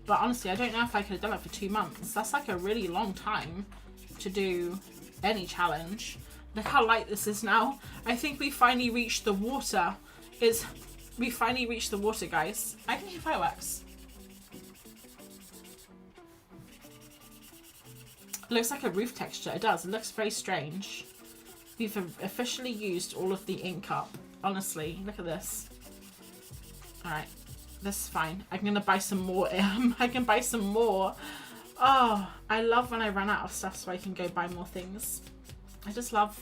but honestly, I don't know if I could have done it for 2 months. That's like a really long time to do any challenge. Look how light this is now. I think we finally reached the water. We finally reached the water, guys. I can hear fireworks. It looks like a roof texture. It does. It looks very strange. We've officially used all of the ink up. Honestly, look at this. Alright, this is fine. I'm gonna buy some more. I can buy some more. Oh, I love when I run out of stuff so I can go buy more things. I just love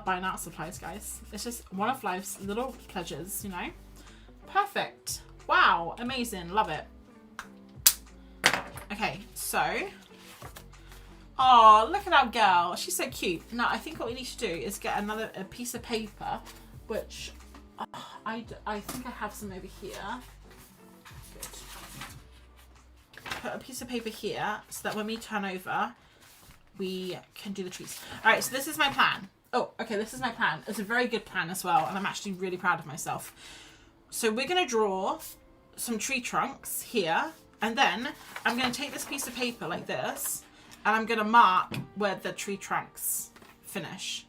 buying art supplies, guys. It's just one of life's little pleasures, you know? Perfect. Wow, amazing. Love it. Okay, so... Oh, look at that girl. She's so cute. Now, I think what we need to do is get a piece of paper, which I think I have some over here. Good. Put a piece of paper here so that when we turn over, we can do the trees. All right, so this is my plan. Oh, okay, this is my plan. It's a very good plan as well, and I'm actually really proud of myself. So we're going to draw some tree trunks here, and then I'm going to take this piece of paper like this, and I'm going to mark where the tree trunks finish.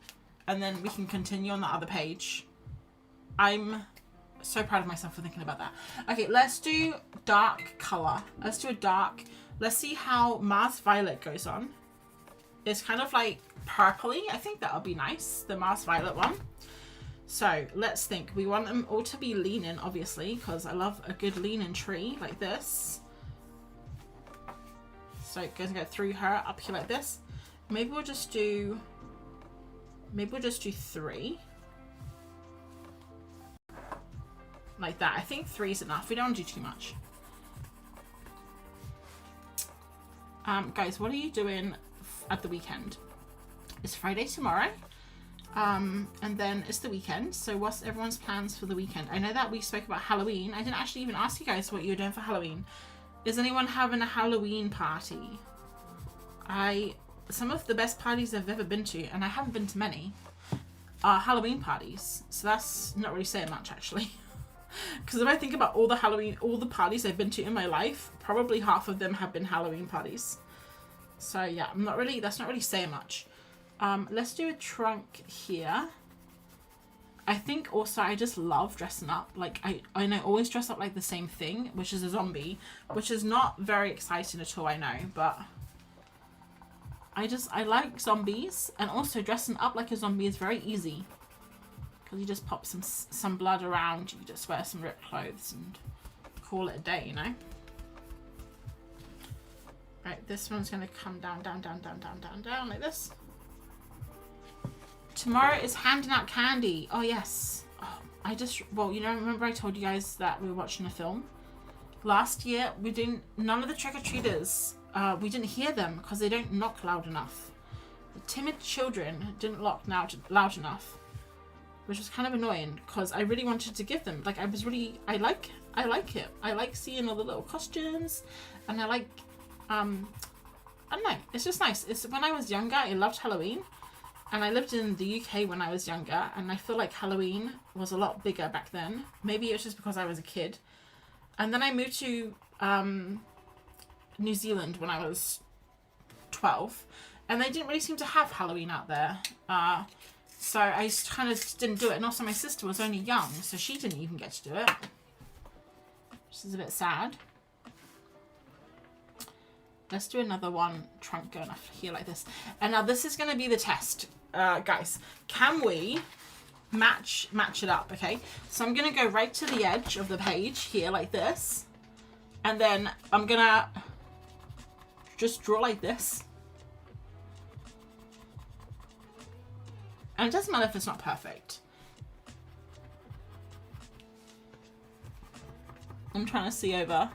And then we can continue on the other page. I'm so proud of myself for thinking about that. Okay, let's do dark color. Let's do a dark. Let's see how Mars Violet goes on. It's kind of like purpley. I think that'll be nice, the Mars Violet one. So let's think. We want them all to be leaning, obviously, because I love a good leaning tree like this. So it goes and go through her up here like this. Maybe we'll just do 3. Like that. I think 3 is enough. We don't want to do too much. Guys, what are you doing at the weekend? It's Friday tomorrow. And then it's the weekend. So what's everyone's plans for the weekend? I know that we spoke about Halloween. I didn't actually even ask you guys what you were doing for Halloween. Is anyone having a Halloween party? Some of the best parties I've ever been to, and I haven't been to many, are Halloween parties. So that's not really saying much, actually. Because if I think about all the parties I've been to in my life, probably half of them have been Halloween parties. So yeah, that's not really saying much. Let's do a trunk here. I think also I just love dressing up. Like I always dress up like the same thing, which is a zombie, which is not very exciting at all, I know, but I like zombies, and also dressing up like a zombie is very easy. Because you just pop some blood around, you just wear some ripped clothes and call it a day, you know? Right, this one's gonna come down like this. Tomorrow is handing out candy. Oh, yes. Oh, well, you know, remember I told you guys that we were watching a film? Last year, none of the trick-or-treaters, we didn't hear them because they don't knock loud enough. The timid children didn't knock loud enough, which was kind of annoying because I really wanted to give them. Like, I like it. I like seeing all the little costumes, and I like, I don't know, it's just nice. When I was younger, I loved Halloween. And I lived in the UK when I was younger, and I feel like Halloween was a lot bigger back then. Maybe it was just because I was a kid. And then I moved to New Zealand when I was 12, and they didn't really seem to have Halloween out there. So I just kind of didn't do it. And also my sister was only young, so she didn't even get to do it. Which is a bit sad. Let's do another one, trunk going up here like this. And now this is going to be the test. Guys, can we match it up, okay? So I'm going to go right to the edge of the page here like this. And then I'm going to just draw like this. And it doesn't matter if it's not perfect. I'm trying to see over.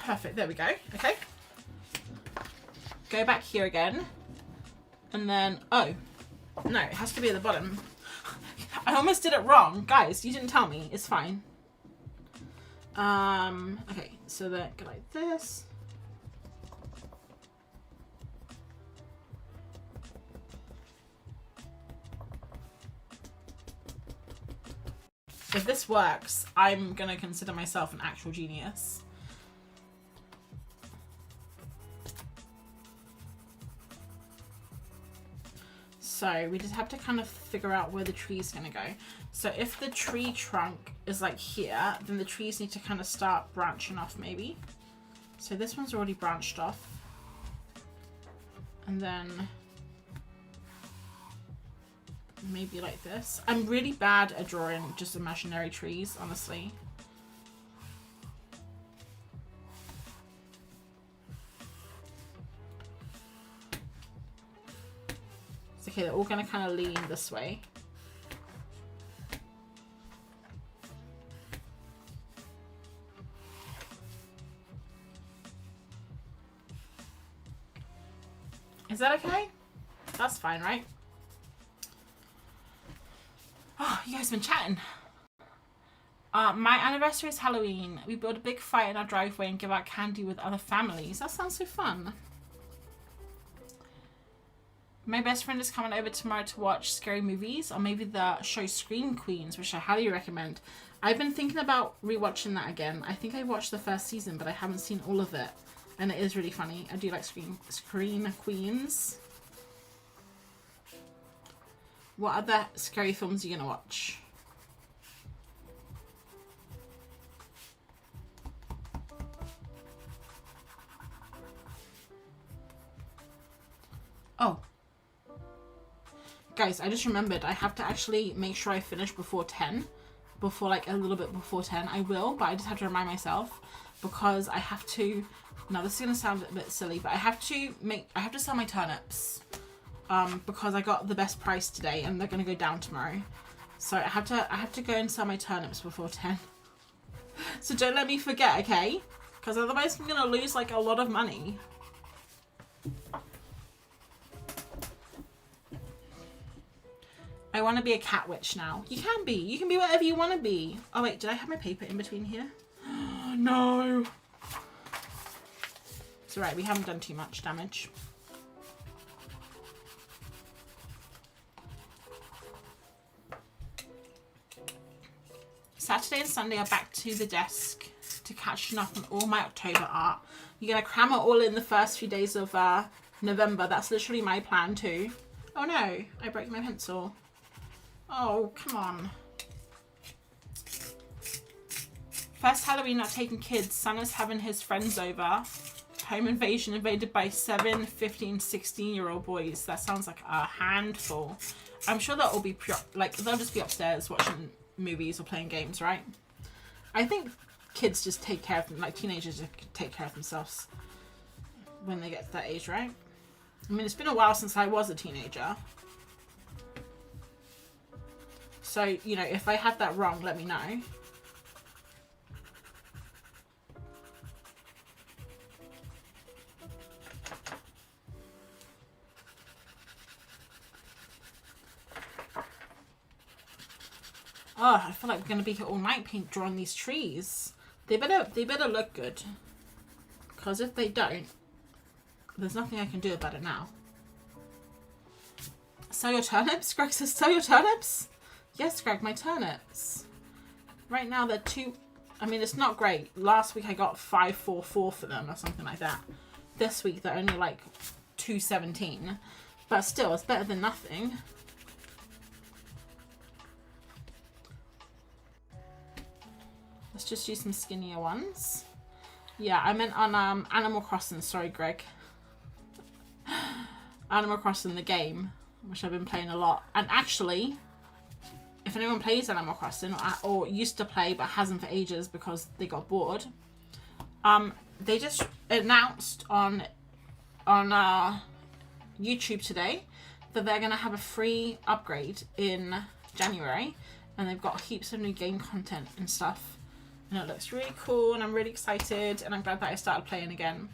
Perfect, there we go, okay. Go back here again. And then, oh, no, it has to be at the bottom. I almost did it wrong. Guys, you didn't tell me. It's fine. Okay, so then go like this. If this works, I'm gonna consider myself an actual genius. So we just have to kind of figure out where the tree's gonna go. So if the tree trunk is like here, then the trees need to kind of start branching off maybe. So this one's already branched off. And then maybe like this. I'm really bad at drawing just imaginary trees, honestly. It's okay, they're all gonna kind of lean this way. Is that okay? That's fine, right? Oh, you guys have been chatting. My anniversary is Halloween. We build a big fire in our driveway and give out candy with other families. That sounds so fun. My best friend is coming over tomorrow to watch scary movies, or maybe the show Scream Queens, which I highly recommend. I've been thinking about rewatching that again. I think I watched the first season, but I haven't seen all of it. And it is really funny. I do like Scream Queens. What other scary films are you gonna watch? Oh. Guys, I just remembered I have to actually make sure I finish before 10. Before, like, a little bit before 10. I will, but I just have to remind myself because I have to... Now, this is going to sound a bit silly, but I have to sell my turnips because I got the best price today and they're going to go down tomorrow. So I have to go and sell my turnips before 10. So don't let me forget, okay? Because otherwise I'm going to lose, like, a lot of money. I want to be a cat witch now. You can be. You can be whatever you want to be. Oh, wait. Did I have my paper in between here? No. It's alright. We haven't done too much damage. Saturday and Sunday are back to the desk to catching up on all my October art. You're going to cram it all in the first few days of November. That's literally my plan too. Oh no. I broke my pencil. Oh, come on. First Halloween not taking kids. Son is having his friends over. Home invasion invaded by 7, 15, 16-year-old boys. That sounds like a handful. I'm sure they'll all be, they'll just be upstairs watching movies or playing games, right? I think kids just take care of them, like teenagers just take care of themselves when they get to that age, right? I mean, it's been a while since I was a teenager. So, you know, if I have that wrong, let me know. Oh, I feel like we're going to be here all night drawing these trees. They better look good. Because if they don't, there's nothing I can do about it now. Sell your turnips? Greg says, sell your turnips? Yes, Greg, my turnips. Right now they're I mean, it's not great. Last week I got 544 for them or something like that. This week they're only like 217. But still, it's better than nothing. Let's just use some skinnier ones. Yeah, I meant on Animal Crossing. Sorry, Greg. Animal Crossing, the game, which I've been playing a lot. And actually, if anyone plays Animal Crossing or used to play but hasn't for ages because they got bored, they just announced on YouTube today that they're gonna have a free upgrade in January, and they've got heaps of new game content and stuff, and it looks really cool, and I'm really excited, and I'm glad that I started playing again.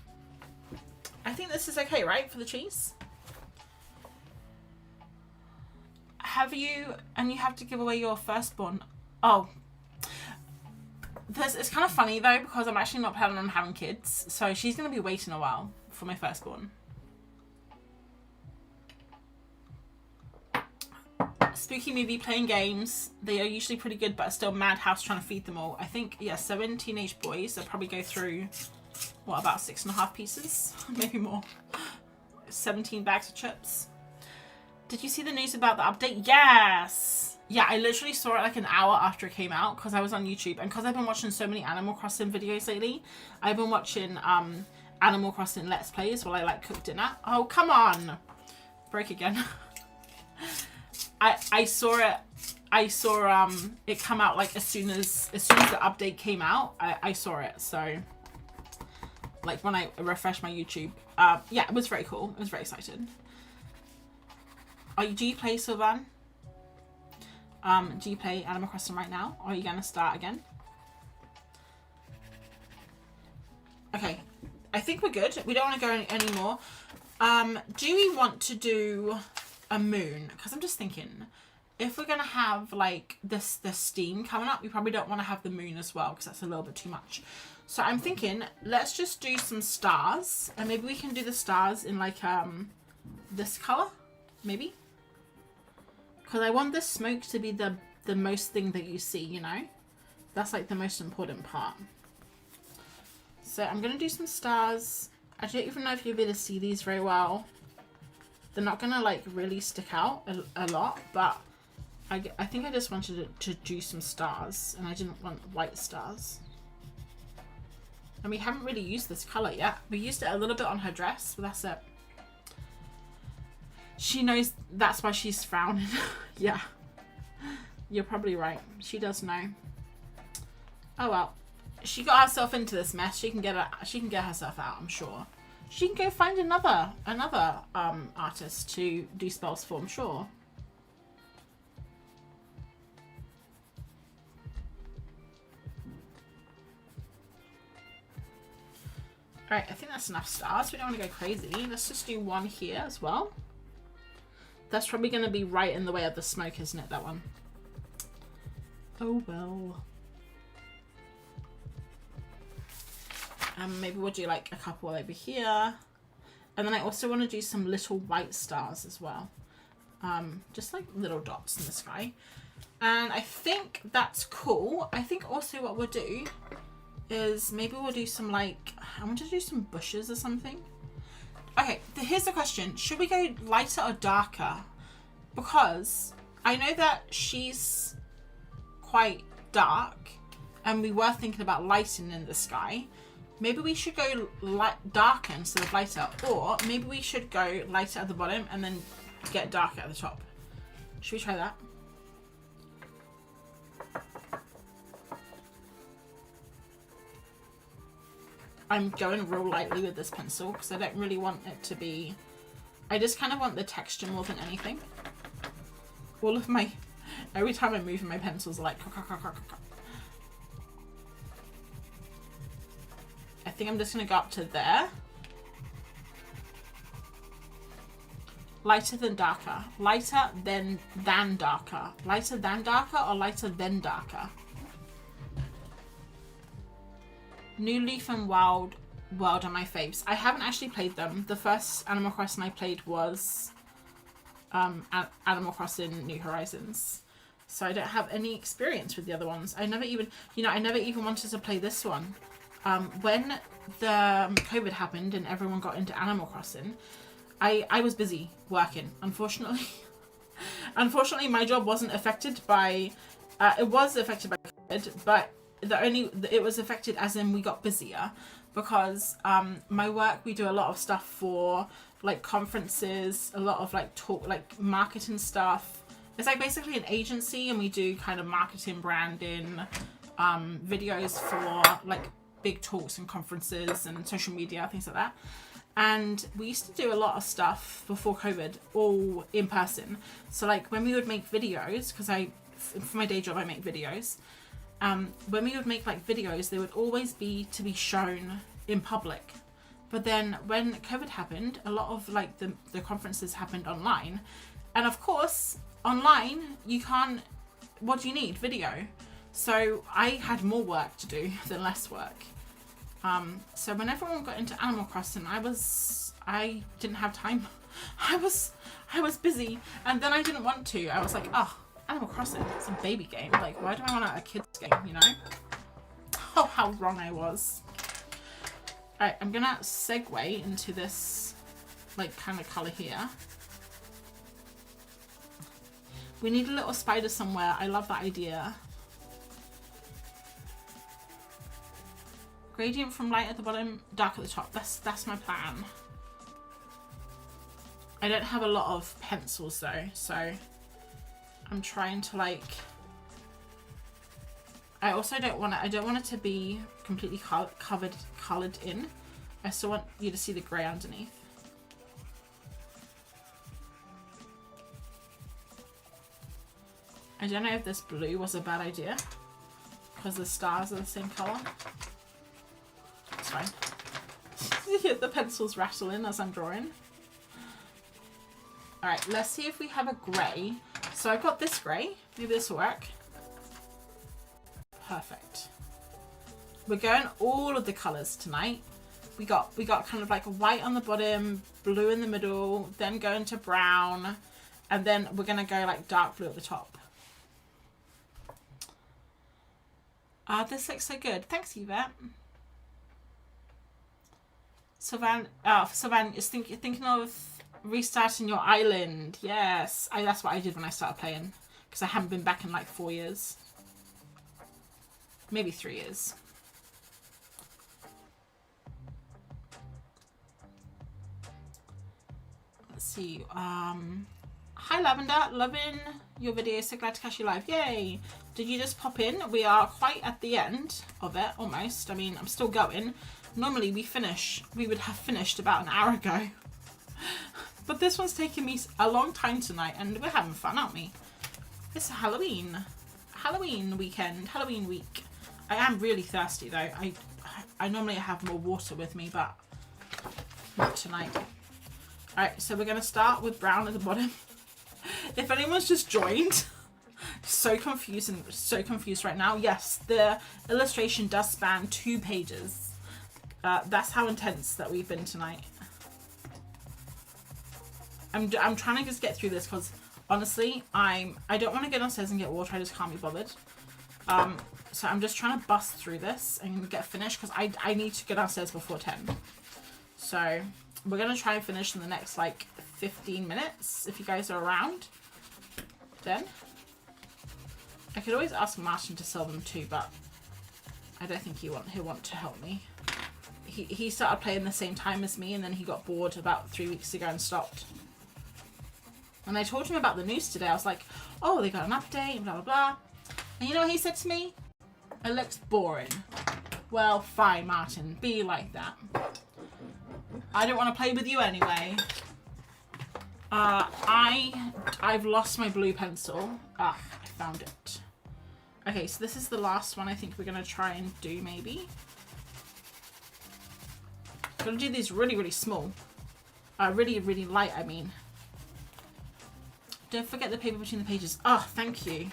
I think this is okay, right, for the cheese? And you have to give away your firstborn. Oh, it's kind of funny though, because I'm actually not planning on having kids, so she's going to be waiting a while for my firstborn. Spooky movie, playing games. They are usually pretty good, but still madhouse trying to feed them all. I think, yeah, 7 teenage boys. They'll probably go through, what, about 6.5 pieces? Maybe more. 17 bags of chips. Did you see the news about the update? Yes! Yeah, I literally saw it like an hour after it came out because I was on YouTube. And because I've been watching so many Animal Crossing videos lately, I've been watching Animal Crossing Let's Plays while I like cook dinner. Oh, come on. Break again. I saw it. I saw it come out like as soon as the update came out. I saw it. So like when I refreshed my YouTube. Yeah, it was very cool. I was very excited. Do you play Sylvan? Do you play Animal Crossing right now? Or are you gonna start again? Okay, I think we're good. We don't want to go any more. Do we want to do a moon? Because I'm just thinking, if we're gonna have like this steam coming up, we probably don't want to have the moon as well because that's a little bit too much. So I'm thinking, let's just do some stars, and maybe we can do the stars in like this color, maybe. Because I want this smoke to be the most thing that you see, you know? That's like the most important part. So I'm going to do some stars. I don't even know if you'll be able to see these very well. They're not going to like really stick out a lot, but I think I just wanted to do some stars, and I didn't want white stars. And we haven't really used this color yet. We used it a little bit on her dress, but that's it. She knows that's why she's frowning. Yeah. You're probably right. She does know. Oh well. She got herself into this mess. She can get herself out, I'm sure. She can go find another artist to do spells for, I'm sure. Alright, I think that's enough stars. We don't want to go crazy. Let's just do one here as well. That's probably going to be right in the way of the smoke, isn't it, that one? Oh, well. Maybe we'll do, like, a couple over here. And then I also want to do some little white stars as well. Just, like, little dots in the sky. And I think that's cool. I think also what we'll do is maybe we'll do some, like... I want to do some bushes or something. Okay, here's the question. Should we go lighter or darker? Because I know that she's quite dark and we were thinking about lighting in the sky. Maybe we should go darker instead of lighter. Or maybe we should go lighter at the bottom and then get darker at the top. Should we try that? I'm going real lightly with this pencil because I don't really want it to be... I just kind of want the texture more than anything. All of my... Every time I move my pencils are like... I think I'm just going to go up to there. Lighter than darker. Lighter than darker. Lighter than darker or lighter than darker? New Leaf and Wild World are my faves. I haven't actually played them. The first Animal Crossing I played was Animal Crossing New Horizons. So I don't have any experience with the other ones. I never even, I never even wanted to play this one. When the COVID happened and everyone got into Animal Crossing, I was busy working, unfortunately. Unfortunately, my job wasn't affected by, it was affected by COVID, but it was affected as in we got busier because my work, we do a lot of stuff for like conferences, a lot of like marketing stuff. It's like basically an agency, and we do kind of marketing, branding, videos for like big talks and conferences and social media, things like that. And we used to do a lot of stuff before COVID, all in person. So like when we would make videos, because for my day job I make videos, when we would make like videos, they would always be to be shown in public. But then when COVID happened, a lot of like the conferences happened online. And of course, online, you can't, what do you need? Video. So I had more work to do than less work. So when everyone got into Animal Crossing, I didn't have time. I was busy, and then I didn't want to. I was like, oh, Animal Crossing, it's a baby game. Like, why do I want a kid's game, you know? Oh, how wrong I was. Alright, I'm gonna segue into this, like, kind of colour here. We need a little spider somewhere. I love that idea. Gradient from light at the bottom, dark at the top. That's my plan. I don't have a lot of pencils though, so I'm trying to like. I also don't want it. I don't want it to be completely coloured in. I still want you to see the grey underneath. I don't know if this blue was a bad idea because the stars are the same colour. It's fine. You hear the pencils rattling as I'm drawing. Alright, let's see if we have a grey. So I've got this grey. Maybe this will work. Perfect. We're going all of the colours tonight. We got kind of like white on the bottom, blue in the middle, then going to brown, and then we're gonna go like dark blue at the top. This looks so good. Thanks, Yvette. Sylvan, is thinking of restarting your island. Yes, that's what I did when I started playing, because I haven't been back in like 4 years. Maybe 3 years. Let's see. Hi Lavender, loving your video. So glad to catch you live. Yay! Did you just pop in? We are quite at the end of it, almost. I mean, I'm still going. Normally we would have finished about an hour ago. But this one's taking me a long time tonight, and we're having fun, aren't we? It's Halloween weekend, Halloween week. I am really thirsty though. I normally have more water with me, but not tonight. Alright, so we're going to start with brown at the bottom. If anyone's just joined, so confused right now. Yes, the illustration does span 2 pages. That's how intense that we've been tonight. I'm trying to just get through this because honestly, I don't want to get downstairs and get water. I just can't be bothered. So I'm just trying to bust through this and get finished because I need to go downstairs before 10. So we're going to try and finish in the next like 15 minutes if you guys are around. Then I could always ask Martin to sell them too, but I don't think he'll want to help me. He started playing the same time as me, and then he got bored about 3 weeks ago and stopped. When I told him about the news today, I was like, oh, they got an update, blah, blah, blah. And you know what he said to me? It looks boring. Well, fine, Martin. Be like that. I don't want to play with you anyway. I've lost my blue pencil. Ah, I found it. Okay, so this is the last one I think we're going to try and do, maybe. I'm going to do these really, really small. Really, really light, I mean. Don't forget the paper between the pages. Oh, thank you.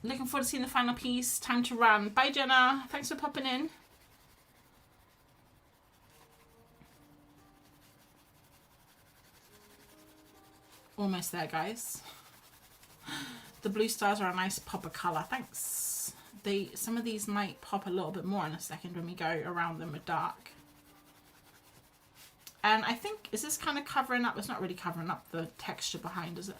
Looking forward to seeing the final piece. Time to run. Bye, Jenna. Thanks for popping in. Almost there, guys. The blue stars are a nice pop of colour. Thanks. Some of these might pop a little bit more in a second when we go around them with dark. And I think, is this kind of covering up? It's not really covering up the texture behind, is it?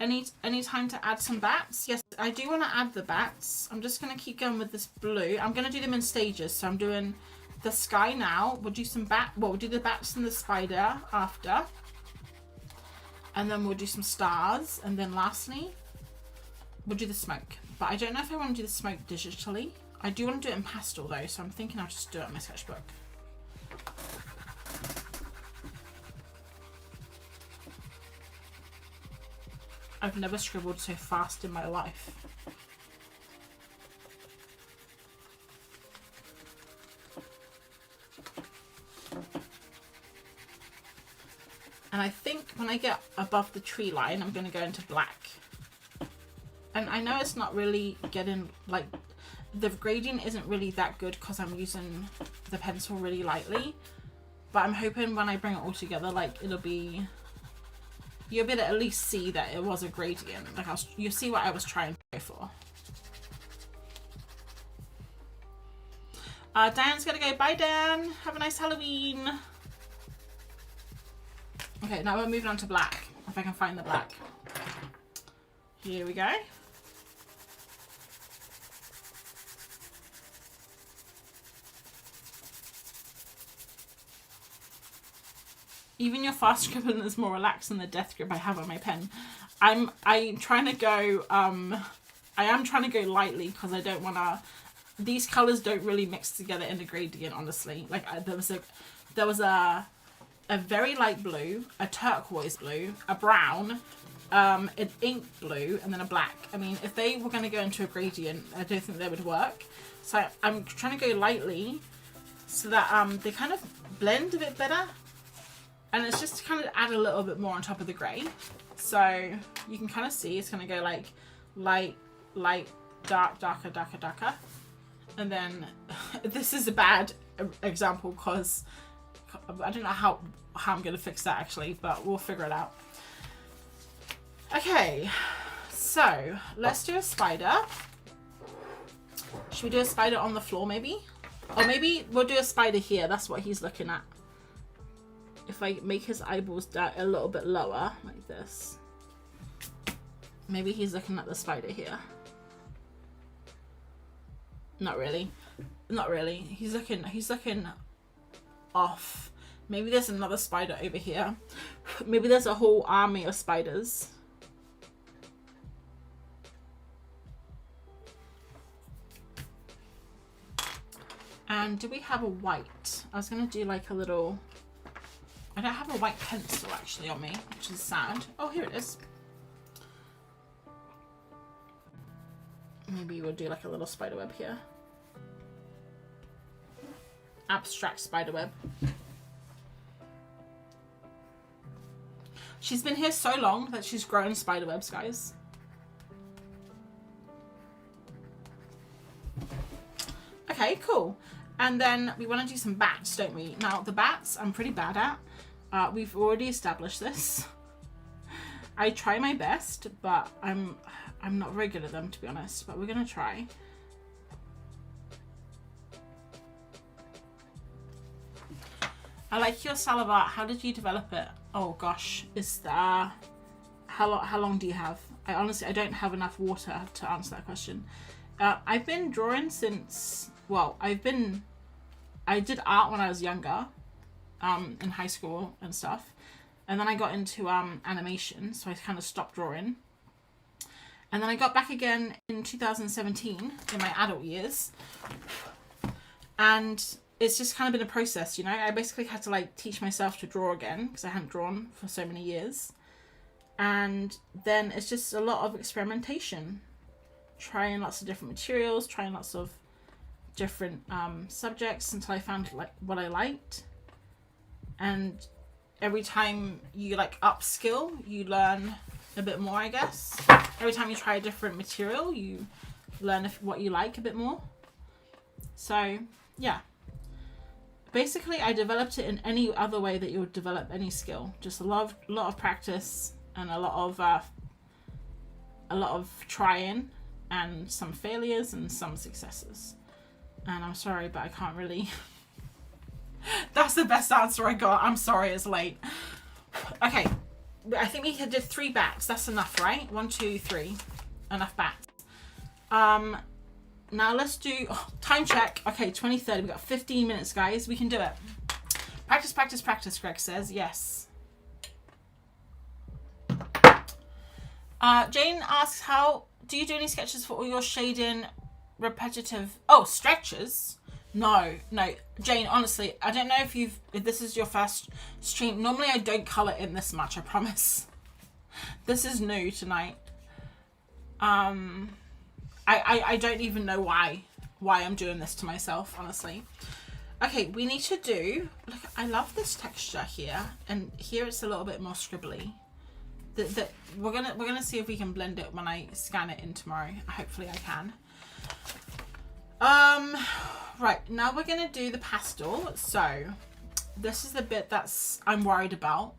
Any time to add some bats? Yes, I do want to add the bats. I'm just going to keep going with this blue. I'm going to do them in stages. So I'm doing the sky now. We'll do some we'll do the bats and the spider after. And then we'll do some stars. And then lastly, we'll do the smoke. But I don't know if I want to do the smoke digitally. I do want to do it in pastel though. So I'm thinking I'll just do it in my sketchbook. I've never scribbled so fast in my life. And I think when I get above the tree line, I'm going to go into black. And I know it's not really getting, like, the gradient isn't really that good because I'm using the pencil really lightly. But I'm hoping when I bring it all together, like, it'll be... You'll be able to at least see that it was a gradient. Like, you'll see what I was trying to go for. Diane's gonna go. Bye, Dan. Have a nice Halloween. Okay, now we're moving on to black. If I can find the black. Here we go. Even your fast scribbling is more relaxed than the death grip I have on my pen. I'm trying to go, I am trying to go lightly because I don't want to, these colours don't really mix together in the gradient, honestly. Like there was a very light blue, a turquoise blue, a brown, an ink blue, and then a black. I mean, if they were going to go into a gradient, I don't think they would work. So I'm trying to go lightly so that they kind of blend a bit better. And it's just to kind of add a little bit more on top of the grey. So you can kind of see it's going to go like light, light, dark, darker, darker, darker. And then this is a bad example because I don't know how I'm going to fix that actually, but we'll figure it out. Okay, so let's do a spider. Should we do a spider on the floor maybe? Or maybe we'll do a spider here. That's what he's looking at. If I make his eyeballs down a little bit lower, like this. Maybe he's looking at the spider here. Not really. Not really. He's looking off. Maybe there's another spider over here. Maybe there's a whole army of spiders. And do we have a white? I was gonna do like a little, I don't have a white pencil actually on me, which is sad. Oh, here it is. Maybe we'll do like a little spider web here. Abstract spider web. She's been here so long that she's grown spider webs, guys. Okay, cool. And then we want to do some bats, don't we? Now, the bats I'm pretty bad at. We've already established this. I try my best, but I'm not very good at them, to be honest. But we're going to try. I like your salad art. How did you develop it? Oh gosh, is that how long do you have? I honestly don't have enough water to answer that question. I've been drawing since, well, I did art when I was younger, in high school and stuff, and then I got into animation, so I kind of stopped drawing, and then I got back again in 2017 in my adult years, and it's just kind of been a process, you know. I basically had to like teach myself to draw again because I hadn't drawn for so many years, and then it's just a lot of experimentation, trying lots of different materials, trying lots of different subjects until I found like what I liked. And every time you like upskill, you learn a bit more, I guess. Every time you try a different material, you learn what you like a bit more. So yeah, basically I developed it in any other way that you would develop any skill. Just a lot of practice and a lot of trying, and some failures and some successes. And I'm sorry, but I can't really. That's the best answer I got. I'm sorry, it's late. Okay, I think we did 3 bats. That's enough, right? 1, 2, 3. Enough bats. Now let's do time check. Okay, 20:30. We got 15 minutes, guys. We can do it. Practice, practice, practice. Greg says yes. Jane asks, how do you do any sketches for all your shading repetitive stretches? No, Jane, honestly, I don't know if this is your first stream. Normally I don't color in this much, I promise. This is new tonight. I don't even know why I'm doing this to myself, honestly. Okay, we need to do, look, I love this texture here, and here it's a little bit more scribbly. We're gonna see if we can blend it when I scan it in tomorrow. Hopefully I can. Right, now we're gonna do the pastel. So this is the bit I'm worried about.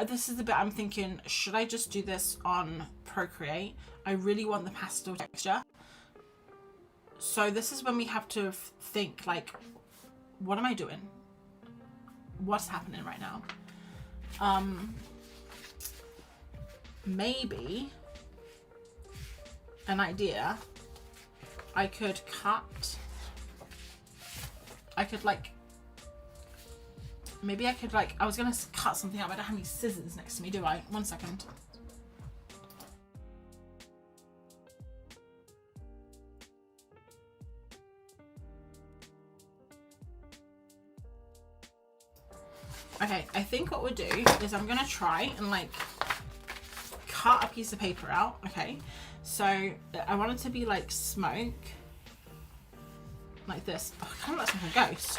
This is the bit I'm thinking, should I just do this on Procreate? I really want the pastel texture. So this is when we have to think, like, what am I doing? What's happening right now? Maybe an idea. I could like Maybe I could like, I was gonna cut something out, but I don't have any scissors next to me, do I? 1 second. Okay, I think what we'll do is I'm gonna try and like cut a piece of paper out, okay? So I want it to be like smoke, like this. Oh, it kind of looks like a ghost.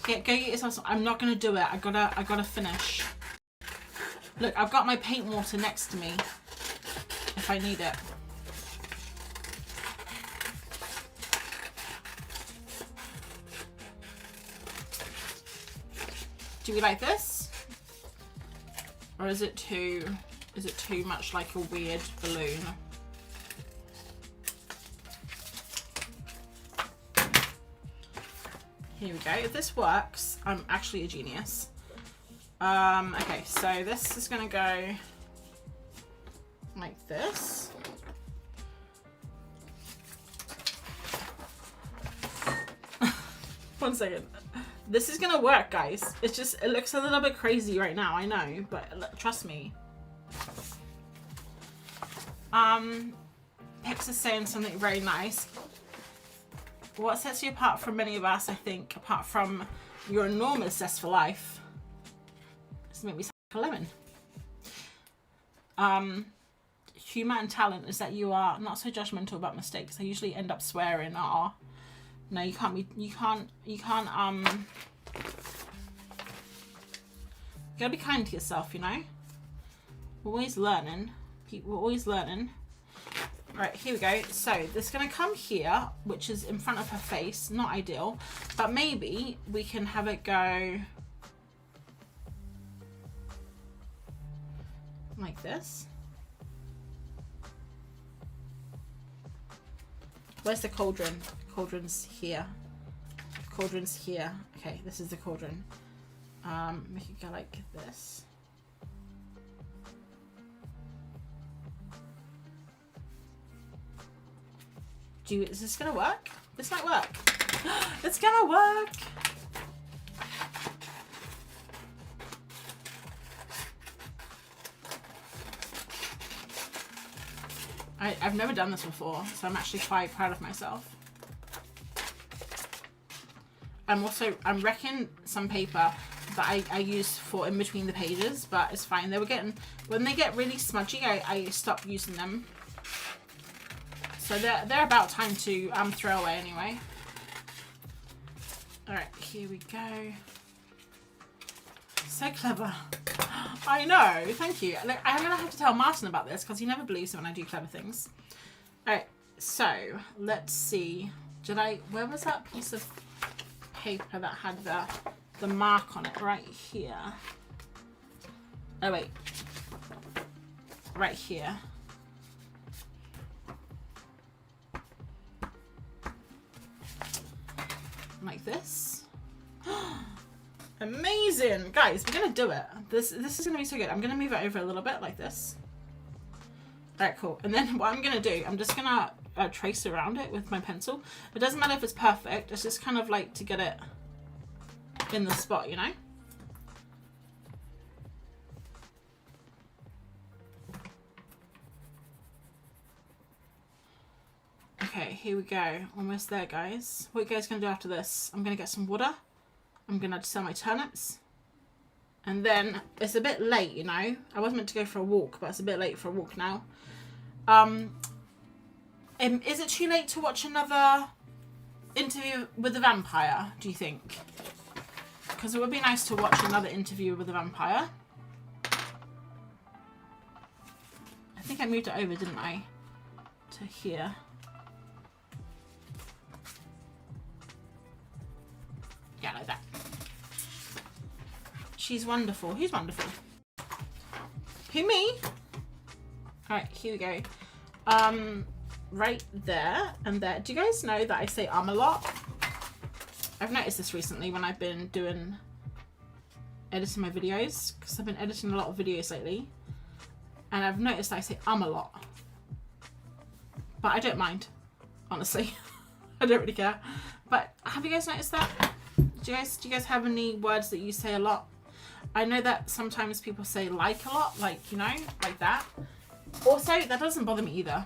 Yeah, go get yourself some. I'm not gonna do it. I gotta finish. Look, I've got my paint water next to me if I need it. Do we like this? Or is it too much like a weird balloon? Here we go. If this works, I'm actually a genius. Okay, so this is gonna go like this. One second. This is gonna work, guys. It's just, it looks a little bit crazy right now, I know, but trust me. Pix is saying something very nice. What sets you apart from many of us, I think, apart from your enormous zest for life, is make me sound like a lemon. Humor and talent is that you are not so judgmental about mistakes. I usually end up swearing, no, you can't be, you gotta be kind to yourself, you know? We're always learning. We're always learning. Right, here we go. So this is gonna come here, which is in front of her face. Not ideal, but maybe we can have it go like this. Where's the cauldron? The cauldron's here. The cauldron's here. Okay, this is the cauldron. Make it go like this. Is this gonna work? This might work. It's gonna work. I've never done this before, so I'm actually quite proud of myself. I'm wrecking some paper that I use for in between the pages, but it's fine. When they get really smudgy, I stop using them. So they're about time to throw away anyway. All right, here we go. So clever. I know, thank you. Look, I'm gonna have to tell Martin about this because he never believes it when I do clever things. All right, so let's see. Where was that piece of paper that had the mark on it? Right here. Oh wait, right here. Like this. Amazing, guys, we're gonna do it. This is gonna be so good. I'm gonna move it over a little bit like this. All right, cool. And then what I'm gonna do, I'm just gonna trace around it with my pencil. It doesn't matter if it's perfect. It's just kind of like to get it in the spot, you know? Okay, here we go. Almost there, guys. What are you guys gonna do after this? I'm gonna get some water. I'm gonna sell my turnips. And then it's a bit late, you know. I was meant to go for a walk, but it's a bit late for a walk now. Is it too late to watch another interview with the vampire, do you think? Because it would be nice to watch another interview with the vampire. I think I moved it over, didn't I? To here. Yeah, like that. She's wonderful. Who's wonderful? Who, me? Alright, here we go. Right there and there. Do you guys know that I say a lot? I've noticed this recently when I've been editing my videos, because I've been editing a lot of videos lately. And I've noticed that I say a lot. But I don't mind. honestly. I don't really care. But have you guys noticed that? Do you guys have any words that you say a lot? I know that sometimes people say like a lot, like, you know, like that. Also, that doesn't bother me either.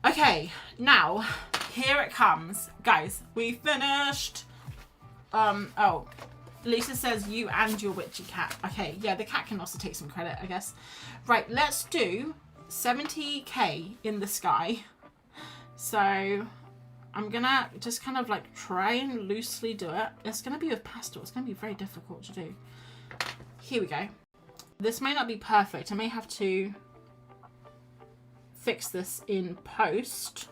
Okay, now, here it comes. Guys, we finished. Oh, Lisa says you and your witchy cat. Okay, yeah, the cat can also take some credit, I guess. Right, let's do 70k in the sky. So I'm gonna just kind of like try and loosely do it. It's gonna be with pastel. It's gonna be very difficult to do. Here we go. This may not be perfect. I may have to fix this in post.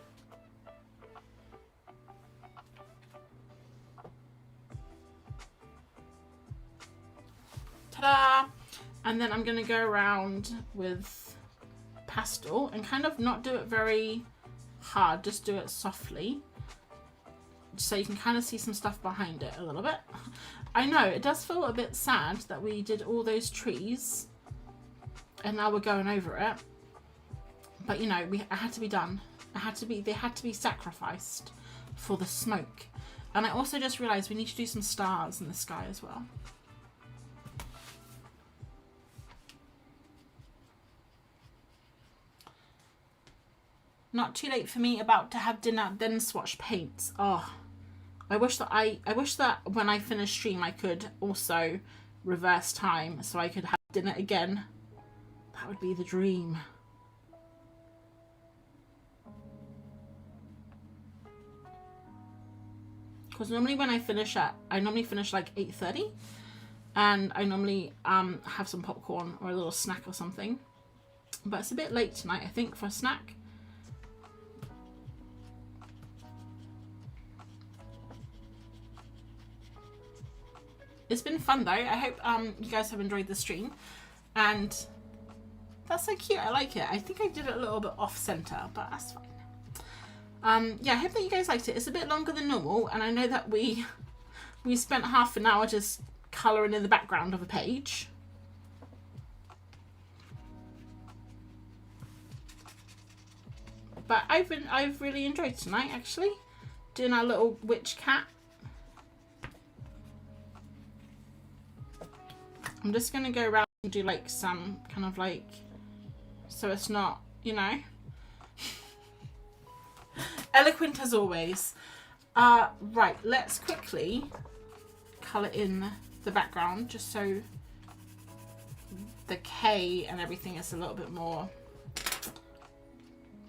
Ta-da! And then I'm going to go around with pastel and kind of not do it very hard, just do it softly. So you can kind of see some stuff behind it a little bit. I know, it does feel a bit sad that we did all those trees and now we're going over it. But you know, it had to be done. They had to be sacrificed for the smoke. And I also just realized we need to do some stars in the sky as well. Not too late for me, about to have dinner, then swatch paints. Oh, I wish that when I finish stream I could also reverse time so I could have dinner again. That would be the dream. Because normally when I finish I normally finish like 8:30, and I normally have some popcorn or a little snack or something. But it's a bit late tonight, I think, for a snack. It's been fun though. I hope you guys have enjoyed the stream, and that's so cute. I like it. I think I did it a little bit off center, but that's fine. Yeah, I hope that you guys liked it. It's a bit longer than normal, and I know that we spent half an hour just colouring in the background of a page. But I've really enjoyed tonight, actually, doing our little witch cat. I'm just gonna go around and do like some kind of like, so it's not, you know, eloquent as always. Right, let's quickly colour in the background just so the K and everything is a little bit more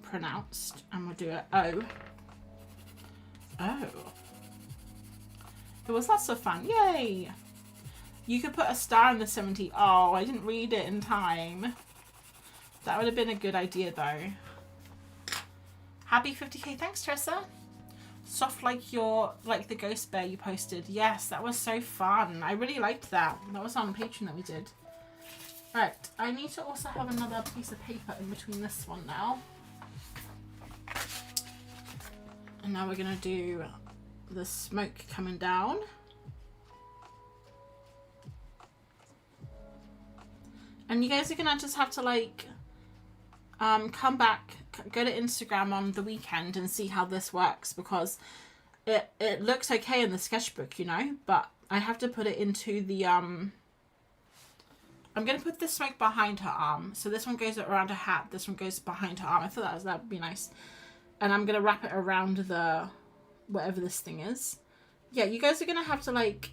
pronounced. And we'll do it O. Oh. It was lots of fun. Yay! You could put a star in the 70. Oh, I didn't read it in time. That would have been a good idea though. Happy 50k. Thanks, Tressa. Soft like the ghost bear you posted. Yes, that was so fun. I really liked that. That was on Patreon that we did. Right, I need to also have another piece of paper in between this one now. And now we're gonna do the smoke coming down. And you guys are gonna just have to like come back, go to Instagram on the weekend and see how this works, because it looks okay in the sketchbook, you know, but I have to put it into the I'm gonna put the smoke behind her arm. So this one goes around her hat, this one goes behind her arm. I thought that would be nice. And I'm gonna wrap it around the whatever this thing is. Yeah, you guys are gonna have to like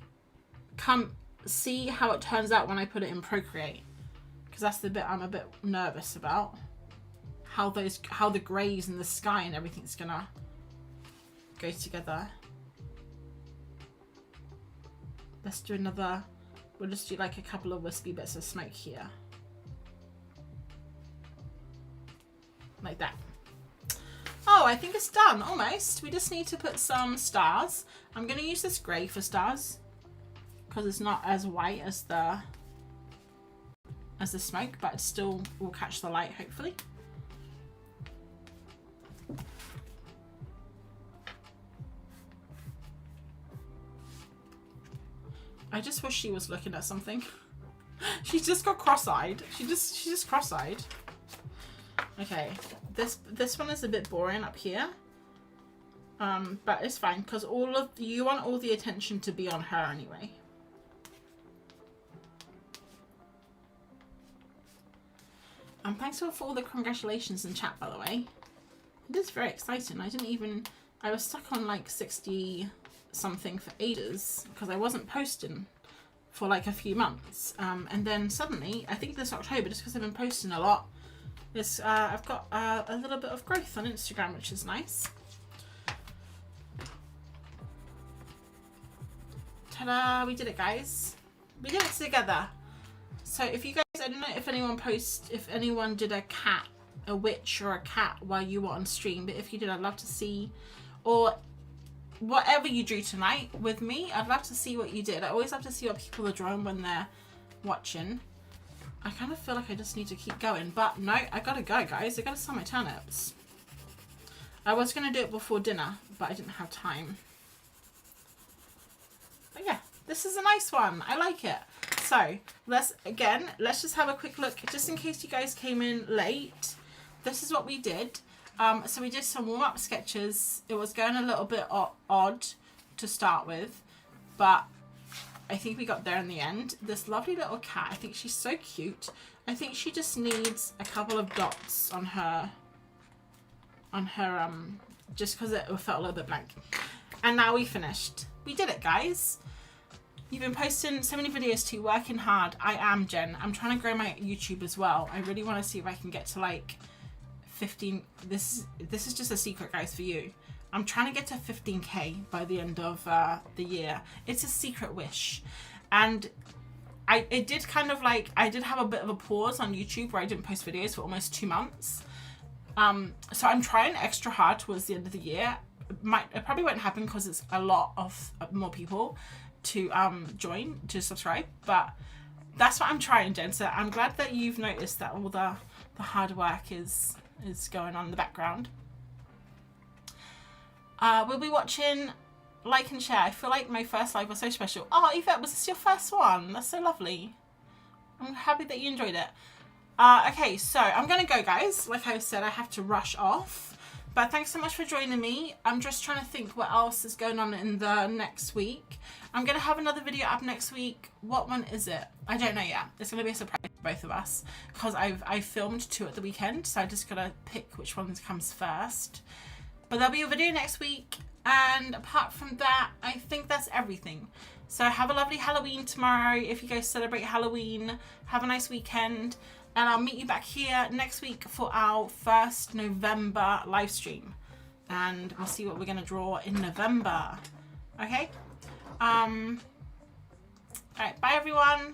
come see how it turns out when I put it in Procreate. Because that's the bit I'm a bit nervous about. How the greys and the sky and everything's gonna go together. Let's do another, we'll just do like a couple of wispy bits of smoke here. Like that. Oh, I think it's done, almost. We just need to put some stars. I'm gonna use this grey for stars, because it's not as white as the smoke, but it still will catch the light, hopefully. I just wish she was looking at something. She just got cross-eyed. She's just cross-eyed. Okay, this one is a bit boring up here, But it's fine because you want all the attention to be on her anyway. Thanks for all the congratulations in chat, by the way. It is very exciting. I was stuck on like 60 something for ages because I wasn't posting for like a few months. And then suddenly, I think this October, just because I've been posting a lot, I've got a little bit of growth on Instagram, which is nice. Ta-da, we did it, guys. We did it together. So if you guys, I don't know if anyone did a witch or a cat while you were on stream, but if you did, I'd love to see, or whatever you drew tonight with me, I'd love to see what you did. I always love to see what people are drawing when they're watching. I kind of feel like I just need to keep going, but no, I gotta go, guys. I gotta sell my turnips. I was gonna do it before dinner, but I didn't have time. But yeah, this is a nice one. I like it. So let's just have a quick look, just in case you guys came in late. This is what we did. So we did some warm-up sketches. It was going a little bit odd to start with, but I think we got there in the end. This lovely little cat, I think she's so cute. I think she just needs a couple of dots on her just because it felt a little bit blank. And now we finished. We did it, guys. You've been posting so many videos too, working hard. I am, Jen. I'm trying to grow my YouTube as well. I really want to see if I can get to like 15. This is just a secret, guys, for you. I'm trying to get to 15k by the end of the year. It's a secret wish. And I did have a bit of a pause on YouTube where I didn't post videos for almost 2 months. So I'm trying extra hard towards the end of the year. It probably won't happen because it's a lot of more people to subscribe, but that's what I'm trying, Jen. So I'm glad that you've noticed that all the hard work is going on in the background. We'll be watching. Like and share. I feel like my first live was so special. Oh, Yvette, was this your first one? That's so lovely. I'm happy that you enjoyed it. Okay, so I'm gonna go, guys. Like I said, I have to rush off. But thanks so much for joining me. I'm just trying to think what else is going on in the next week. I'm going to have another video up next week. What one is it? I don't know yet. It's going to be a surprise for both of us because I filmed 2 at the weekend. So I just got to pick which one comes first. But there'll be a video next week. And apart from that, I think that's everything. So have a lovely Halloween tomorrow. If you guys celebrate Halloween, have a nice weekend. And I'll meet you back here next week for our 1st November live stream. And we'll see what we're going to draw in November. Okay? Alright, bye everyone.